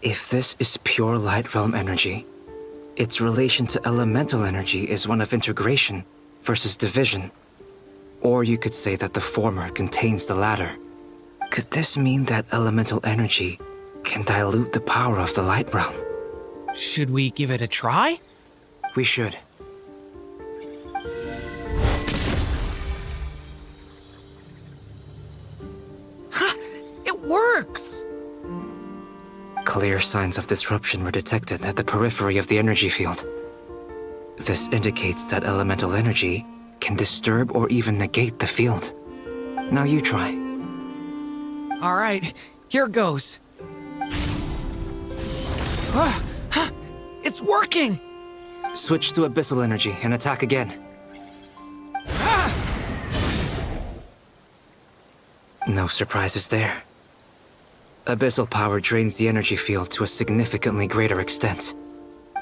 If this is pure light realm energy, its relation to elemental energy is one of integration versus division. Or you could say that the former contains the latter. Could this mean that elemental energy can dilute the power of the light realm? Should we give it a try? We should. Ha! It works! Clear signs of disruption were detected at the periphery of the energy field. This indicates that elemental energy can disturb or even negate the field. Now you try. All right, here goes. It's working! Switch to abyssal energy and attack again. No surprises there. Abyssal power drains the energy field to a significantly greater extent.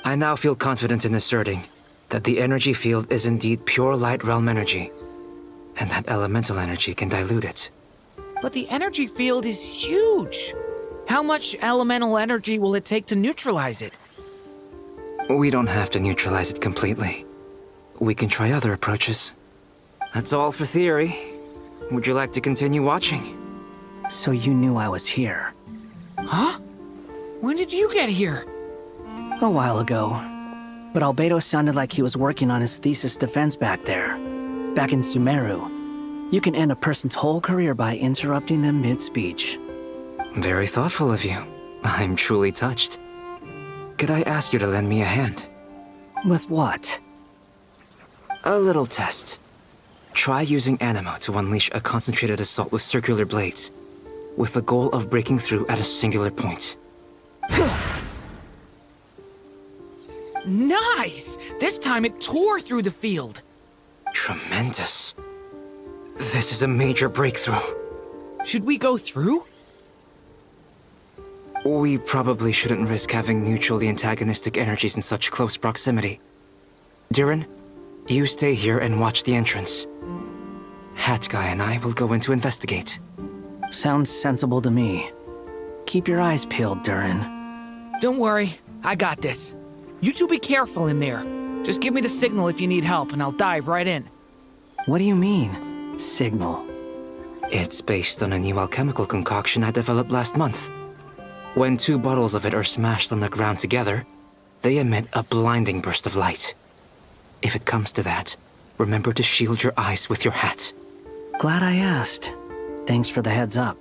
I now feel confident in asserting that the energy field is indeed pure light realm energy, and that elemental energy can dilute it. But the energy field is huge. How much elemental energy will it take to neutralize it? We don't have to neutralize it completely. We can try other approaches. That's all for theory. Would you like to continue watching? So you knew I was here. Huh? When did you get here? A while ago. But Albedo sounded like he was working on his thesis defense back there. Back in Sumeru. You can end a person's whole career by interrupting them mid-speech. Very thoughtful of you. I'm truly touched. Could I ask you to lend me a hand? With what? A little test. Try using Anima to unleash a concentrated assault with circular blades, with the goal of breaking through at a singular point. Nice! This time it tore through the field. Tremendous. This is a major breakthrough. Should we go through? We probably shouldn't risk having mutually antagonistic energies in such close proximity. Durin, you stay here and watch the entrance. Hat Guy and I will go in to investigate. Sounds sensible to me. Keep your eyes peeled, Durin. Don't worry, I got this. You two be careful in there. Just give me the signal if you need help and I'll dive right in. What do you mean, signal? It's based on a new alchemical concoction I developed last month. When 2 bottles of it are smashed on the ground together, they emit a blinding burst of light. If it comes to that, remember to shield your eyes with your hat. Glad I asked. Thanks for the heads up.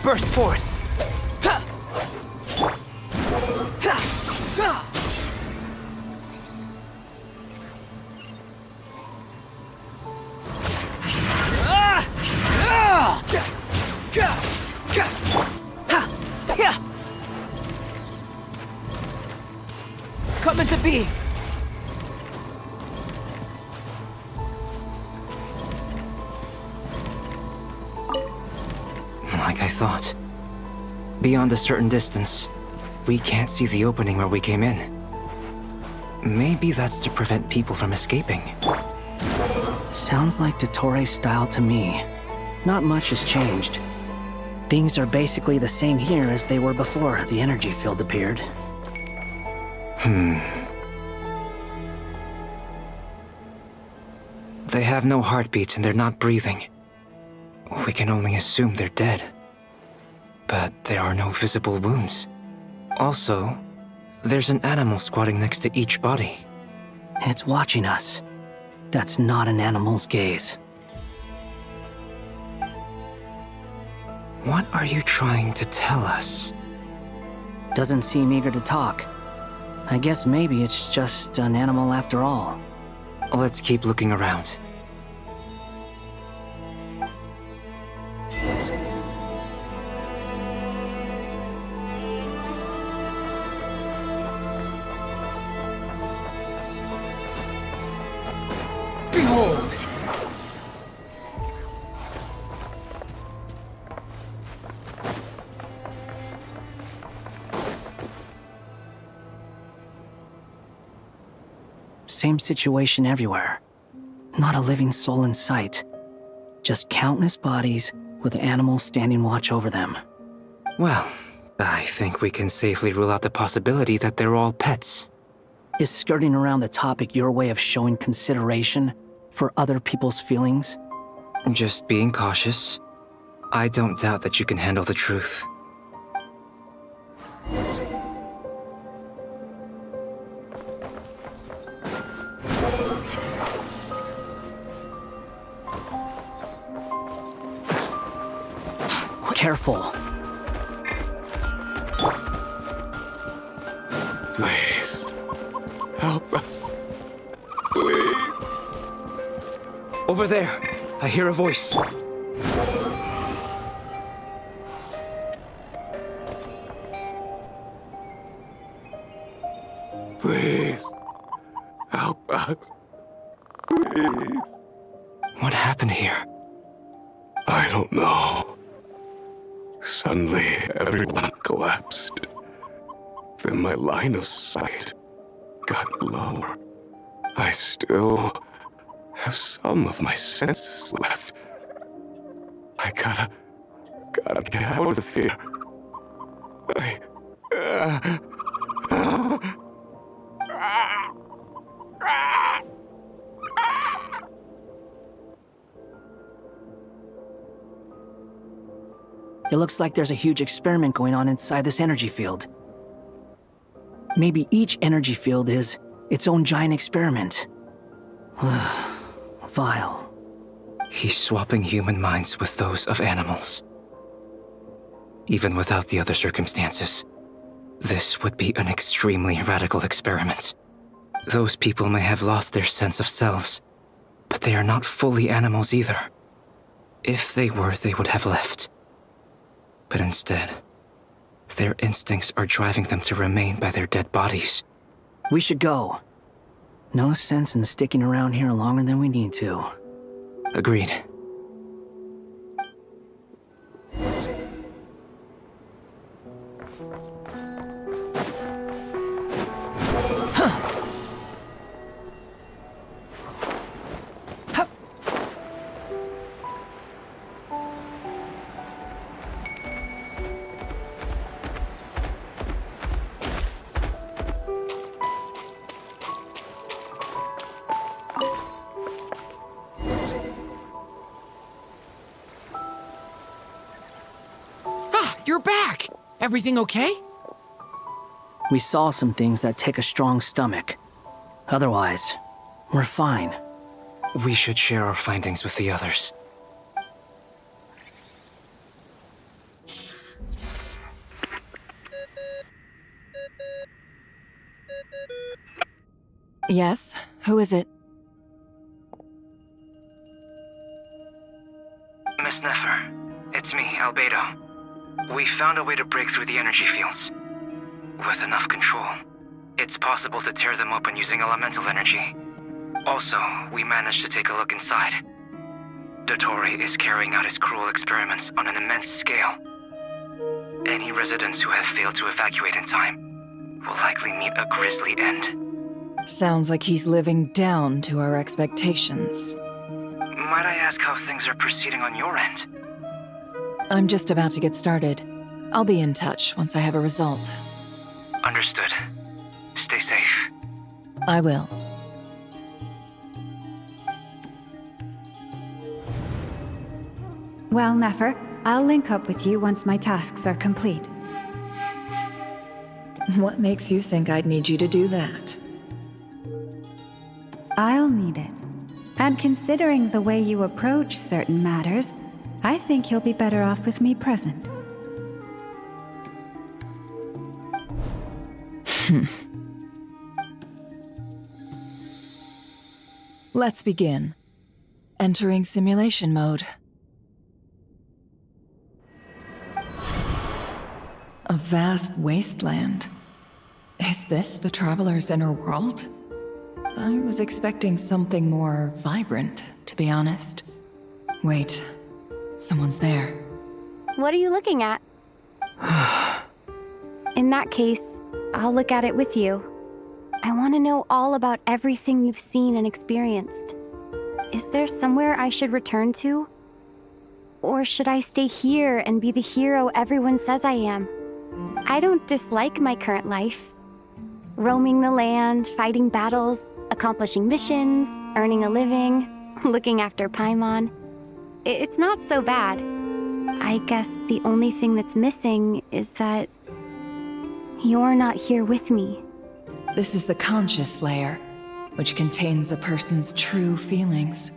Burst forth! Come into being! Like I thought. Beyond a certain distance, we can't see the opening where we came in. Maybe that's to prevent people from escaping. Sounds like Dottore style to me. Not much has changed. Things are basically the same here as they were before the energy field appeared. They have no heartbeats and they're not breathing. We can only assume they're dead. But there are no visible wounds. Also, there's an animal squatting next to each body. It's watching us. That's not an animal's gaze. What are you trying to tell us? Doesn't seem eager to talk. I guess maybe it's just an animal after all. Let's keep looking around. Behold! Same situation everywhere. Not a living soul in sight. Just countless bodies with animals standing watch over them. Well, I think we can safely rule out the possibility that they're all pets. Is skirting around the topic your way of showing consideration for other people's feelings? Just being cautious. I don't doubt that you can handle the truth. Careful. Please. Help us. Please. Over there. I hear a voice. Please. Help us. Please. What happened here? I don't know. Suddenly, everyone collapsed. Then my line of sight got lower. I still have some of my senses left. I gotta get out of here. It looks like there's a huge experiment going on inside this energy field. Maybe each energy field is its own giant experiment. Vile. He's swapping human minds with those of animals. Even without the other circumstances, this would be an extremely radical experiment. Those people may have lost their sense of selves, but they are not fully animals either. If they were, they would have left. But instead, their instincts are driving them to remain by their dead bodies. We should go. No sense in sticking around here longer than we need to. Agreed. You're back! Everything okay? We saw some things that take a strong stomach. Otherwise, we're fine. We should share our findings with the others. Yes? Who is it? Miss Nefer, it's me, Albedo. We found a way to break through the energy fields. With enough control, it's possible to tear them open using elemental energy. Also, we managed to take a look inside. Dottore is carrying out his cruel experiments on an immense scale. Any residents who have failed to evacuate in time will likely meet a grisly end. Sounds like he's living down to our expectations. Might I ask how things are proceeding on your end? I'm just about to get started. I'll be in touch once I have a result. Understood. Stay safe. I will. Well, Nefer, I'll link up with you once my tasks are complete. What makes you think I'd need you to do that? I'll need it. And considering the way you approach certain matters, I think you'll be better off with me present. Let's begin. Entering simulation mode. A vast wasteland. Is this the Traveler's inner world? I was expecting something more vibrant, to be honest. Wait, someone's there. What are you looking at? In that case, I'll look at it with you. I want to know all about everything you've seen and experienced. Is there somewhere I should return to? Or should I stay here and be the hero everyone says I am? I don't dislike my current life. Roaming the land, fighting battles, accomplishing missions, earning a living, looking after Paimon. It's not so bad. I guess the only thing that's missing is that you're not here with me. This is the conscious layer, which contains a person's true feelings.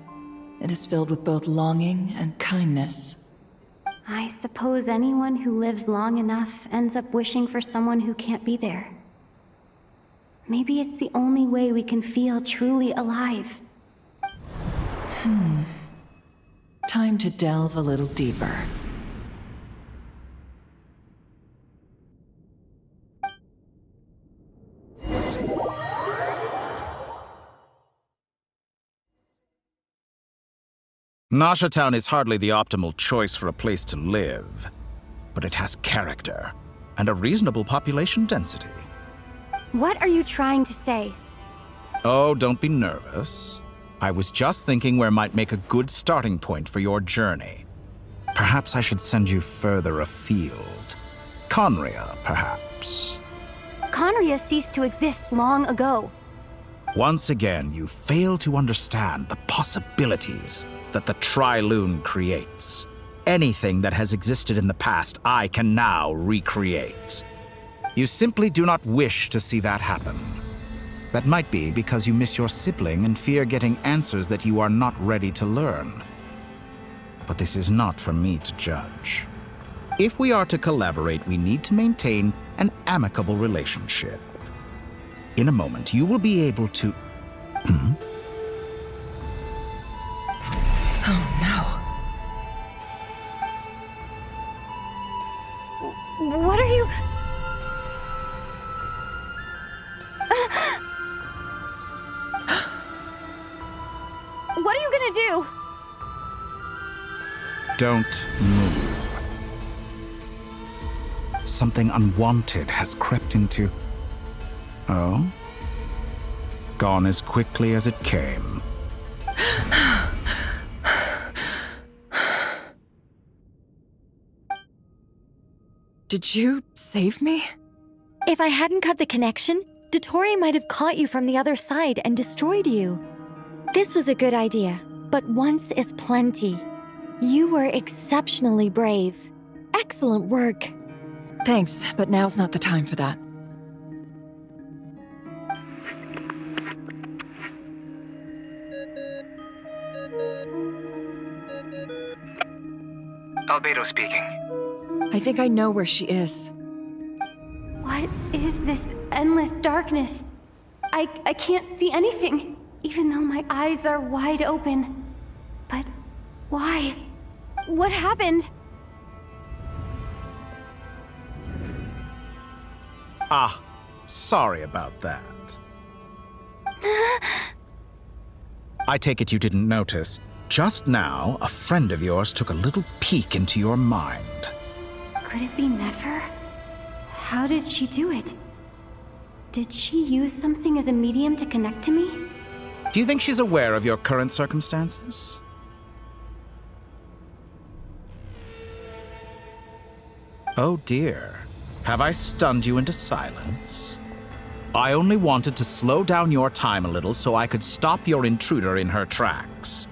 It is filled with both longing and kindness. I suppose anyone who lives long enough ends up wishing for someone who can't be there. Maybe it's the only way we can feel truly alive. Time to delve a little deeper. Nasha Town is hardly the optimal choice for a place to live, but it has character and a reasonable population density. What are you trying to say? Oh, don't be nervous. I was just thinking where might make a good starting point for your journey. Perhaps I should send you further afield. Conria, perhaps. Conria ceased to exist long ago. Once again, you fail to understand the possibilities that the Tri-Lune creates. Anything that has existed in the past, I can now recreate. You simply do not wish to see that happen. That might be because you miss your sibling and fear getting answers that you are not ready to learn. But this is not for me to judge. If we are to collaborate, we need to maintain an amicable relationship. In a moment, you will be able to... Oh no. What are you... What are you gonna do? Don't move. Something unwanted has crept into... Oh? Gone as quickly as it came. Did you save me? If I hadn't cut the connection, Dottore might have caught you from the other side and destroyed you. This was a good idea, but once is plenty. You were exceptionally brave. Excellent work. Thanks, but now's not the time for that. Albedo speaking. I think I know where she is. What is this endless darkness? I can't see anything, even though my eyes are wide open. But why? What happened? Ah, sorry about that. I take it you didn't notice. Just now, a friend of yours took a little peek into your mind. Could it be Nefer? How did she do it? Did she use something as a medium to connect to me? Do you think she's aware of your current circumstances? Oh dear. Have I stunned you into silence? I only wanted to slow down your time a little so I could stop your intruder in her tracks.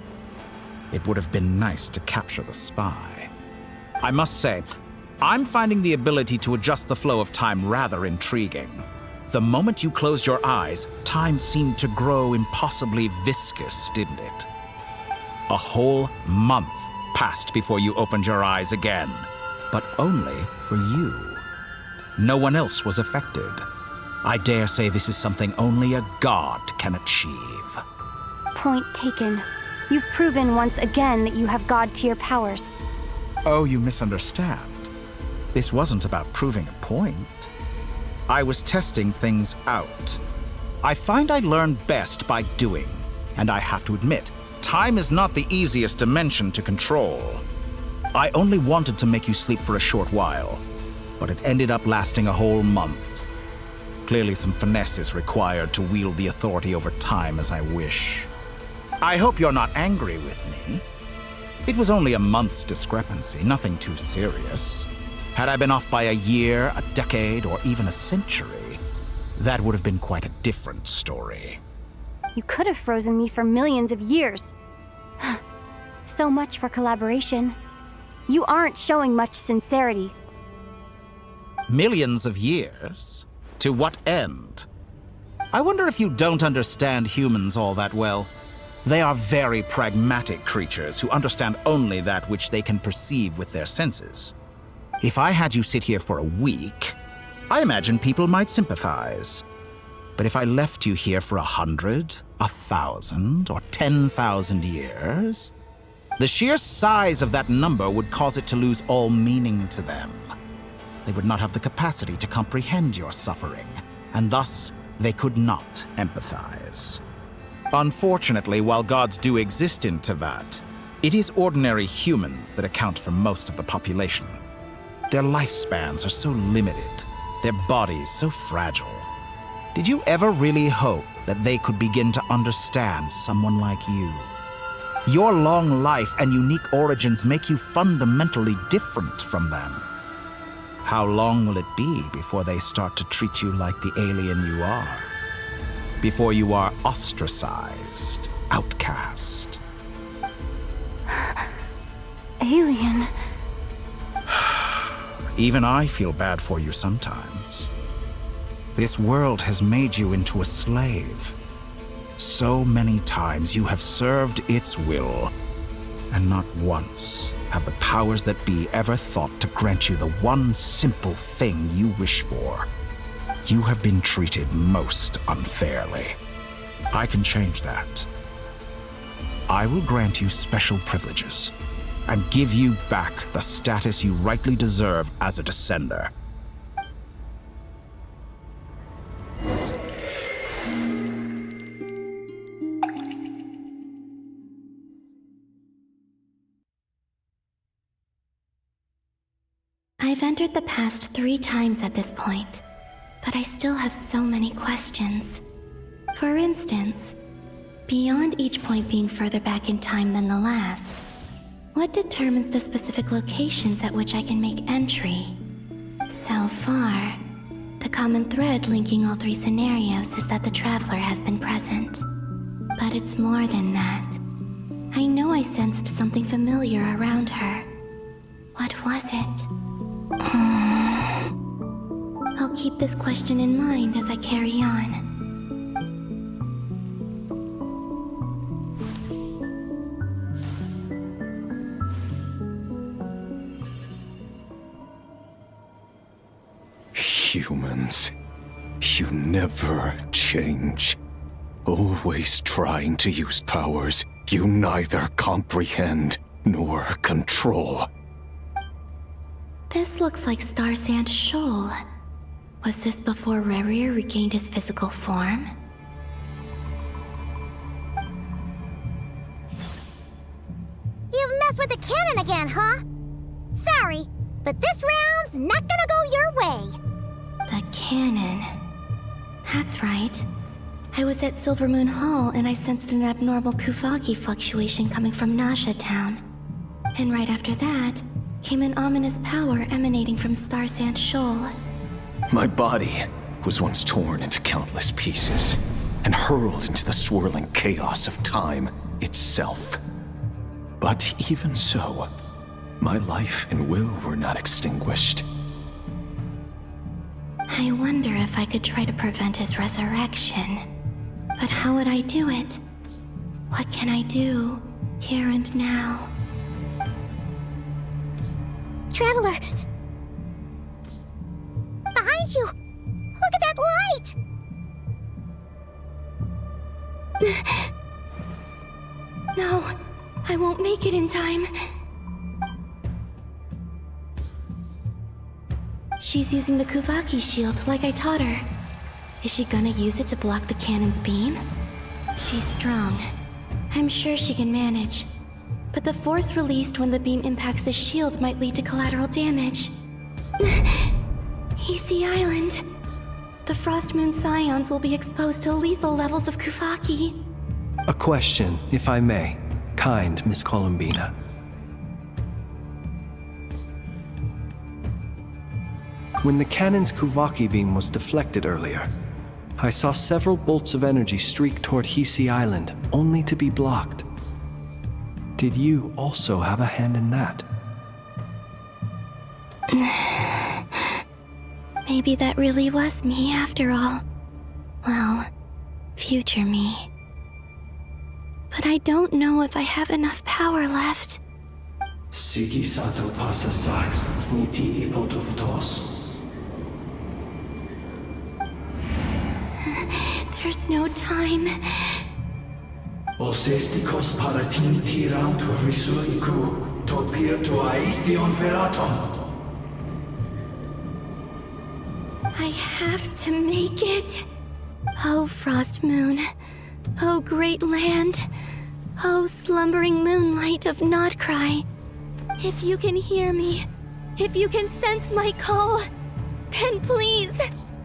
It would have been nice to capture the spy. I must say, I'm finding the ability to adjust the flow of time rather intriguing. The moment you closed your eyes, time seemed to grow impossibly viscous, didn't it? A whole month passed before you opened your eyes again, but only for you. No one else was affected. I dare say this is something only a god can achieve. Point taken. You've proven once again that you have god-tier powers. Oh, you misunderstand. This wasn't about proving a point. I was testing things out. I find I learn best by doing, and I have to admit, time is not the easiest dimension to control. I only wanted to make you sleep for a short while, but it ended up lasting a whole month. Clearly some finesse is required to wield the authority over time as I wish. I hope you're not angry with me. It was only a month's discrepancy, nothing too serious. Had I been off by a year, a decade, or even a century, that would have been quite a different story. You could have frozen me for millions of years. So much for collaboration. You aren't showing much sincerity. Millions of years? To what end? I wonder if you don't understand humans all that well. They are very pragmatic creatures who understand only that which they can perceive with their senses. If I had you sit here for a week, I imagine people might sympathize. But if I left you here for 100, 1,000, or 10,000 years, the sheer size of that number would cause it to lose all meaning to them. They would not have the capacity to comprehend your suffering, and thus they could not empathize. Unfortunately, while gods do exist in Tevat, It is ordinary humans that account for most of the population. Their lifespans are so limited, their bodies so fragile. Did you ever really hope that they could begin to understand someone like you? Your long life and unique origins make you fundamentally different from them. How long will it be before they start to treat you like the alien you are? Before you are ostracized, outcast? Alien. Even I feel bad for you sometimes. This world has made you into a slave. So many times you have served its will, and not once have the powers that be ever thought to grant you the one simple thing you wish for. You have been treated most unfairly. I can change that. I will grant you special privileges and give you back the status you rightly deserve as a descender. I've entered the past 3 times at this point, but I still have so many questions. For instance, beyond each point being further back in time than the last, what determines the specific locations at which I can make entry? So far, the common thread linking all 3 scenarios is that the Traveler has been present. But it's more than that. I know I sensed something familiar around her. What was it? I'll keep this question in mind as I carry on. Humans, you never change. Always trying to use powers you neither comprehend nor control. This looks like Star Sand Shoal. Was this before Rerir regained his physical form? You've messed with the cannon again, huh? Sorry, but this round's not gonna go your way. The cannon. That's right. I was at Silvermoon Hall and I sensed an abnormal Kuvaki fluctuation coming from Nasha Town. And right after that, came an ominous power emanating from Star Sand Shoal. My body was once torn into countless pieces and hurled into the swirling chaos of time itself. But even so, my life and will were not extinguished. I wonder if I could try to prevent his resurrection. But how would I do it? What can I do, here and now? Traveler! Behind you! Look at that light! No, I won't make it in time. She's using the Kuvaki shield like I taught her. Is she gonna use it to block the cannon's beam? She's strong. I'm sure she can manage. But the force released when the beam impacts the shield might lead to collateral damage. Easy Island. The Frost Moon Scions will be exposed to lethal levels of Kuvaki. A question, if I may. Kind Miss Columbina. When the cannon's Kuvaki beam was deflected earlier, I saw several bolts of energy streak toward Hisi Island, only to be blocked. Did you also have a hand in that? Maybe that really was me after all. Well, future me. But I don't know if I have enough power left. Siki sato pasa sax sniti ipotuvtos. There's no time. Osestikos paratin piram to risuiku, to pir to aithion feraton. I have to make it. Oh, Frost Moon. Oh, great land. Oh, slumbering moonlight of Nodcry. If you can hear me, if you can sense my call, then please,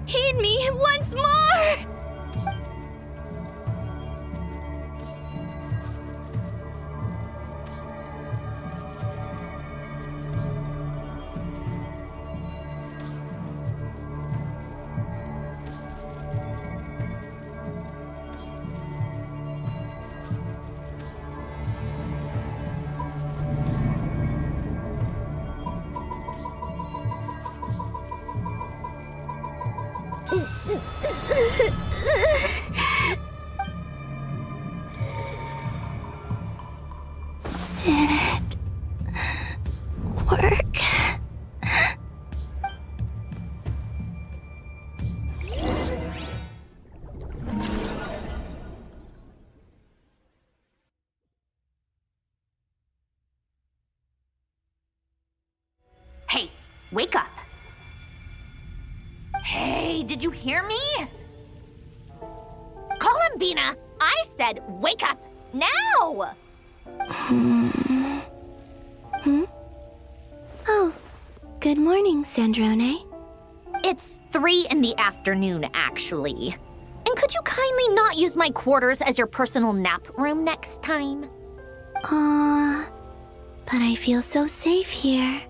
heed me once more! Did it work? Hey, wake up. Hey, did you hear me? Columbina, I said wake up now! Oh, good morning, Sandrone. It's 3 in the afternoon, actually. And could you kindly not use my quarters as your personal nap room next time? But I feel so safe here.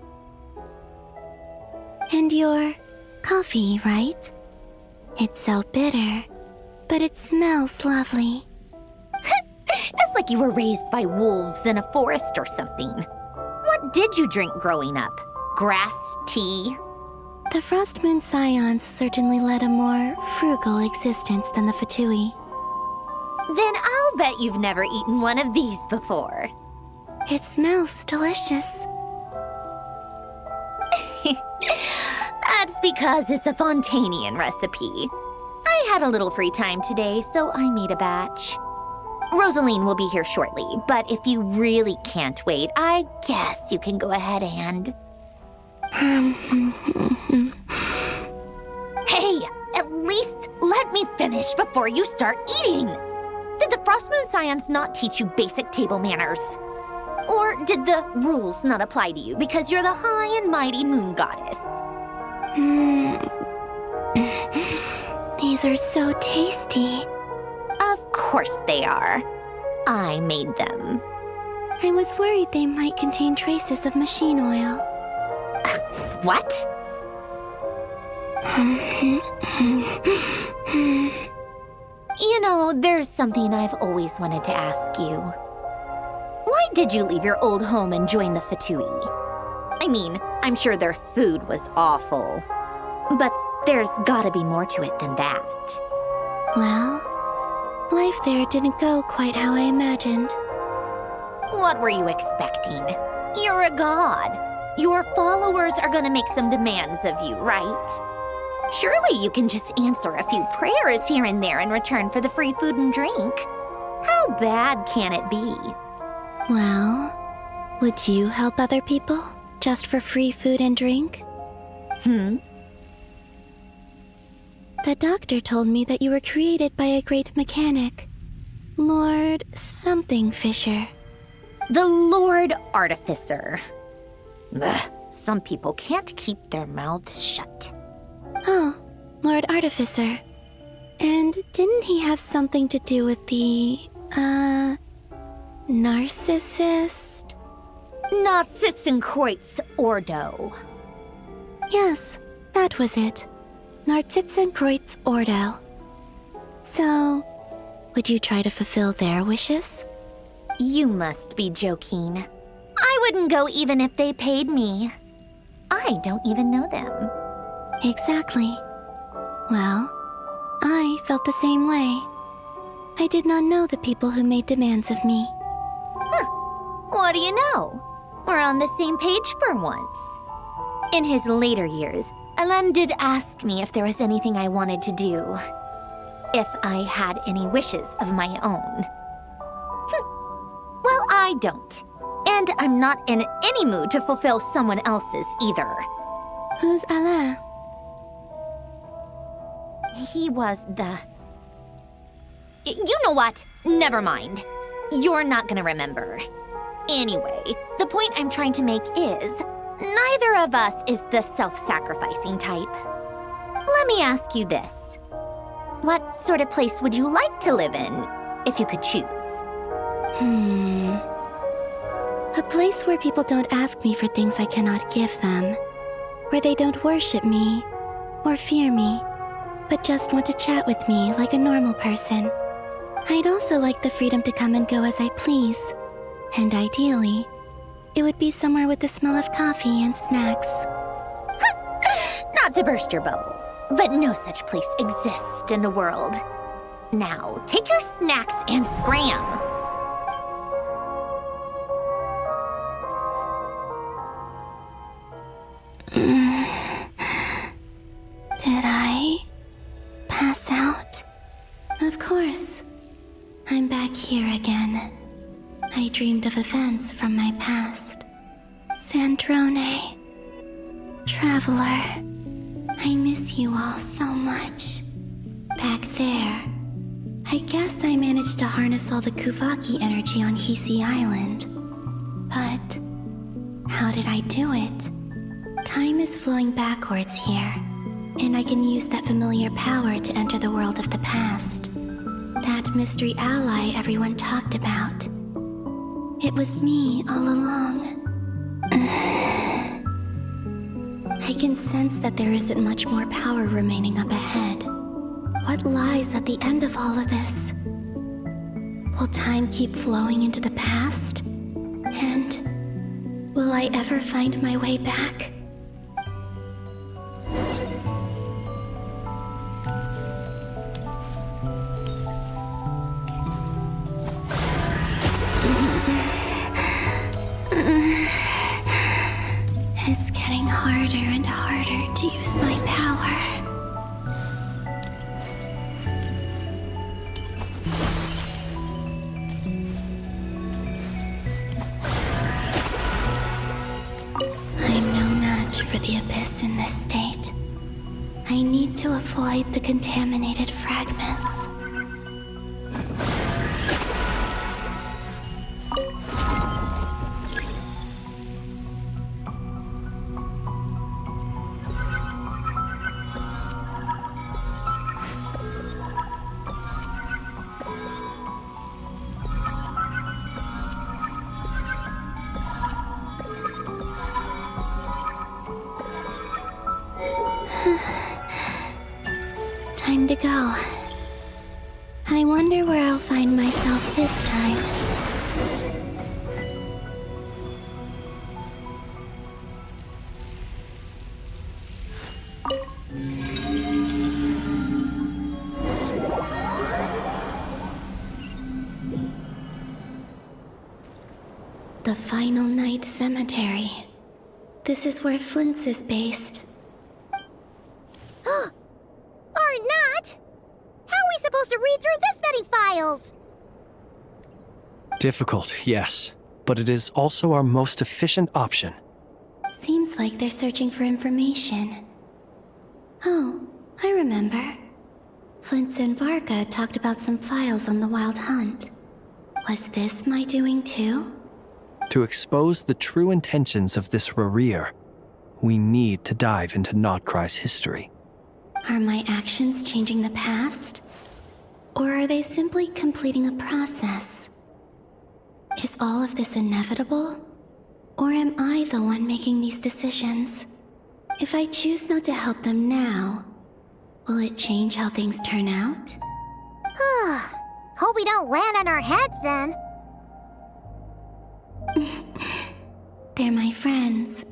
And your coffee, right? It's so bitter, but it smells lovely. It's like you were raised by wolves in a forest or something. What did you drink growing up? Grass tea? The Frost Moon Scions certainly led a more frugal existence than the Fatui. Then I'll bet you've never eaten one of these before. It smells delicious. That's because it's a Fontanian recipe. I had a little free time today, so I made a batch. Rosaline will be here shortly, but if you really can't wait, I guess you can go ahead and... Hey, at least let me finish before you start eating! Did the Frost Moon Scions not teach you basic table manners? Or did the rules not apply to you because you're the high and mighty moon goddess? These are so tasty. Of course they are. I made them. I was worried they might contain traces of machine oil. What? You know, there's something I've always wanted to ask you. Why did you leave your old home and join the Fatui? I mean, I'm sure their food was awful. But there's gotta be more to it than that. Well, life there didn't go quite how I imagined. What were you expecting? You're a god. Your followers are gonna make some demands of you, right? Surely you can just answer a few prayers here and there in return for the free food and drink. How bad can it be? Well, would you help other people just for free food and drink? The doctor told me that you were created by a great mechanic, Lord something Fisher. The Lord Artificer. Ugh, some people can't keep their mouths shut. Oh, Lord Artificer. And didn't he have something to do with the, narcissist? Narcissenkreuz Ordo. Yes, that was it. Narcissenkreuz Ordo. So, would you try to fulfill their wishes? You must be joking. I wouldn't go even if they paid me. I don't even know them. Exactly. Well, I felt the same way. I did not know the people who made demands of me. What do you know? We're on the same page for once. In his later years, Alan did ask me if there was anything I wanted to do. If I had any wishes of my own. Well, I don't. And I'm not in any mood to fulfill someone else's either. Who's Alain? He was the... You know what? Never mind. you're not gonna remember. Anyway, the point I'm trying to make is, neither of us is the self-sacrificing type. Let me ask you this. What sort of place would you like to live in, if you could choose? A place where people don't ask me for things I cannot give them. Where they don't worship me, or fear me, but just want to chat with me like a normal person. I'd also like the freedom to come and go as I please. And ideally, it would be somewhere with the smell of coffee and snacks. Not to burst your bubble, but no such place exists in the world. Now, take your snacks and scram. Did I pass out? Of course. I'm back here again. I dreamed of events from my past. Sandrone. Traveler. I miss you all so much. Back there. I guess I managed to harness all the Kuvaki energy on Hisi Island. But how did I do it? Time is flowing backwards here, and I can use that familiar power to enter the world of the past. That mystery ally everyone talked about. It was me all along. I can sense that there isn't much more power remaining up ahead. What lies at the end of all of this? Will time keep flowing into the past? And will I ever find my way back? It's getting harder and harder to use my power. I'm no match for the Abyss in this state. I need to avoid the contaminated fragments. Time to go. I wonder where I'll find myself this time. The Final Night Cemetery. This is where Flint's is based. Or not? How are we supposed to read through this many files? Difficult, yes, but it is also our most efficient option. Seems like they're searching for information. Oh, I remember. Flint's and Varga talked about some files on the Wild Hunt. Was this my doing too? To expose the true intentions of this Rarir, we need to dive into Notcry's history. Are my actions changing the past? Or are they simply completing a process? Is all of this inevitable? Or am I the one making these decisions? If I choose not to help them now, will it change how things turn out? Hope we don't land on our heads then. They're my friends.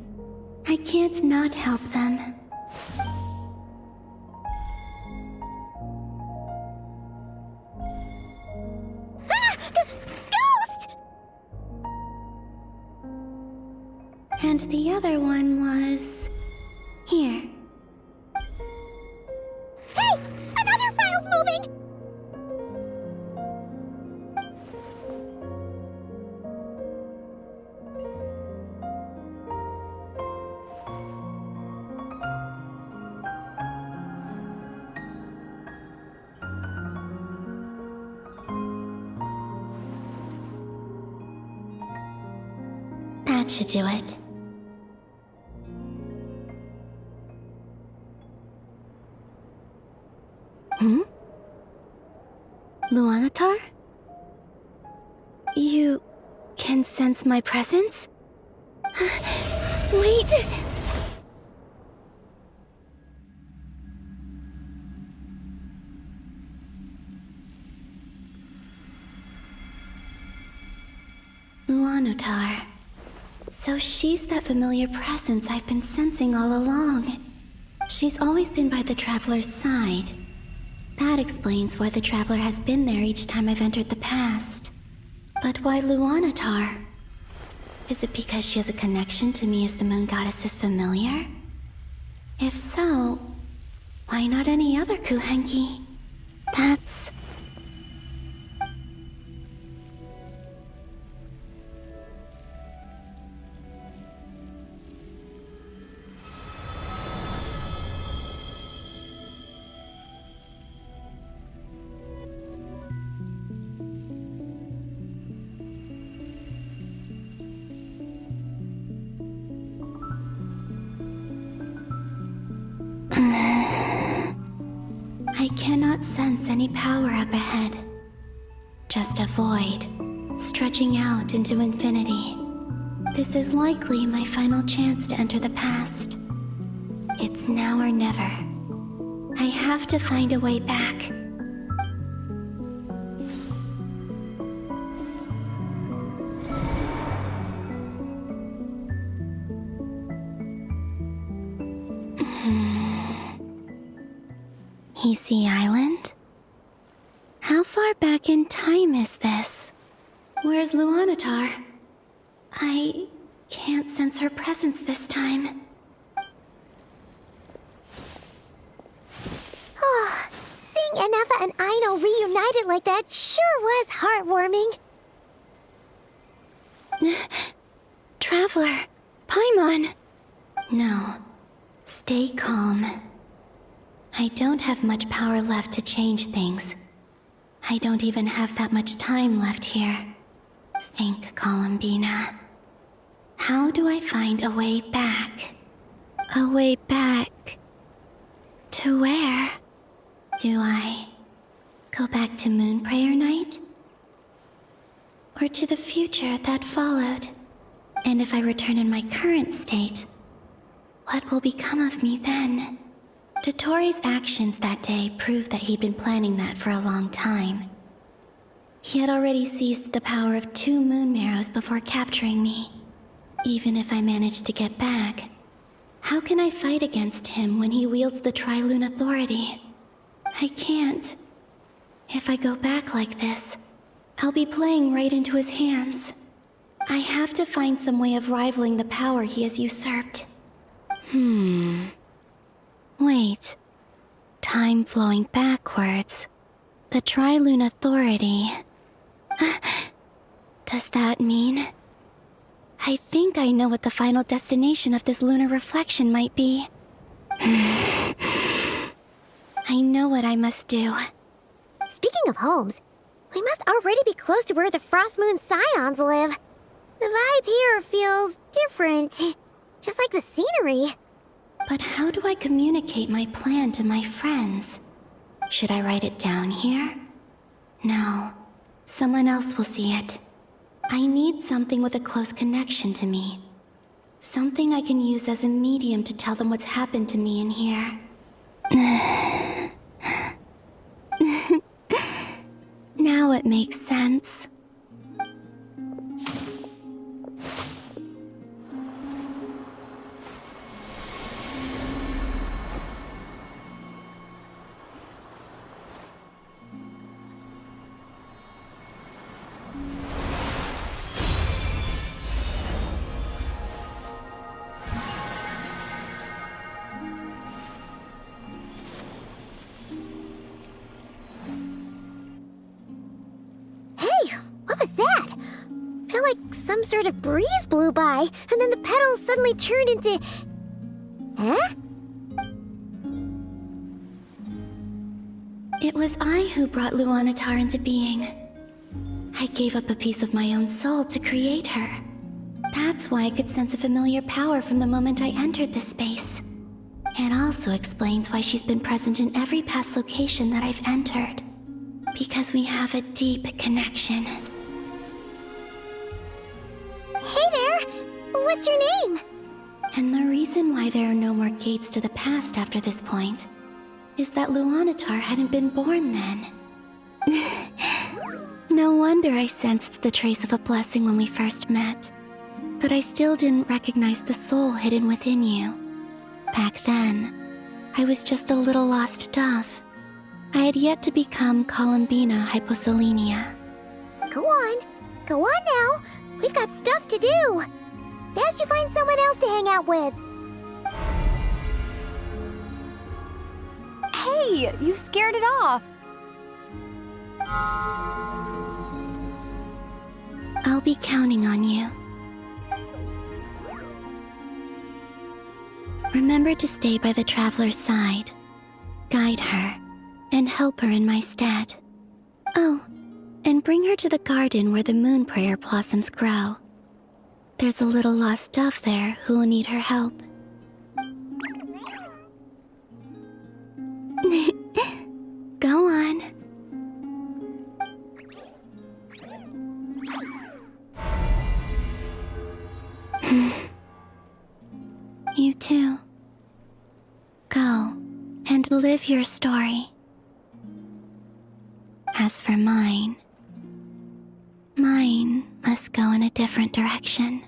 I can't not help them. Ghost! And the other one was... here. Hey! Another file's moving! That should do it. Hmm? Luanatar? You can sense my presence? Wait! Luanatar. So she's that familiar presence I've been sensing all along. She's always been by the Traveler's side. That explains why the Traveler has been there each time I've entered the past. But why Luanatar? Is it because she has a connection to me as the Moon Goddess's familiar? If so, why not any other Kuhenki? That's... I cannot sense any power up ahead. Just a void, stretching out into infinity. This is likely my final chance to enter the past. It's now or never. I have to find a way back. Easy Island? How far back in time is this? Where's Luanatar? I can't sense her presence this time. Oh, seeing Anafa and Aino reunited like that sure was heartwarming. Traveler, Paimon. No, stay calm. I don't have much power left to change things. I don't even have that much time left here. Think, Columbina. How do I find a way back? A way back... to where? Do I go back to Moon Prayer Night? Or to the future that followed? And if I return in my current state, what will become of me then? Dotori's actions that day proved that he'd been planning that for a long time. He had already seized the power of 2 moon marrows before capturing me. Even if I managed to get back, how can I fight against him when he wields the Tri-Lune Authority? I can't. If I go back like this, I'll be playing right into his hands. I have to find some way of rivaling the power he has usurped. Wait. Time flowing backwards. The Tri-Lune Authority. Does that mean... I think I know what the final destination of this lunar reflection might be. I know what I must do. Speaking of homes, we must already be close to where the Frost Moon Scions live. The vibe here feels different, just like the scenery. But how do I communicate my plan to my friends? Should I write it down here? No. Someone else will see it. I need something with a close connection to me. Something I can use as a medium to tell them what's happened to me in here. Now it makes sense. Some sort of breeze blew by, and then the petals suddenly turned into... Huh? It was I who brought Luanatar into being. I gave up a piece of my own soul to create her. That's why I could sense a familiar power from the moment I entered this space. It also explains why she's been present in every past location that I've entered. Because we have a deep connection. Hey there! What's your name? And the reason why there are no more gates to the past after this point is that Luanatar hadn't been born then. No wonder I sensed the trace of a blessing when we first met. But I still didn't recognize the soul hidden within you. Back then, I was just a little lost dove. I had yet to become Columbina Hyposelenia. Go on now. We've got stuff to do. Best you find someone else to hang out with. Hey, you scared it off. I'll be counting on you. Remember to stay by the traveler's side, guide her, and help her in my stead. Oh, and bring her to the garden where the moon prayer blossoms grow. There's a little lost dove there who will need her help. Go on. You too. Go and live your story. As for mine must go in a different direction.